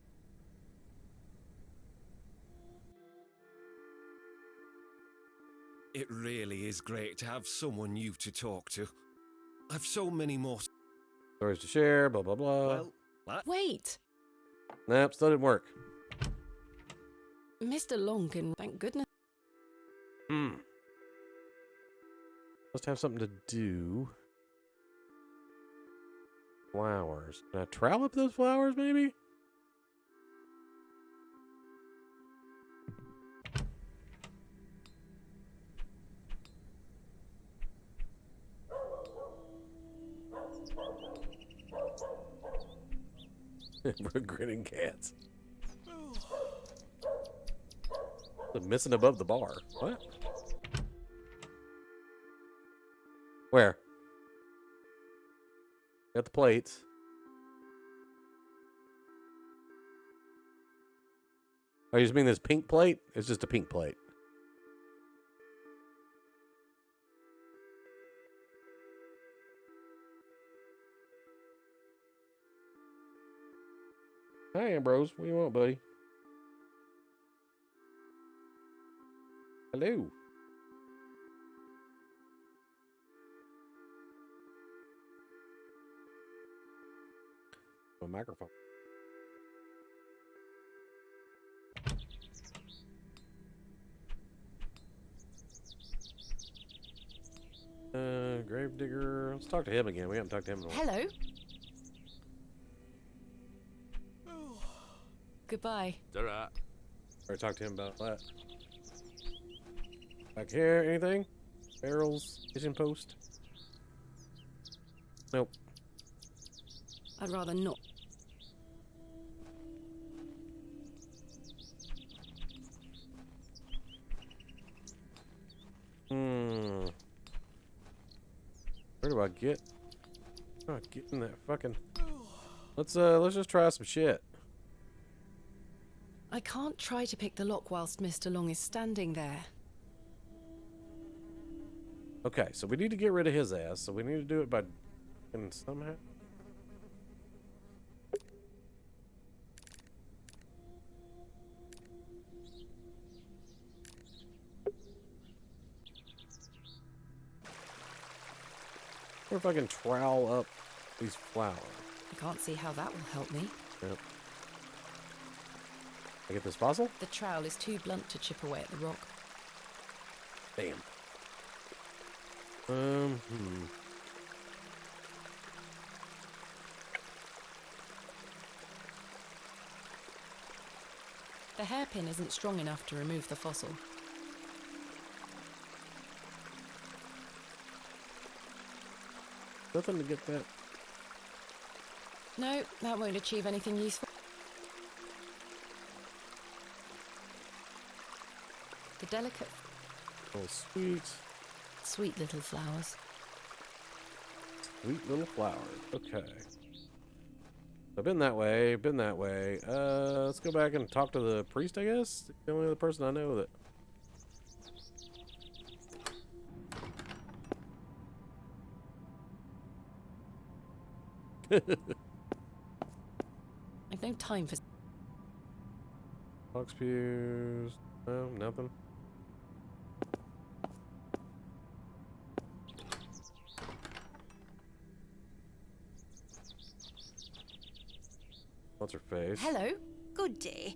It really is great to have someone new to talk to. I've so many more stories to share, blah, blah, blah. Well, Wait! Nope, still didn't work. Mr. Longan, thank goodness. Must have something to do. Flowers. Can I trowel up those flowers, maybe? We're grinning cats. Missing above the bar. What? Where? Got the plates. Oh, you just mean this pink plate? It's just a pink plate. Hi, Ambrose. What do you want, buddy? Hello. A microphone. Gravedigger. Let's talk to him again. We haven't talked to him in a while. Hello. Goodbye. It's alright. Already talked to him about that. Back here, anything? Barrels, kitchen post? Nope. I'd rather not. Where do I get? Oh, get in that fucking. Let's just try some shit. I can't try to pick the lock whilst Mr. Long is standing there. Okay, so we need to get rid of his ass. So we need to do it by, and somehow. What if I can trowel up these flowers? I can't see how that will help me. Yep. I get this fossil? The trowel is too blunt to chip away at the rock. Damn. The hairpin isn't strong enough to remove the fossil. Nothing to get that. No, that won't achieve anything useful. The delicate... Oh, sweet. Sweet little flowers. Sweet little flowers. Okay. I've been that way, been that way. Let's go back and talk to the priest, I guess? The only other person I know that... I've no time for... Box pews... No, nothing. What's her face? Hello. Good day.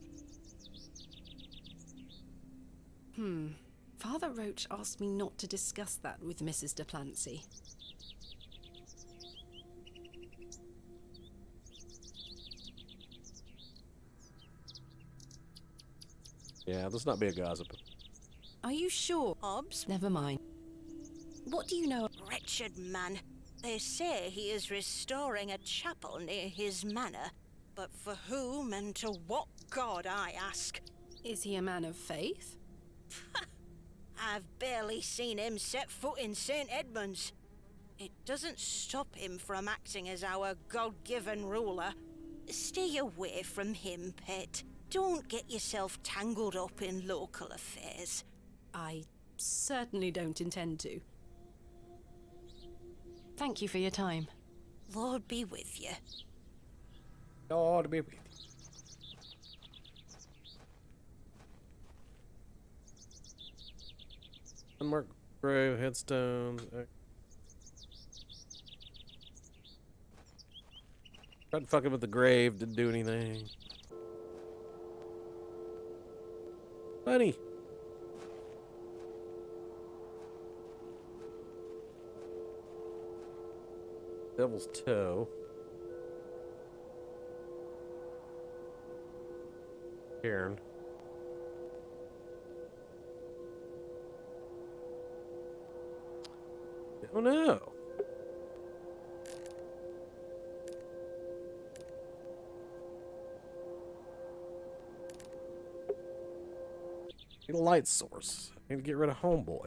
Father Roach asked me not to discuss that with Mrs. de Plancy. Yeah, let's not be a gossip. Are you sure? Hobs? Never mind. What do you know? Wretched man. They say he is restoring a chapel near his manor. But for whom and to what god, I ask? Is he a man of faith? I've barely seen him set foot in St. Edmunds. It doesn't stop him from acting as our God-given ruler. Stay away from him, pet. Don't get yourself tangled up in local affairs. I certainly don't intend to. Thank you for your time. Lord be with you. Lord be with you. Unmarked grave, headstones. Tried fucking with the grave, didn't do anything. Bunny. Devil's toe. Cairn. Oh no. Need a light source. I need to get rid of Homeboy.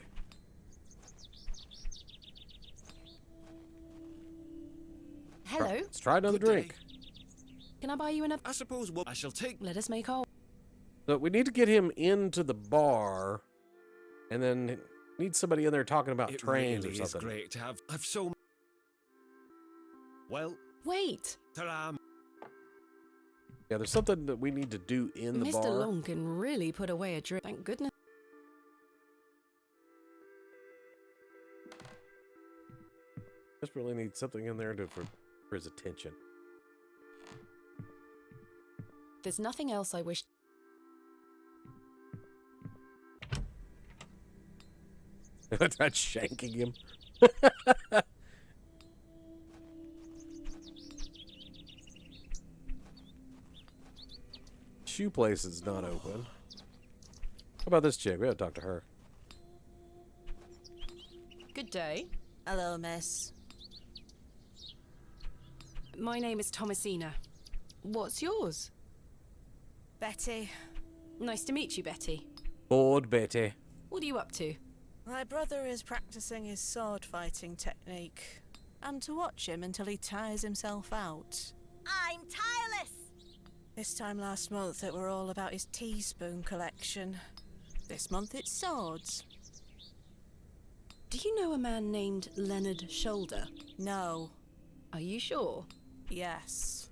Hello. Let's try another drink. Can I buy you another? I suppose what I shall take. Let us make our. So we need to get him into the bar, and then need somebody in there talking about It trains really or is something. great to have. I've so. Well, Wait. ta-ra. Yeah, there's something that we need to do in the Mr. bar. Long can really put away a drink. Thank goodness. Just really need something in there for his attention. There's nothing else I wish. That's shanking him. Shoe place is not open. How about this chick? We gotta talk to her. Good day. Hello, miss. My name is Thomasina. What's yours? Betty. Nice to meet you, Betty. Bored Betty. What are you up to? My brother is practicing his sword fighting technique. I'm to watch him until he tires himself out. I'm tireless! This time last month it were all about his teaspoon collection. This month it's swords. Do you know a man named Leonard Shoulder? No. Are you sure? Yes.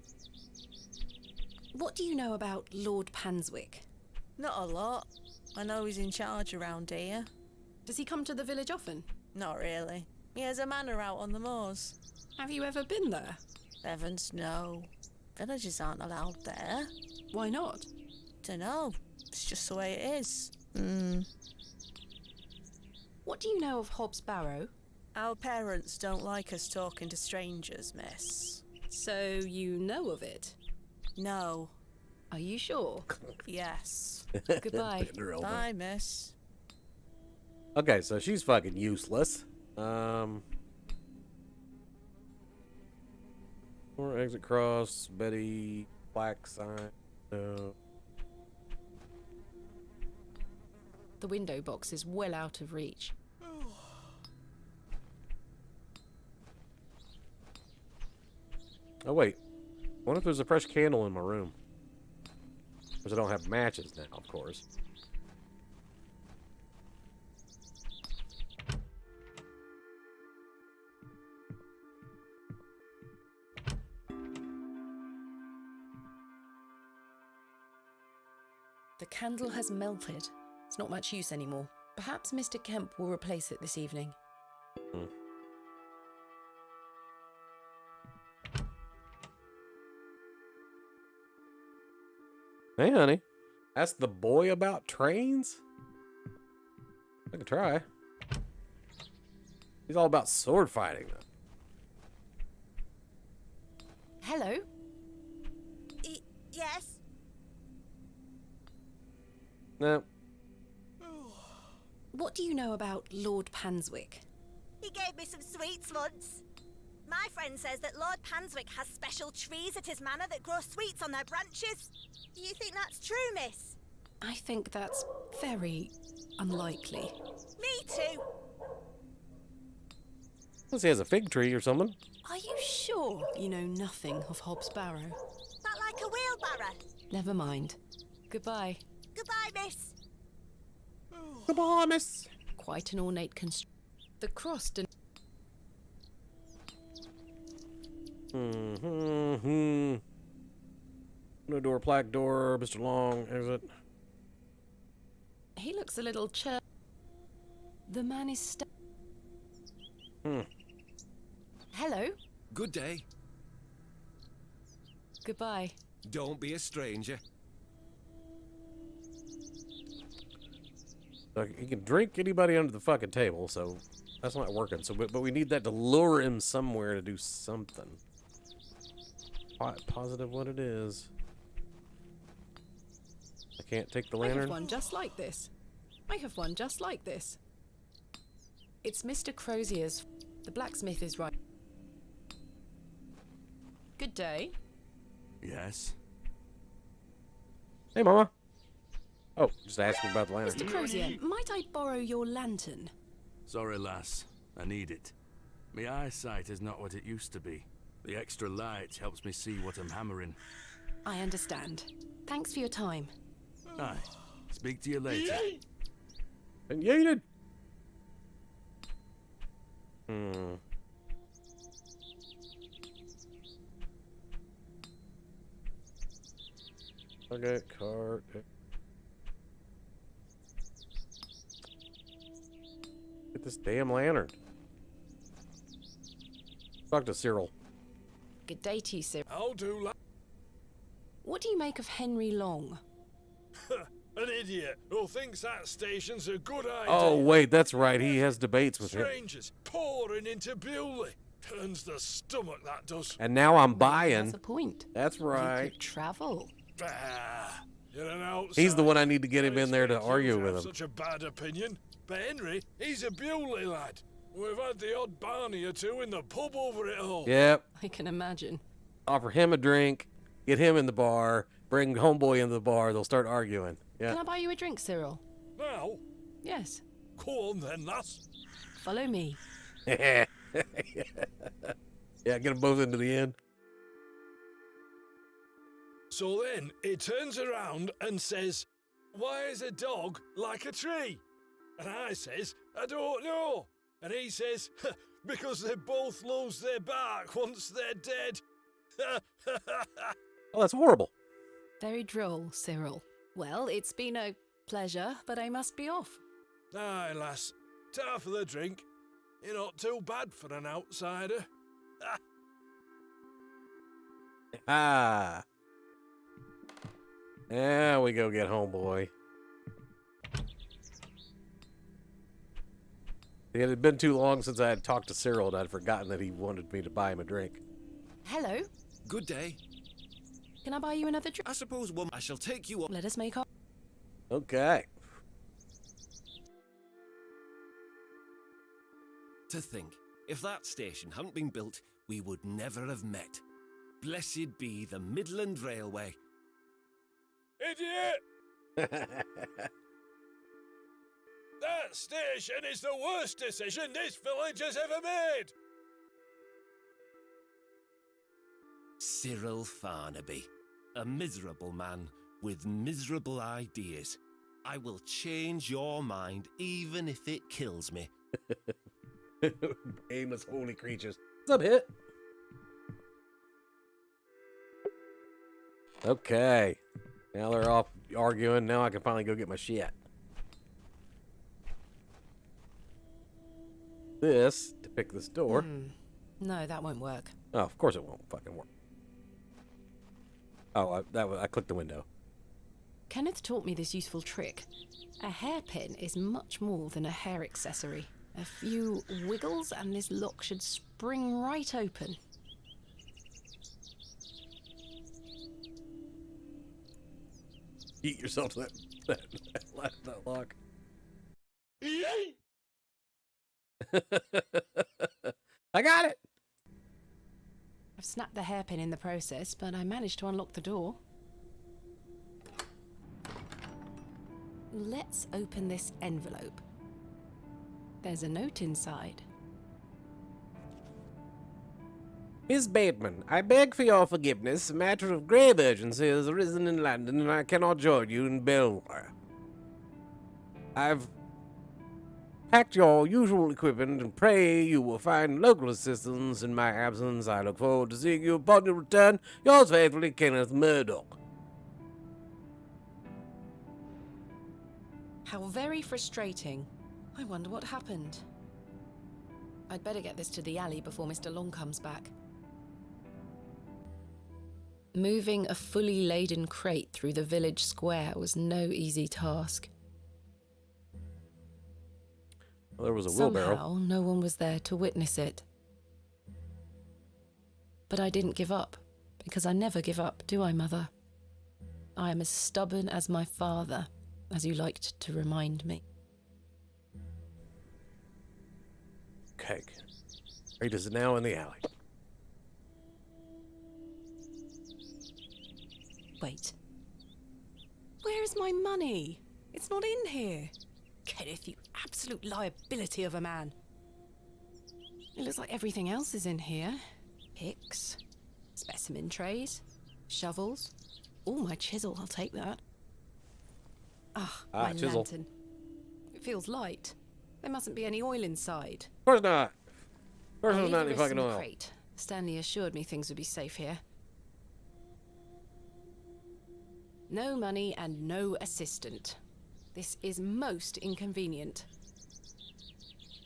What do you know about Lord Panswick? Not a lot. I know he's in charge around here. Does he come to the village often? Not really. He has a manor out on the moors. Have you ever been there? Heavens, no. Villagers aren't allowed there. Why not? Dunno. It's just the way it is. What do you know of Hobs Barrow? Our parents don't like us talking to strangers, miss. So you know of it? No. Are you sure? Yes. Goodbye. Bye, miss. Okay, so she's fucking useless. Or exit cross, Betty, black sign. No. The window box is well out of reach. Oh wait, what if there's a fresh candle in my room? Because I don't have matches now, of course. The candle has melted. It's not much use anymore. Perhaps Mr. Kemp will replace it this evening. Hey, honey. Ask the boy about trains? I can try. He's all about sword fighting, though. Hello? Yes? No. What do you know about Lord Panswick? He gave me some sweets once. My friend says that Lord Panswick has special trees at his manor that grow sweets on their branches. Do you think that's true, miss? I think that's very unlikely. Me too. Unless he has a fig tree or something. Are you sure you know nothing of Hobs Barrow? That like a wheelbarrow. Never mind. Goodbye. Goodbye, miss. Goodbye, miss. Quite an ornate construction. The cross did. No door, plaque door, Mr. Long, exit. He looks a little The man is Hello? Good day. Goodbye. Don't be a stranger. He can drink anybody under the fucking table, so that's not working. So, but we need that to lure him somewhere to do something. Quite positive what it is. I can't take the I have lantern. one just like this. I have one just like this. It's Mr. Crozier's. The blacksmith is right. Good day. Yes. Hey, Mama. Oh, just asking about the lantern. Mr. Crozier, might I borrow your lantern? Sorry, lass. I need it. My eyesight is not what it used to be. The extra light helps me see what I'm hammering. I understand. Thanks for your time. Aye. Speak to you later. And yeeted. Hmm. Okay, card. Get this damn lantern. Talk to Cyril. Good day to you, Cyril. I'll do. What do you make of Henry Long? An idiot who thinks that station's a good idea. Oh, wait, that's right. He has debates with him. Strangers pouring into Bewley. Turns the stomach, that does. And now I'm buying. That's the point. That's right. You could travel. You're an outsider. He's the one I need to get him in there to argue with him. Such a bad opinion. But Henry, he's a Bewley lad. We've had the odd barney or two in the pub over it all. Yep. I can imagine. Offer him a drink, get him in the bar, bring homeboy into the bar. They'll start arguing. Yeah. Can I buy you a drink, Cyril? Now? Yes. Go on then, lass. Follow me. Yeah, get them both into the end. So then he turns around and says, "Why is a dog like a tree?" And I says, "I don't know." And he says, "Because they both lose their bark once they're dead." Oh, that's horrible. Very droll, Cyril. Well, it's been a pleasure, but I must be off. Aye, lass. Ta for the drink. You're not too bad for an outsider. Ah. There we go get homeboy. It had been too long since I had talked to Cyril and I'd forgotten that he wanted me to buy him a drink. Hello. Good day. Can I buy you another drink? I suppose I shall take you up. Let us make our... Okay. To think, if that station hadn't been built, we would never have met. Blessed be the Midland Railway. Idiot! That station is the worst decision this village has ever made! Cyril Farnaby, a miserable man with miserable ideas. I will change your mind even if it kills me. Aimless holy creatures. What's up, Hit? Okay. Now they're off arguing. Now I can finally go get my shit. This to pick this door. No, that won't work. Oh, of course it won't fucking work. Oh, I clicked the window. Kenneth taught me this useful trick. A hairpin is much more than a hair accessory. A few wiggles and this lock should spring right open. Eat yourself to that lock. I got it! I've snapped the hairpin in the process, but I managed to unlock the door. Let's open this envelope. There's a note inside. Miss Bateman, I beg for your forgiveness. A matter of grave urgency has arisen in London, and I cannot join you in Belvoir. I've packed your usual equipment, and pray you will find local assistance in my absence. I look forward to seeing you upon your return. Yours faithfully, Kenneth Murdoch. How very frustrating. I wonder what happened. I'd better get this to the alley before Mr. Long comes back. Moving a fully laden crate through the village square was no easy task. Well, there was a wheelbarrow. Somehow, no one was there to witness it. But I didn't give up, because I never give up, do I, Mother? I am as stubborn as my father, as you liked to remind me. Okay. Crate is now in the alley. Wait. Where is my money? It's not in here. Kenneth, you absolute liability of a man. It looks like everything else is in here. Picks, specimen trays, shovels. Oh, my chisel, I'll take that. My chisel. lantern. It feels light. There mustn't be any oil inside. Of course not. Of course I'll there's leave not the any rest fucking in the oil. crate. Stanley assured me things would be safe here. No money and no assistant. This is most inconvenient.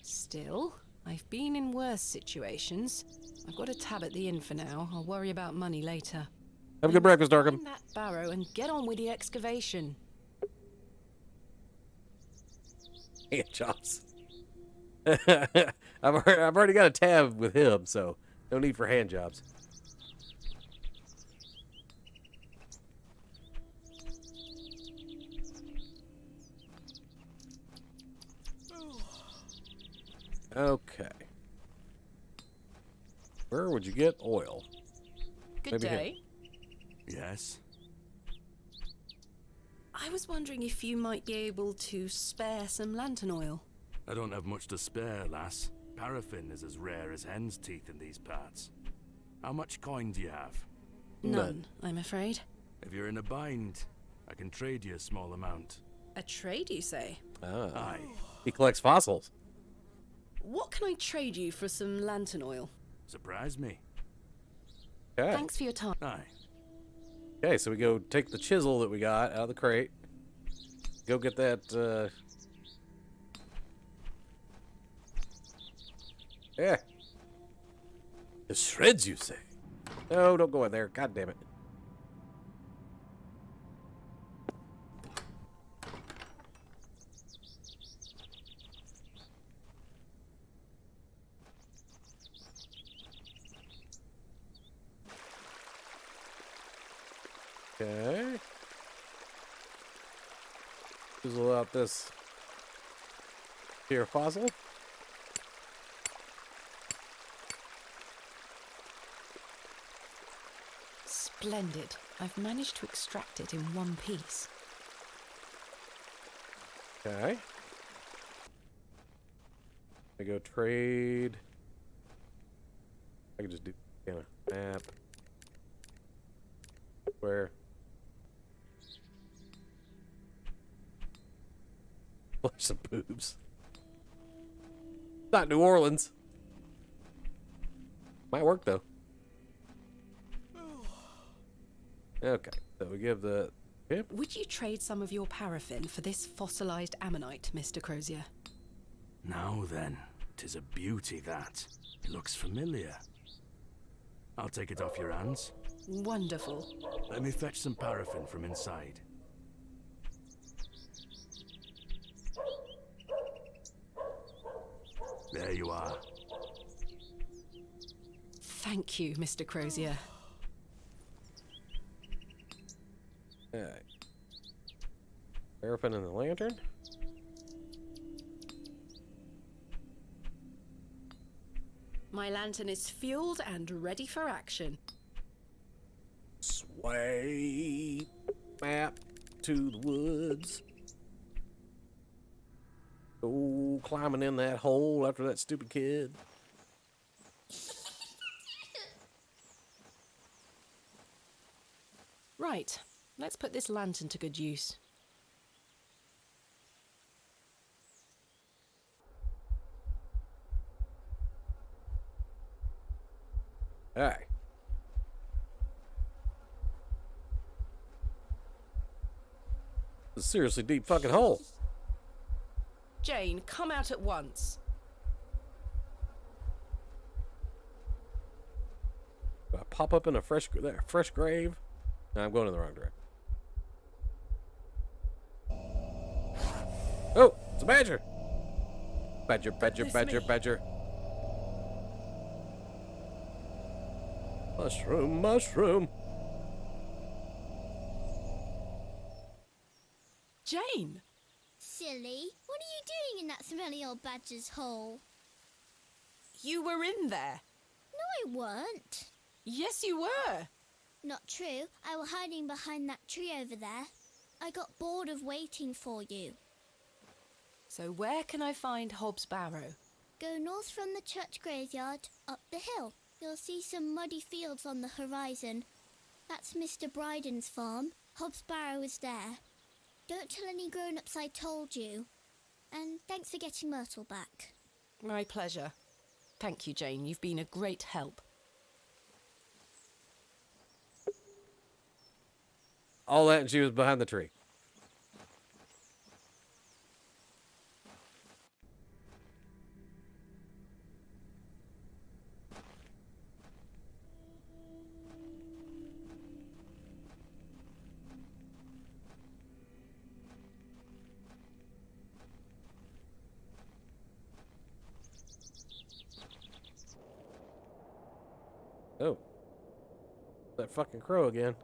Still, I've been in worse situations. I've got a tab at the inn for now. I'll worry about money later. Have a good breakfast, Darkham. Find that Barrow and get on with the excavation. Hand jobs. I've already got a tab with him, so no need for hand jobs. Okay. Where would you get oil? Good Maybe here. day. Yes? I was wondering if you might be able to spare some lantern oil. I don't have much to spare, lass. Paraffin is as rare as hen's teeth in these parts. How much coin do you have? None, I'm afraid. If you're in a bind, I can trade you a small amount. A trade, you say? Aye. He collects fossils. What can I trade you for some lantern oil? Surprise me. Okay. Thanks for your time. Aye. Okay, so we go take the chisel that we got out of the crate. Go get that, Yeah. The shreds, you say? No, don't go in there. God damn it. Okay. Chisel out this here fossil. Splendid. I've managed to extract it in one piece. Okay. I go trade. I can just do map. Where? Flush some boobs. Not New Orleans. Might work though. Okay, so we give the pimp. Would you trade some of your paraffin for this fossilized ammonite, Mr. Crozier? Now then, 'tis a beauty that. It looks familiar. I'll take it off your hands. Wonderful. Let me fetch some paraffin from inside. There you are. Thank you, Mr. Crozier. Alright. Paraffin in the lantern. My lantern is fueled and ready for action. Sway map to the woods. Go climbing in that hole after that stupid kid. Right, let's put this lantern to good use. Alright. It's a seriously deep fucking hole. Jane, come out at once. Do I pop up in a fresh grave? No, I'm going in the wrong direction. Oh, it's a badger. Badger, badger, badger, badger. Mushroom, mushroom. Jane! Silly, what are you doing in that smelly old badger's hole? You were in there. No, I weren't. Yes, you were. Not true. I was hiding behind that tree over there. I got bored of waiting for you. So where can I find Hobs Barrow? Go north from the church graveyard, up the hill. You'll see some muddy fields on the horizon. That's Mr. Bryden's farm. Hobs Barrow is there. Don't tell any grown-ups I told you. And thanks for getting Myrtle back. My pleasure. Thank you, Jane. You've been a great help. All that, and she was behind the tree. Oh. That fucking crow again.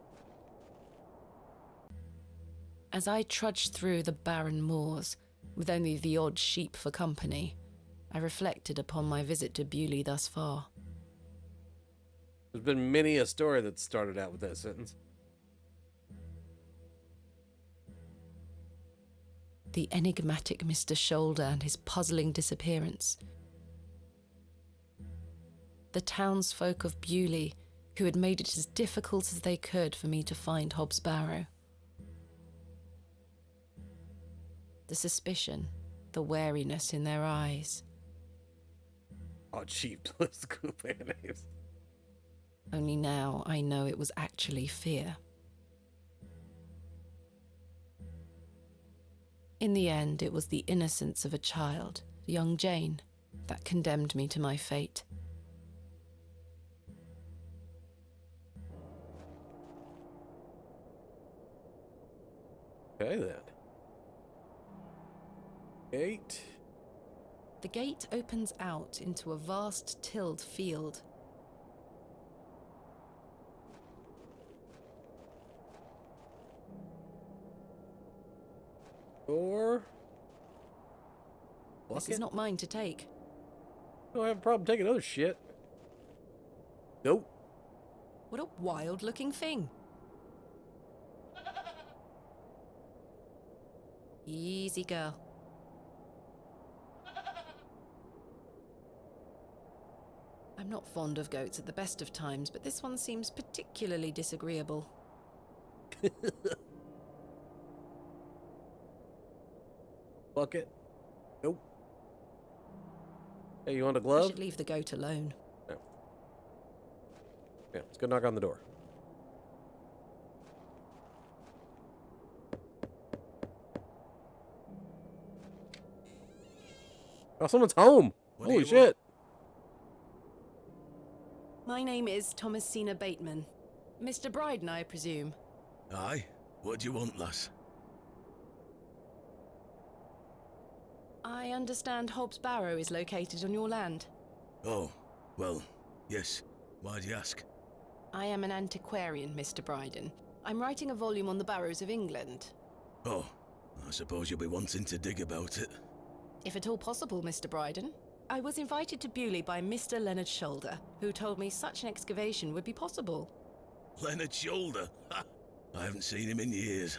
As I trudged through the barren moors, with only the odd sheep for company, I reflected upon my visit to Bewley thus far. There's been many a story that started out with that sentence. The enigmatic Mr. Shoulder and his puzzling disappearance. The townsfolk of Bewley, who had made it as difficult as they could for me to find Hobs Barrow. The suspicion, the wariness in their eyes. Oh, cheap scoop mayonnaise. Only now I know it was actually fear. In the end, it was the innocence of a child, young Jane, that condemned me to my fate. Okay, then. Gate. The gate opens out into a vast tilled field. Or... This is not mine to take. Don't have a problem taking other shit. Nope. What a wild-looking thing. Easy, girl. I'm not fond of goats at the best of times, but this one seems particularly disagreeable. Bucket. Nope. Hey, you want a I glove? should leave the goat alone. No. Yeah, let's go knock on the door. Oh, someone's home. Holy shit. My name is Thomasina Bateman. Mr. Bryden, I presume. Aye. What do you want, lass? I understand Hobs Barrow is located on your land. Oh, well, yes. Why'd you ask? I am an antiquarian, Mr. Bryden. I'm writing a volume on the Barrows of England. Oh, I suppose you'll be wanting to dig about it. If at all possible, Mr. Bryden. I was invited to Bewley by Mr. Leonard Shoulder, who told me such an excavation would be possible. Leonard Shoulder? Ha! I haven't seen him in years.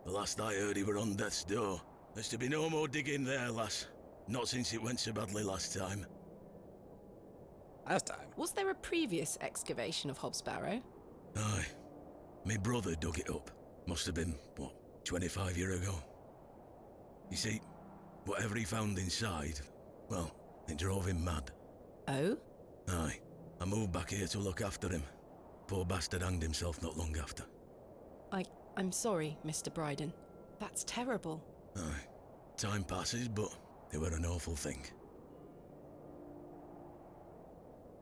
The last I heard he were on death's door. There's to be no more digging there, lass. Not since it went so badly last time. Last time? Was there a previous excavation of Hobs Barrow? Aye. Me brother dug it up. Must have been, 25 years ago. You see, whatever he found inside, well, it drove him mad. Oh? Aye. I moved back here to look after him. Poor bastard hanged himself not long after. I'm sorry, Mr. Bryden. That's terrible. Aye. Time passes, but it were an awful thing.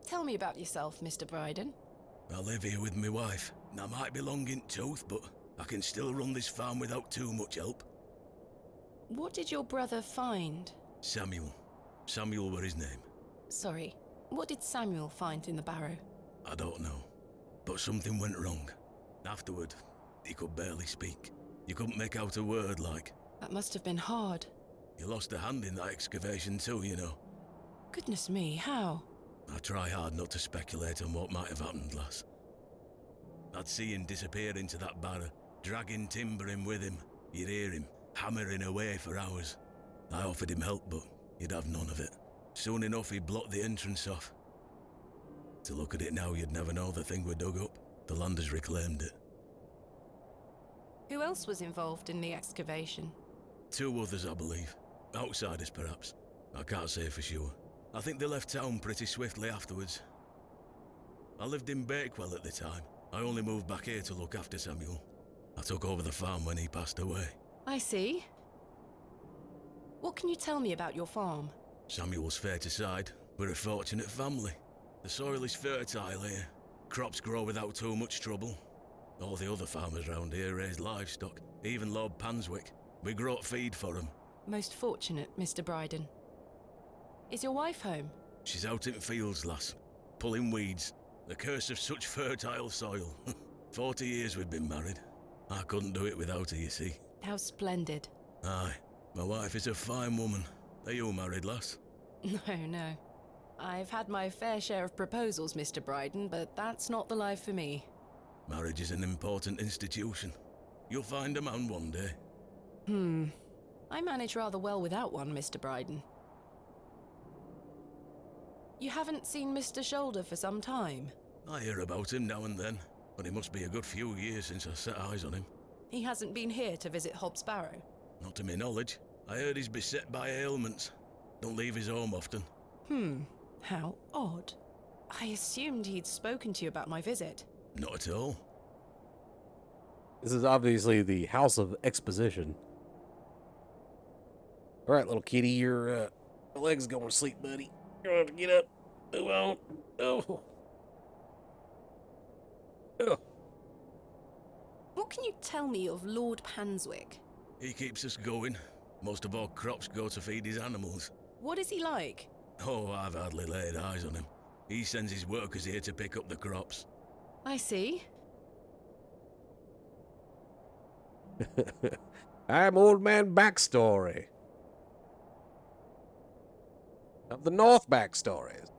Tell me about yourself, Mr. Bryden. I live here with my wife. And I might be long in tooth, but I can still run this farm without too much help. What did your brother find? Samuel. Samuel were his name. Sorry, what did Samuel find in the barrow? I don't know. But something went wrong. Afterward, he could barely speak. You couldn't make out a word, like. That must have been hard. He lost a hand in that excavation too, you know. Goodness me, how? I try hard not to speculate on what might have happened, lass. I'd see him disappear into that barrow, dragging timber in with him. You'd hear him hammering away for hours. I offered him help, but he'd have none of it. Soon enough, he'd blocked the entrance off. To look at it now, you'd never know the thing we dug up. The land has reclaimed it. Who else was involved in the excavation? 2 others, I believe. Outsiders, perhaps. I can't say for sure. I think they left town pretty swiftly afterwards. I lived in Bakewell at the time. I only moved back here to look after Samuel. I took over the farm when he passed away. I see. What can you tell me about your farm? Samuel's fair to side. We're a fortunate family. The soil is fertile here. Crops grow without too much trouble. All the other farmers round here raise livestock, even Lord Panswick. We grow feed for him. Most fortunate, Mr. Bryden. Is your wife home? She's out in fields, lass, pulling weeds. The curse of such fertile soil. 40 years we've been married. I couldn't do it without her, you see. How splendid. Aye, my wife is a fine woman. Are you married, lass? No. I've had my fair share of proposals, Mr. Bryden, but that's not the life for me. Marriage is an important institution. You'll find a man one day. I manage rather well without one, Mr. Bryden. You haven't seen Mr. Shoulder for some time? I hear about him now and then, but it must be a good few years since I set eyes on him. He hasn't been here to visit Hobs Barrow? Not to my knowledge. I heard he's beset by ailments. Don't leave his home often. How odd. I assumed he'd spoken to you about my visit. Not at all. This is obviously the House of Exposition. All right, little kitty, your legs going to sleep, buddy. You're going to have to get up. Move on. Oh. What can you tell me of Lord Panswick? He keeps us going. Most of our crops go to feed his animals. What is he like? Oh, I've hardly laid eyes on him. He sends his workers here to pick up the crops. I see. I'm Old Man Backstory. Of the North Backstories.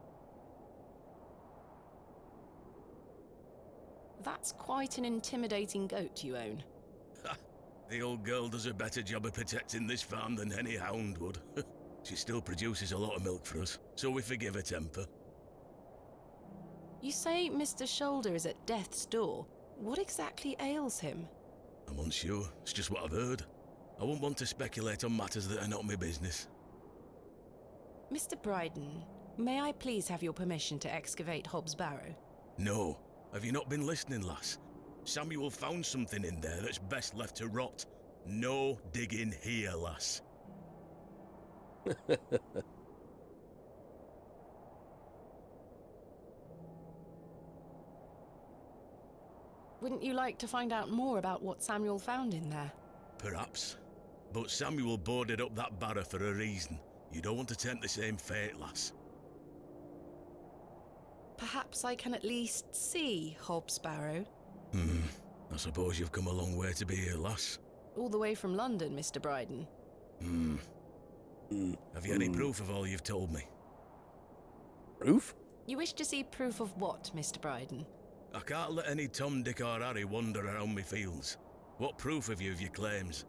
That's quite an intimidating goat you own. The old girl does a better job of protecting this farm than any hound would. She still produces a lot of milk for us, so we forgive her temper. You say Mr. Shoulder is at death's door. What exactly ails him? I'm unsure. It's just what I've heard. I wouldn't want to speculate on matters that are not my business. Mr. Bryden, may I please have your permission to excavate Hobs Barrow? No. Have you not been listening, lass? Samuel found something in there that's best left to rot. No digging here, lass. Wouldn't you like to find out more about what Samuel found in there? Perhaps. But Samuel boarded up that barrow for a reason. You don't want to tempt the same fate, lass. Perhaps I can at least see Hobs Barrow. I suppose you've come a long way to be here, lass. All the way from London, Mr. Bryden. Have you any proof of all you've told me? Proof? You wish to see proof of what, Mr. Bryden? I can't let any Tom, Dick or Harry wander around me fields. What proof have you of your claims?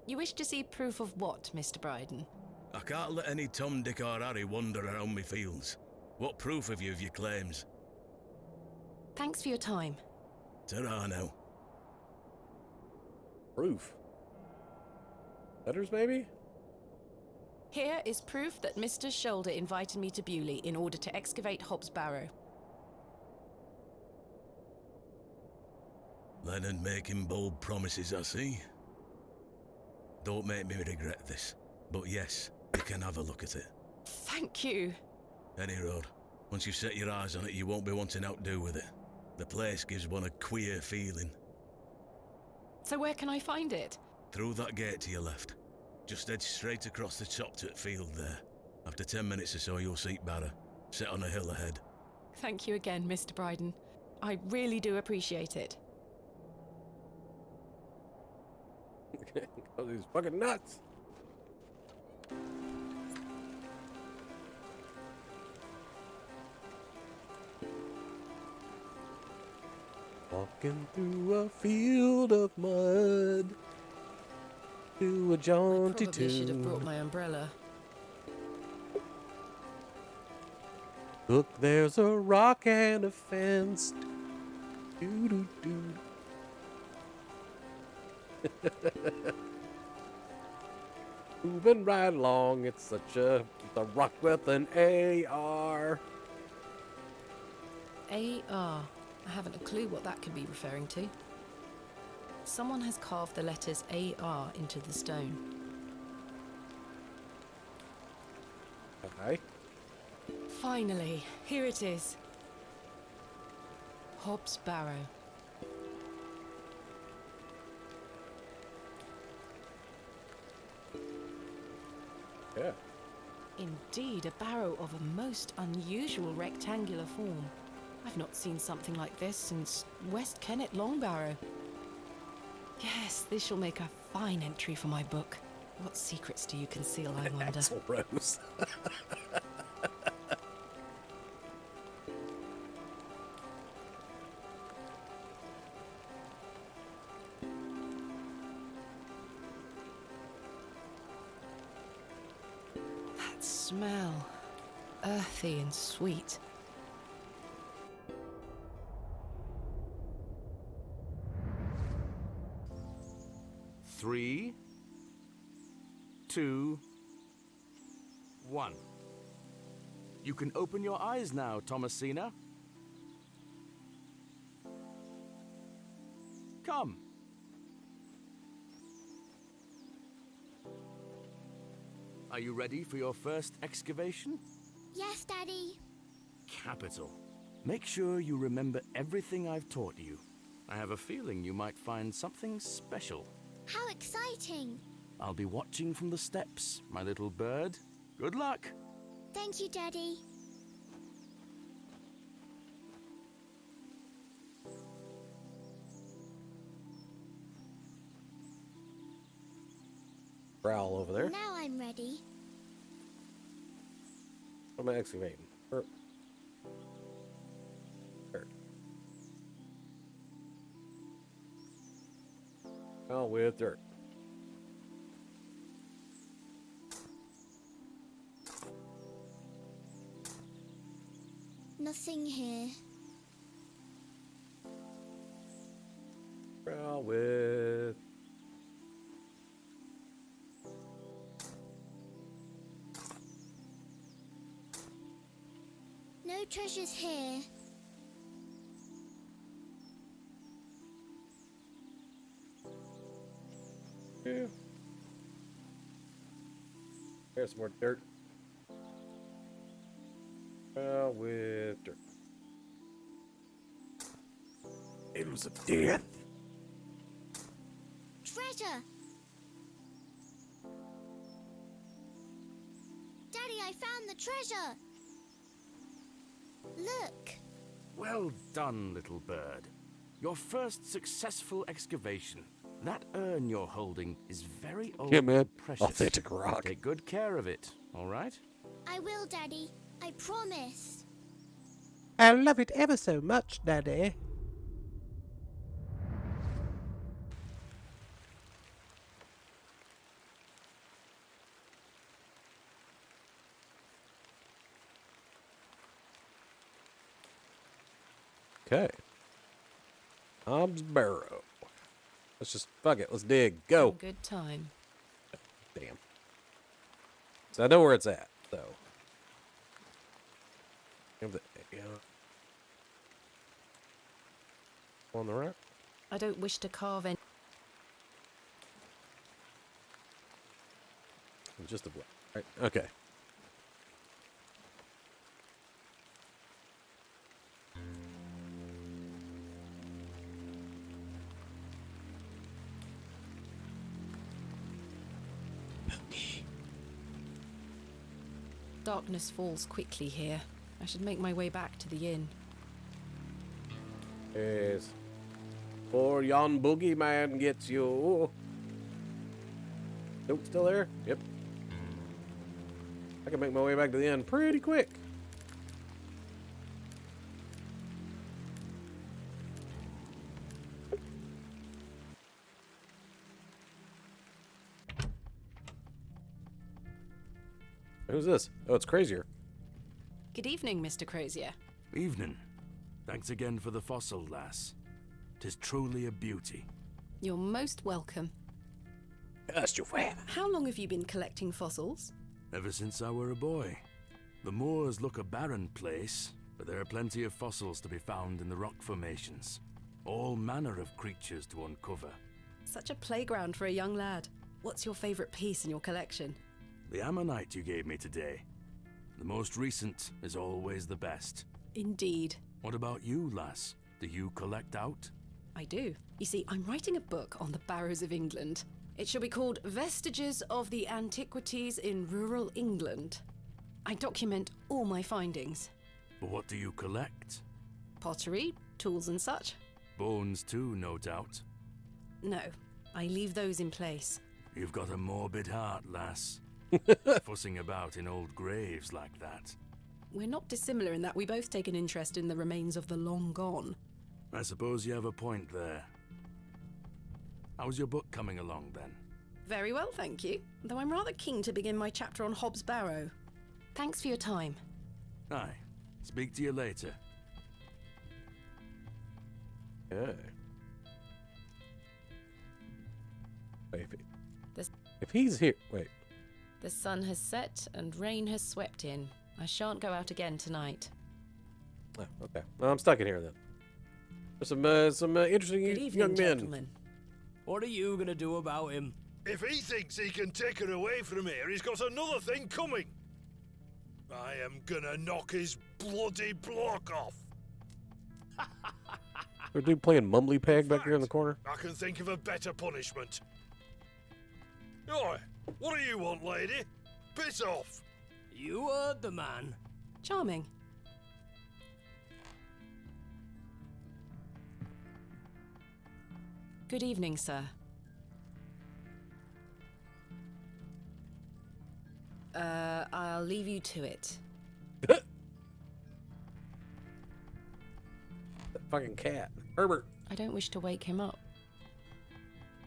You wish to see proof of what, Mr. Bryden? I can't let any Tom, Dick or Harry wander around me fields. What proof have you of your claims? Thanks for your time. Ta-ra now. Proof? Letters, maybe? Here is proof that Mr. Shoulder invited me to Bewley in order to excavate Hobs Barrow. Leonard making bold promises, I see. Don't make me regret this, but yes, you can have a look at it. Thank you. Any road. Once you've set your eyes on it, you won't be wanting to outdo with it. The place gives one a queer feeling. So where can I find it? Through that gate to your left. Just head straight across the top to the field there. After 10 minutes or so, you'll see Barrow, set on a hill ahead. Thank you again, Mr. Bryden. I really do appreciate it. Oh, these fucking nuts. Walking through a field of mud to a jaunty Probably should have brought tune. my umbrella. Look, there's a rock and a fence. Doo doo doo. Moving right along, it's a rock with an AR. AR. I haven't a clue what that could be referring to. Someone has carved the letters AR into the stone. Okay. Finally, here it is. Hobs Barrow. Yeah. Indeed, a barrow of a most unusual rectangular form. I've not seen something like this since West Kennet Long Barrow. Yes, this shall make a fine entry for my book. What secrets do you conceal, I wonder? Axel Rose. That smell. Earthy and sweet. Three, 2, 1. You can open your eyes now, Thomasina. Come. Are you ready for your first excavation? Yes, Daddy. Capital. Make sure you remember everything I've taught you. I have a feeling you might find something special. How exciting. I'll be watching from the steps, my little bird. Good luck. Thank you, Daddy. Growl over there. Now I'm ready. What am I excavating? Dirt. Oh, with dirt. Nothing here. Growl with. No treasures here. Yeah. There's some more dirt. With dirt. Needles of death. Treasure! Daddy, I found the treasure! Look! Well done, little bird. Your first successful excavation. That urn you're holding is very old Yeah, man. and precious. Authentic rock. Take good care of it, all right? I will, Daddy. I promise. I love it ever so much, Daddy. Okay. Hobs Barrow. Let's just fuck it. Let's dig. Go. Good time. Damn. So I know where it's at, though. On the right? I don't wish to carve any. Just a block. Right. Okay. Darkness falls quickly here. I should make my way back to the inn. Yes. Before yon boogeyman gets you. Nope, still there? Yep. I can make my way back to the inn pretty quick. Who's this? Oh, it's Crazier. Good evening, Mr. Crozier. Evening. Thanks again for the fossil, lass. 'Tis truly a beauty. You're most welcome. How long have you been collecting fossils? Ever since I were a boy. The moors look a barren place, but there are plenty of fossils to be found in the rock formations. All manner of creatures to uncover. Such a playground for a young lad. What's your favourite piece in your collection? The ammonite you gave me today. The most recent is always the best. Indeed. What about you, lass? Do you collect out? I do. You see, I'm writing a book on the Barrows of England. It shall be called Vestiges of the Antiquities in Rural England. I document all my findings. But what do you collect? Pottery, tools and such. Bones too, no doubt. No, I leave those in place. You've got a morbid heart, lass. Fussing about in old graves like that. We're not dissimilar in that we both take an interest in the remains of the long gone. I suppose you have a point there. How's your book coming along, then? Very well, thank you. Though I'm rather keen to begin my chapter on Hobs Barrow. Thanks for your time. Aye. Speak to you later. Yeah. Wait, if he's here... Wait. The sun has set and rain has swept in. I shan't go out again tonight. Oh, okay. Well, I'm stuck in here, then. There's some interesting Good evening, young men. gentlemen. What are you gonna do about him? If he thinks he can take her away from here, he's got another thing coming. I am gonna knock his bloody block off. There's a dude playing Mumbly Peg back here in the corner. I can think of a better punishment. Oi, what do you want, lady? Piss off. You heard the man. Charming. Good evening, sir. I'll leave you to it. That fucking cat. Herbert. I don't wish to wake him up.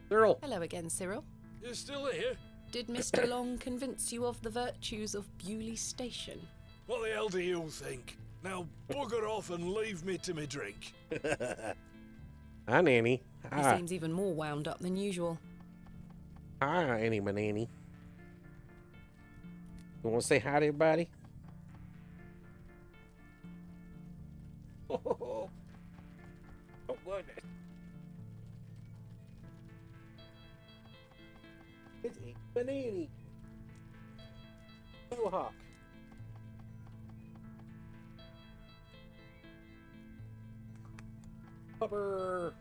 Cyril. Hello again, Cyril. You're still here? Did Mr. Long convince you of the virtues of Bewley Station? What the hell do you think? Now bugger off and leave me to me drink. Hi, Nanny. He Hi. seems even more wound up than usual. Hi, Annie, my nanny. You want to say hi to everybody? Oh, goodness. It's a banana. Mohawk. Pupper.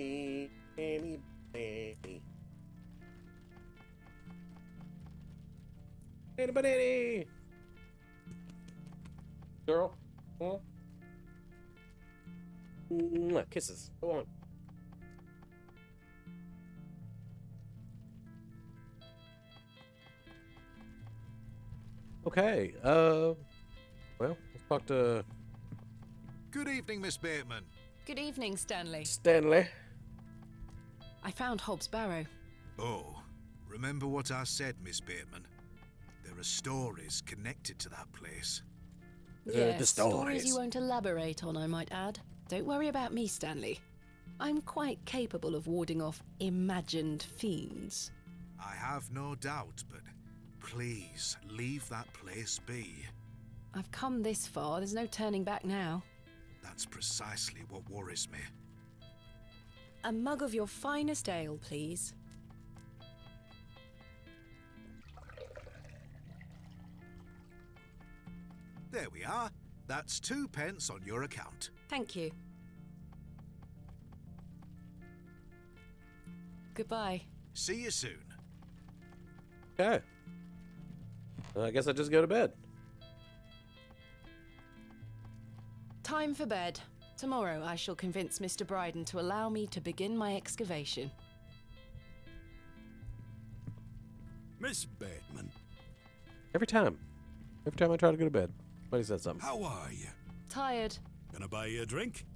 Annie, Annie. Banana, banana. Girl. Huh? Kisses. Go on. Okay. Well, let's talk to Good evening, Miss Bateman. Good evening, Stanley. Stanley. I found Hobs Barrow. Oh, remember what I said, Miss Bateman? There are stories connected to that place. Yes, the stories you won't elaborate on, I might add. Don't worry about me, Stanley. I'm quite capable of warding off imagined fiends. I have no doubt, but please leave that place be. I've come this far, there's no turning back now. That's precisely what worries me. A mug of your finest ale, please. There we are. That's 2 pence on your account. Thank you. Goodbye. See you soon. Okay. I guess I just go to bed. Time for bed. Tomorrow I shall convince Mr. Bryden to allow me to begin my excavation. Miss Bateman. Every time I try to go to bed, somebody says something. How are you? Tired. Gonna buy you a drink?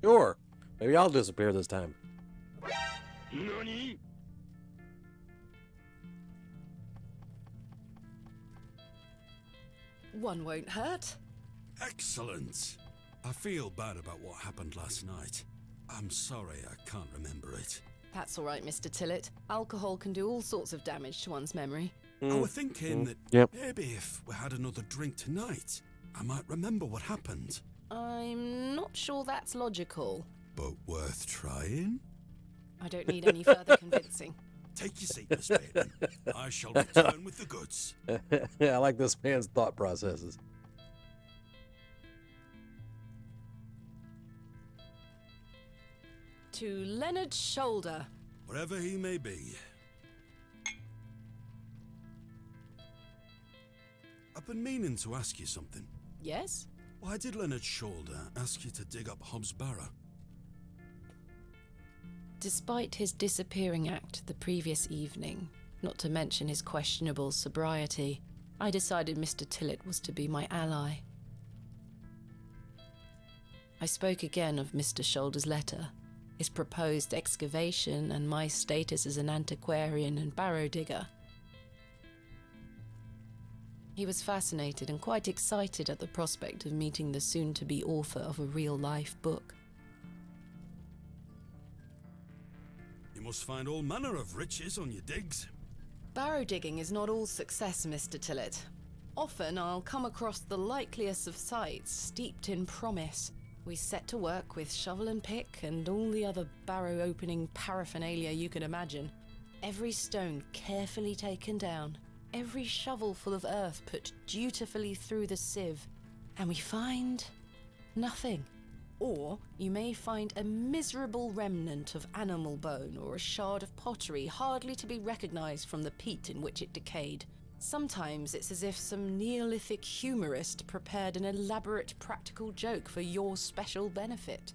Sure. Maybe I'll disappear this time. Nani? One won't hurt. Excellent. I feel bad about what happened last night. I'm sorry I can't remember it. That's all right, Mr. Tillett. Alcohol can do all sorts of damage to one's memory. I was thinking that Yep. maybe if we had another drink tonight, I might remember what happened. I'm not sure that's logical. But worth trying? I don't need any further convincing. Take your seat, Miss Bateman. I shall return with the goods. Yeah, I like this man's thought processes. To Leonard Shoulder. Wherever he may be. I've been meaning to ask you something. Yes? Why did Leonard Shoulder ask you to dig up Hobs Barrow? Despite his disappearing act the previous evening, not to mention his questionable sobriety, I decided Mr. Tillett was to be my ally. I spoke again of Mr. Shoulder's letter, his proposed excavation, and my status as an antiquarian and barrow digger. He was fascinated and quite excited at the prospect of meeting the soon-to-be author of a real-life book. You must find all manner of riches on your digs. Barrow digging is not all success, Mr. Tillett. Often I'll come across the likeliest of sites steeped in promise. We set to work with shovel and pick and all the other barrow opening paraphernalia you can imagine. Every stone carefully taken down, every shovel full of earth put dutifully through the sieve, and we find nothing. Or you may find a miserable remnant of animal bone or a shard of pottery hardly to be recognized from the peat in which it decayed. Sometimes it's as if some Neolithic humorist prepared an elaborate practical joke for your special benefit.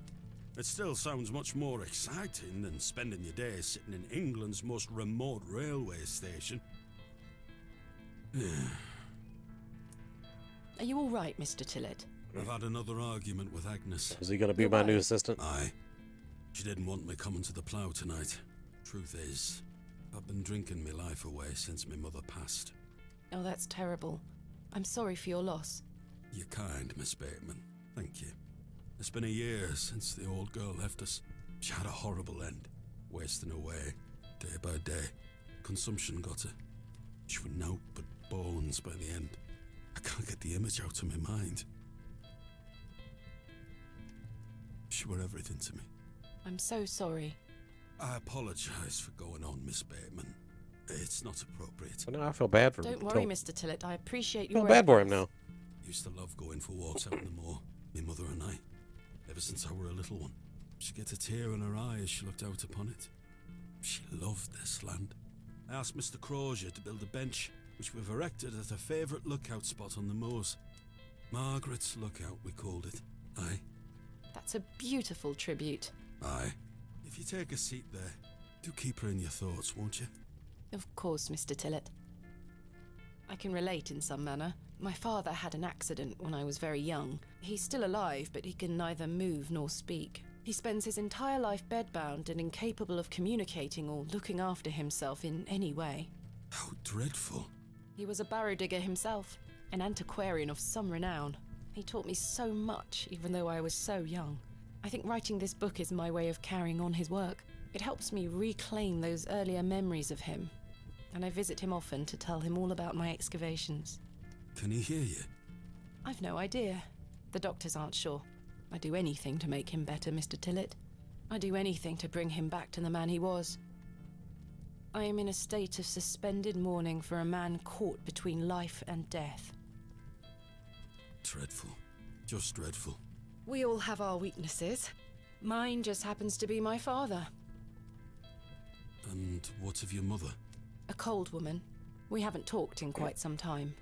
It still sounds much more exciting than spending your days sitting in England's most remote railway station. Are you all right, Mr. Tillett? I've had another argument with Agnes. Is he going to be my new assistant? Aye. She didn't want me coming to the plough tonight. Truth is, I've been drinking my life away since my mother passed. Oh, that's terrible. I'm sorry for your loss. You're kind, Miss Bateman. Thank you. It's been a year since the old girl left us. She had a horrible end, wasting away, day by day. Consumption got her. She was naught but bones by the end. I can't get the image out of my mind. She were everything to me. I'm so sorry. I apologise for going on, Miss Bateman. It's not appropriate. No, I feel bad for him. Don't worry, Mr. Tillett. I appreciate I your feel bad for him efforts. now. Used to love going for walks out in the moor, my mother and I, ever since I were a little one. She'd get a tear in her eye as she looked out upon it. She loved this land. I asked Mr. Crozier to build a bench, which we've erected at her favourite lookout spot on the moors. Margaret's Lookout, we called it. Aye. That's a beautiful tribute. Aye. If you take a seat there, do keep her in your thoughts, won't you? Of course, Mr. Tillett. I can relate in some manner. My father had an accident when I was very young. He's still alive, but he can neither move nor speak. He spends his entire life bedbound and incapable of communicating or looking after himself in any way. How dreadful. He was a barrow digger himself, an antiquarian of some renown. He taught me so much, even though I was so young. I think writing this book is my way of carrying on his work. It helps me reclaim those earlier memories of him, and I visit him often to tell him all about my excavations. Can he hear you? I've no idea. The doctors aren't sure. I'd do anything to make him better, Mr. Tillett. I'd do anything to bring him back to the man he was. I am in a state of suspended mourning for a man caught between life and death. Dreadful. Just dreadful. We all have our weaknesses. Mine just happens to be my father. And what of your mother? A cold woman. We haven't talked in quite some time.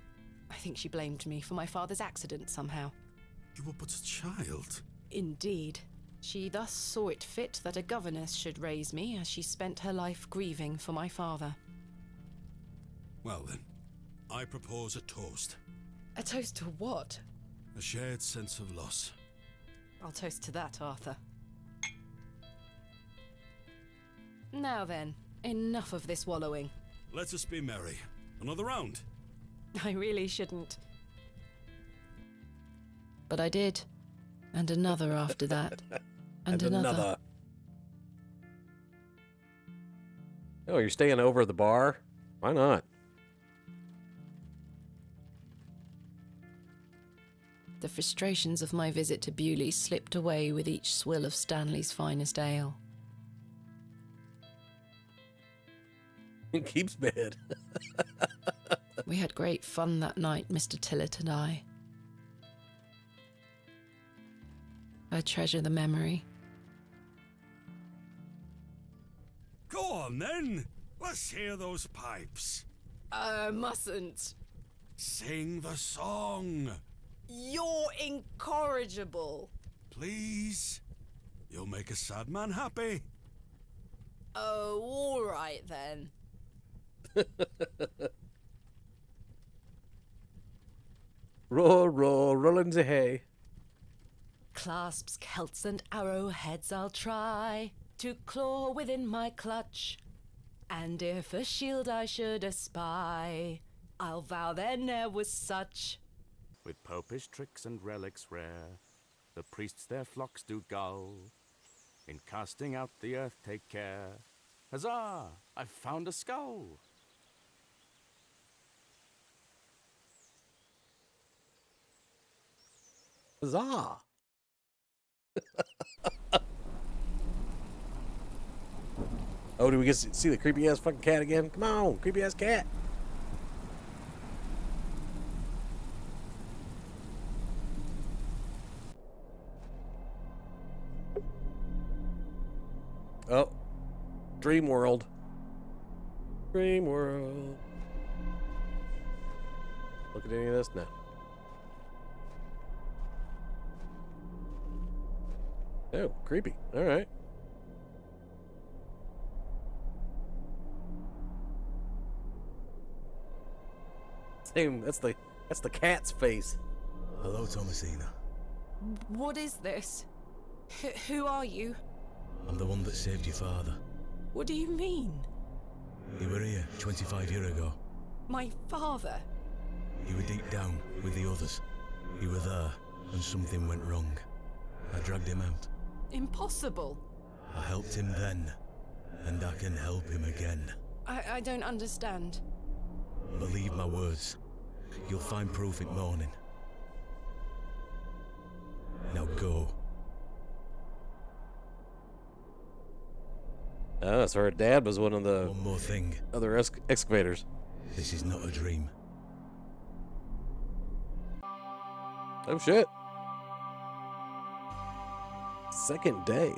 I think she blamed me for my father's accident somehow. You were but a child. Indeed. She thus saw it fit that a governess should raise me as she spent her life grieving for my father. Well then, I propose a toast. A toast to what? A shared sense of loss. I'll toast to that, Arthur. Now then, enough of this wallowing. Let us be merry. Another round. I really shouldn't. But I did. And another after that. And another. Oh, you're staying over at the bar? Why not? The frustrations of my visit to Bewley slipped away with each swill of Stanley's finest ale. It keeps bad. We had great fun that night, Mr. Tillett and I. I treasure the memory. Go on then. Let's hear those pipes. Mustn't. Sing the song. You're incorrigible. Please. You'll make a sad man happy. Oh, all right then. Roar, roar, rollin' the hay. Clasps, celts, and arrowheads I'll try to claw within my clutch. And if a shield I should espy, I'll vow there ne'er was such. With popish tricks and relics rare, the priests their flocks do gull. In casting out the earth take care. Huzzah! I've found a skull! Huzzah! Oh, do we get to see the creepy ass fucking cat again? Come on, creepy ass cat. Oh, Dream World. Dream World. Look at any of this? No. Oh, creepy. All right. Same. That's the cat's face. Hello, Thomasina. What is this? Who are you? I'm the one that saved your father. What do you mean? You were here 25 years ago. My father? You were deep down with the others. You were there, and something went wrong. I dragged him out. Impossible. I helped him then, and I can help him again. I don't understand. Believe my words. You'll find proof in morning. Now go. Oh, so her dad was one of the One more thing. other excavators. This is not a dream. Oh shit. Second day.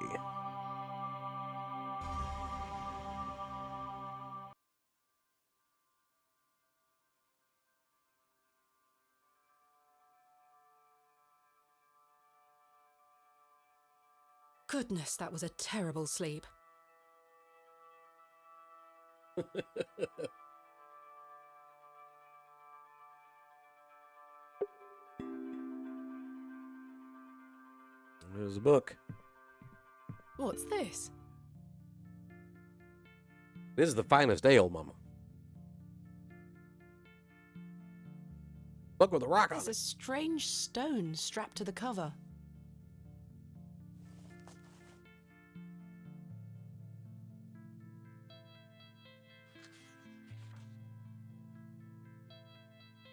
Goodness, that was a terrible sleep. There's a book. What's this? This is the finest ale, Mama. Book with a rock on There's it. a strange stone strapped to the cover.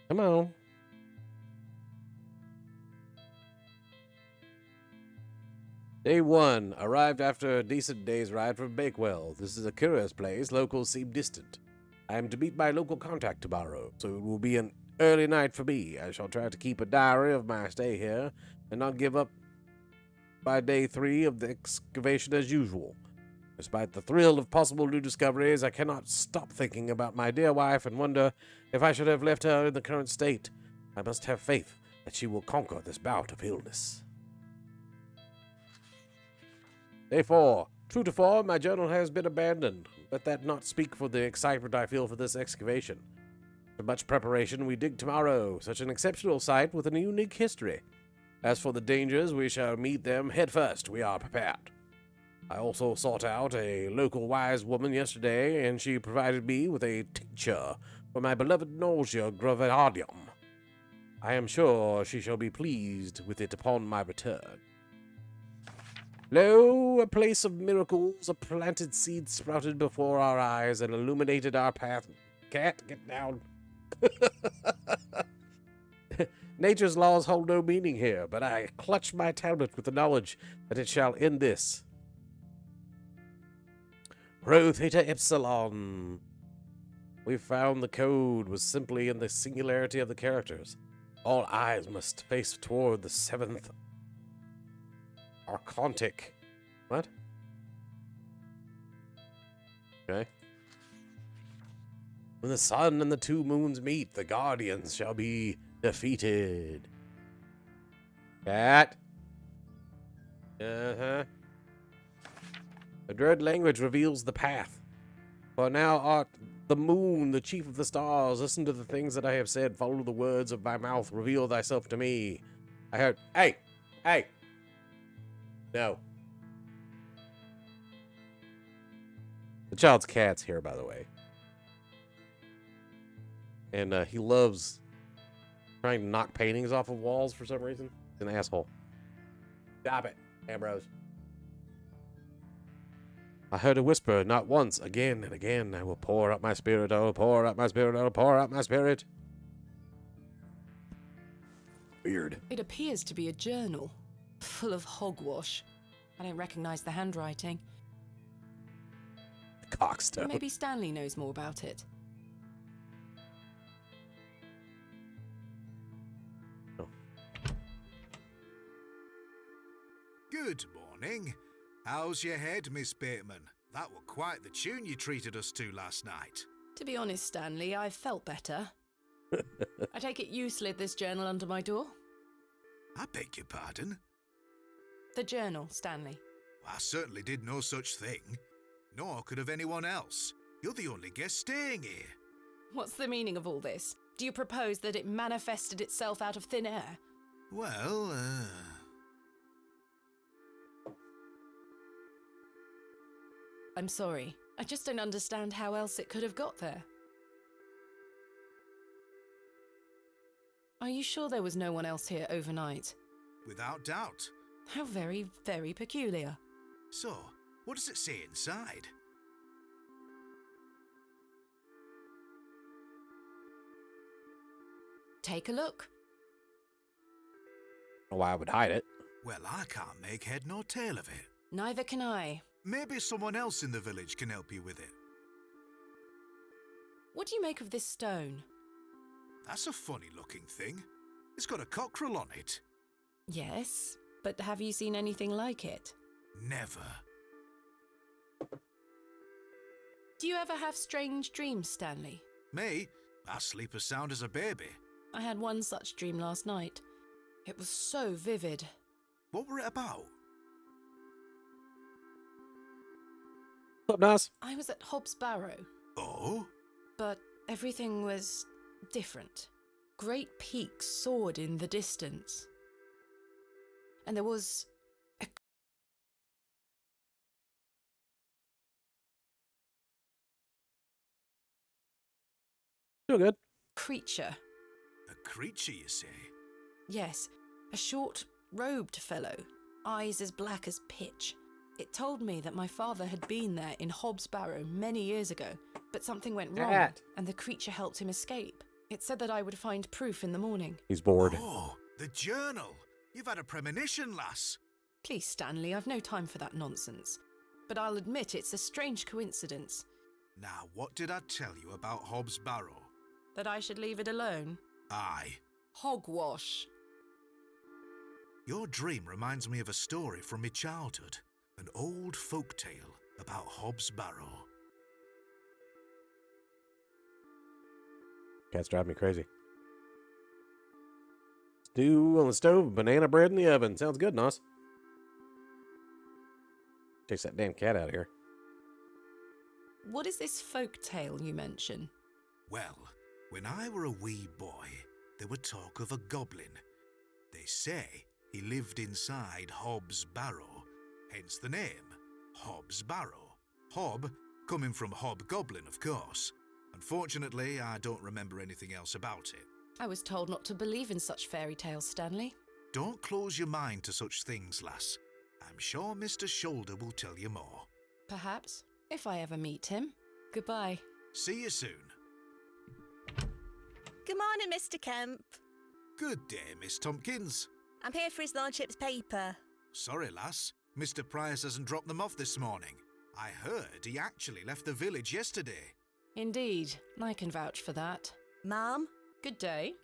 Come on. Day 1. Arrived after a decent day's ride from Bakewell. This is a curious place. Locals seem distant. I am to meet my local contact tomorrow, so it will be an early night for me. I shall try to keep a diary of my stay here and not give up by day 3 of the excavation as usual. Despite the thrill of possible new discoveries, I cannot stop thinking about my dear wife and wonder if I should have left her in the current state. I must have faith that she will conquer this bout of illness. Day 4. True to form, my journal has been abandoned. Let that not speak for the excitement I feel for this excavation. After much preparation, we dig tomorrow, such an exceptional site with a unique history. As for the dangers, we shall meet them head first. We are prepared. I also sought out a local wise woman yesterday, and she provided me with a tincture for my beloved nausea gravidium. I am sure she shall be pleased with it upon my return. Lo, a place of miracles, a planted seed sprouted before our eyes and illuminated our path. Cat, get down. Nature's laws hold no meaning here, but I clutch my tablet with the knowledge that it shall end this. Rho Theta Epsilon. We found the code was simply in the singularity of the characters. All eyes must face toward the seventh Archontic. What? Okay. When the sun and the two moons meet, the guardians shall be defeated. Cat. Uh-huh. The dread language reveals the path. For now art the moon, the chief of the stars. Listen to the things that I have said. Follow the words of my mouth. Reveal thyself to me. I heard... Hey! Hey! No. The child's cat's here, by the way. And he loves trying to knock paintings off of walls for some reason. He's an asshole. Stop it, Ambrose. I heard a whisper, not once, again and again. I will pour out my spirit, I will pour out my spirit, I will pour out my spirit. Weird. It appears to be a journal, full of hogwash. I don't recognize the handwriting. Cockstone. Maybe Stanley knows more about it. Oh. Good morning. How's your head, Miss Bateman? That were quite the tune you treated us to last night. To be honest, Stanley, I've felt better. I take it you slid this journal under my door? I beg your pardon? The journal, Stanley. I certainly did no such thing. Nor could have anyone else. You're the only guest staying here. What's the meaning of all this? Do you propose that it manifested itself out of thin air? Well, I'm sorry. I just don't understand how else it could have got there. Are you sure there was no one else here overnight? Without doubt. How very, very peculiar. So, what does it say inside? Take a look. Why I would hide it. Well, I can't make head nor tail of it. Neither can I. Maybe someone else in the village can help you with it. What do you make of this stone? That's a funny-looking thing. It's got a cockerel on it. Yes, but have you seen anything like it? Never. Do you ever have strange dreams, Stanley? Me? I sleep as sound as a baby. I had one such dream last night. It was so vivid. What were it about? What's up, Nas? I was at Hobs Barrow. Oh? But everything was different. Great peaks soared in the distance. And there was a Still good. creature. A creature, you say? Yes, a short, robed fellow, eyes as black as pitch. It told me that my father had been there in Hobs Barrow many years ago, but something went wrong, Cat. and the creature helped him escape. It said that I would find proof in the morning. He's bored. Oh, the journal. You've had a premonition, lass. Please, Stanley, I've no time for that nonsense. But I'll admit it's a strange coincidence. Now, what did I tell you about Hobs Barrow? That I should leave it alone? Aye. Hogwash. Your dream reminds me of a story from my childhood. An old folk tale about Hobs Barrow. Cats drive me crazy. Stew on the stove, banana bread in the oven. Sounds good, Nos. Chase that damn cat out of here. What is this folk tale you mention? Well, when I were a wee boy, there were talk of a goblin. They say he lived inside Hobs Barrow, hence the name, Hobs Barrow. Hob, coming from hobgoblin, of course. Unfortunately, I don't remember anything else about it. I was told not to believe in such fairy tales, Stanley. Don't close your mind to such things, lass. I'm sure Mr. Shoulder will tell you more. Perhaps, if I ever meet him. Goodbye. See you soon. Good morning, Mr. Kemp. Good day, Miss Tompkins. I'm here for his lordship's paper. Sorry, lass. Mr. Price hasn't dropped them off this morning. I heard he actually left the village yesterday. Indeed, I can vouch for that. Ma'am? Good day.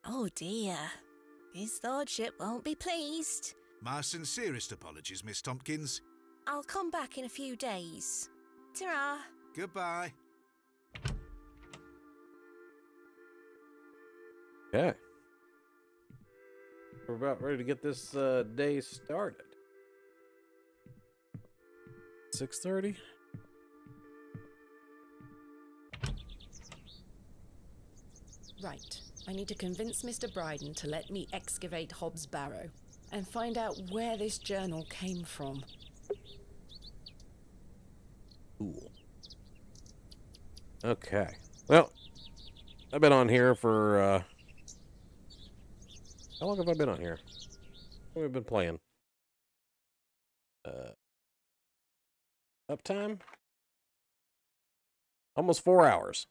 Oh dear. His lordship won't be pleased. My sincerest apologies, Miss Tompkins. I'll come back in a few days. Ta-ra. Goodbye. Okay. We're about ready to get this day started. 6:30. Right. I need to convince Mr. Bryden to let me excavate Hobs' Barrow and find out where this journal came from. Cool. Okay. Well, I've been on here for, how long have I been on here? What have we been playing? Uptime? Almost 4 hours.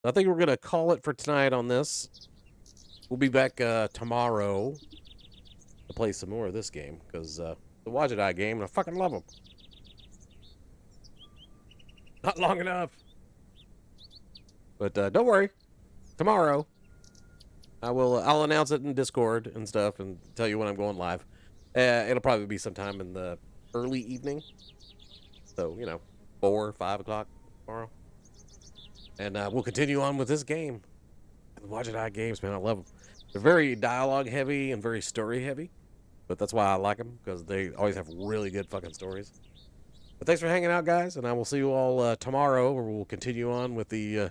I think we're going to call it for tonight on this. We'll be back tomorrow to play some more of this game, because the Watch It Eye game, and I fucking love them. Not long enough. But don't worry. Tomorrow, I'll announce it in Discord and stuff and tell you when I'm going live. It'll probably be sometime in the early evening. So, 4 or 5 o'clock tomorrow. And we'll continue on with this game. The Watch It Eye games, man, I love them. They're very dialogue heavy and very story heavy. But that's why I like them, because they always have really good fucking stories. But thanks for hanging out, guys, and I will see you all tomorrow, where we'll continue on with the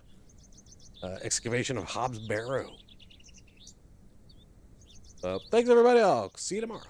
excavation of Hobs' Barrow. Thanks, everybody. I'll see you tomorrow.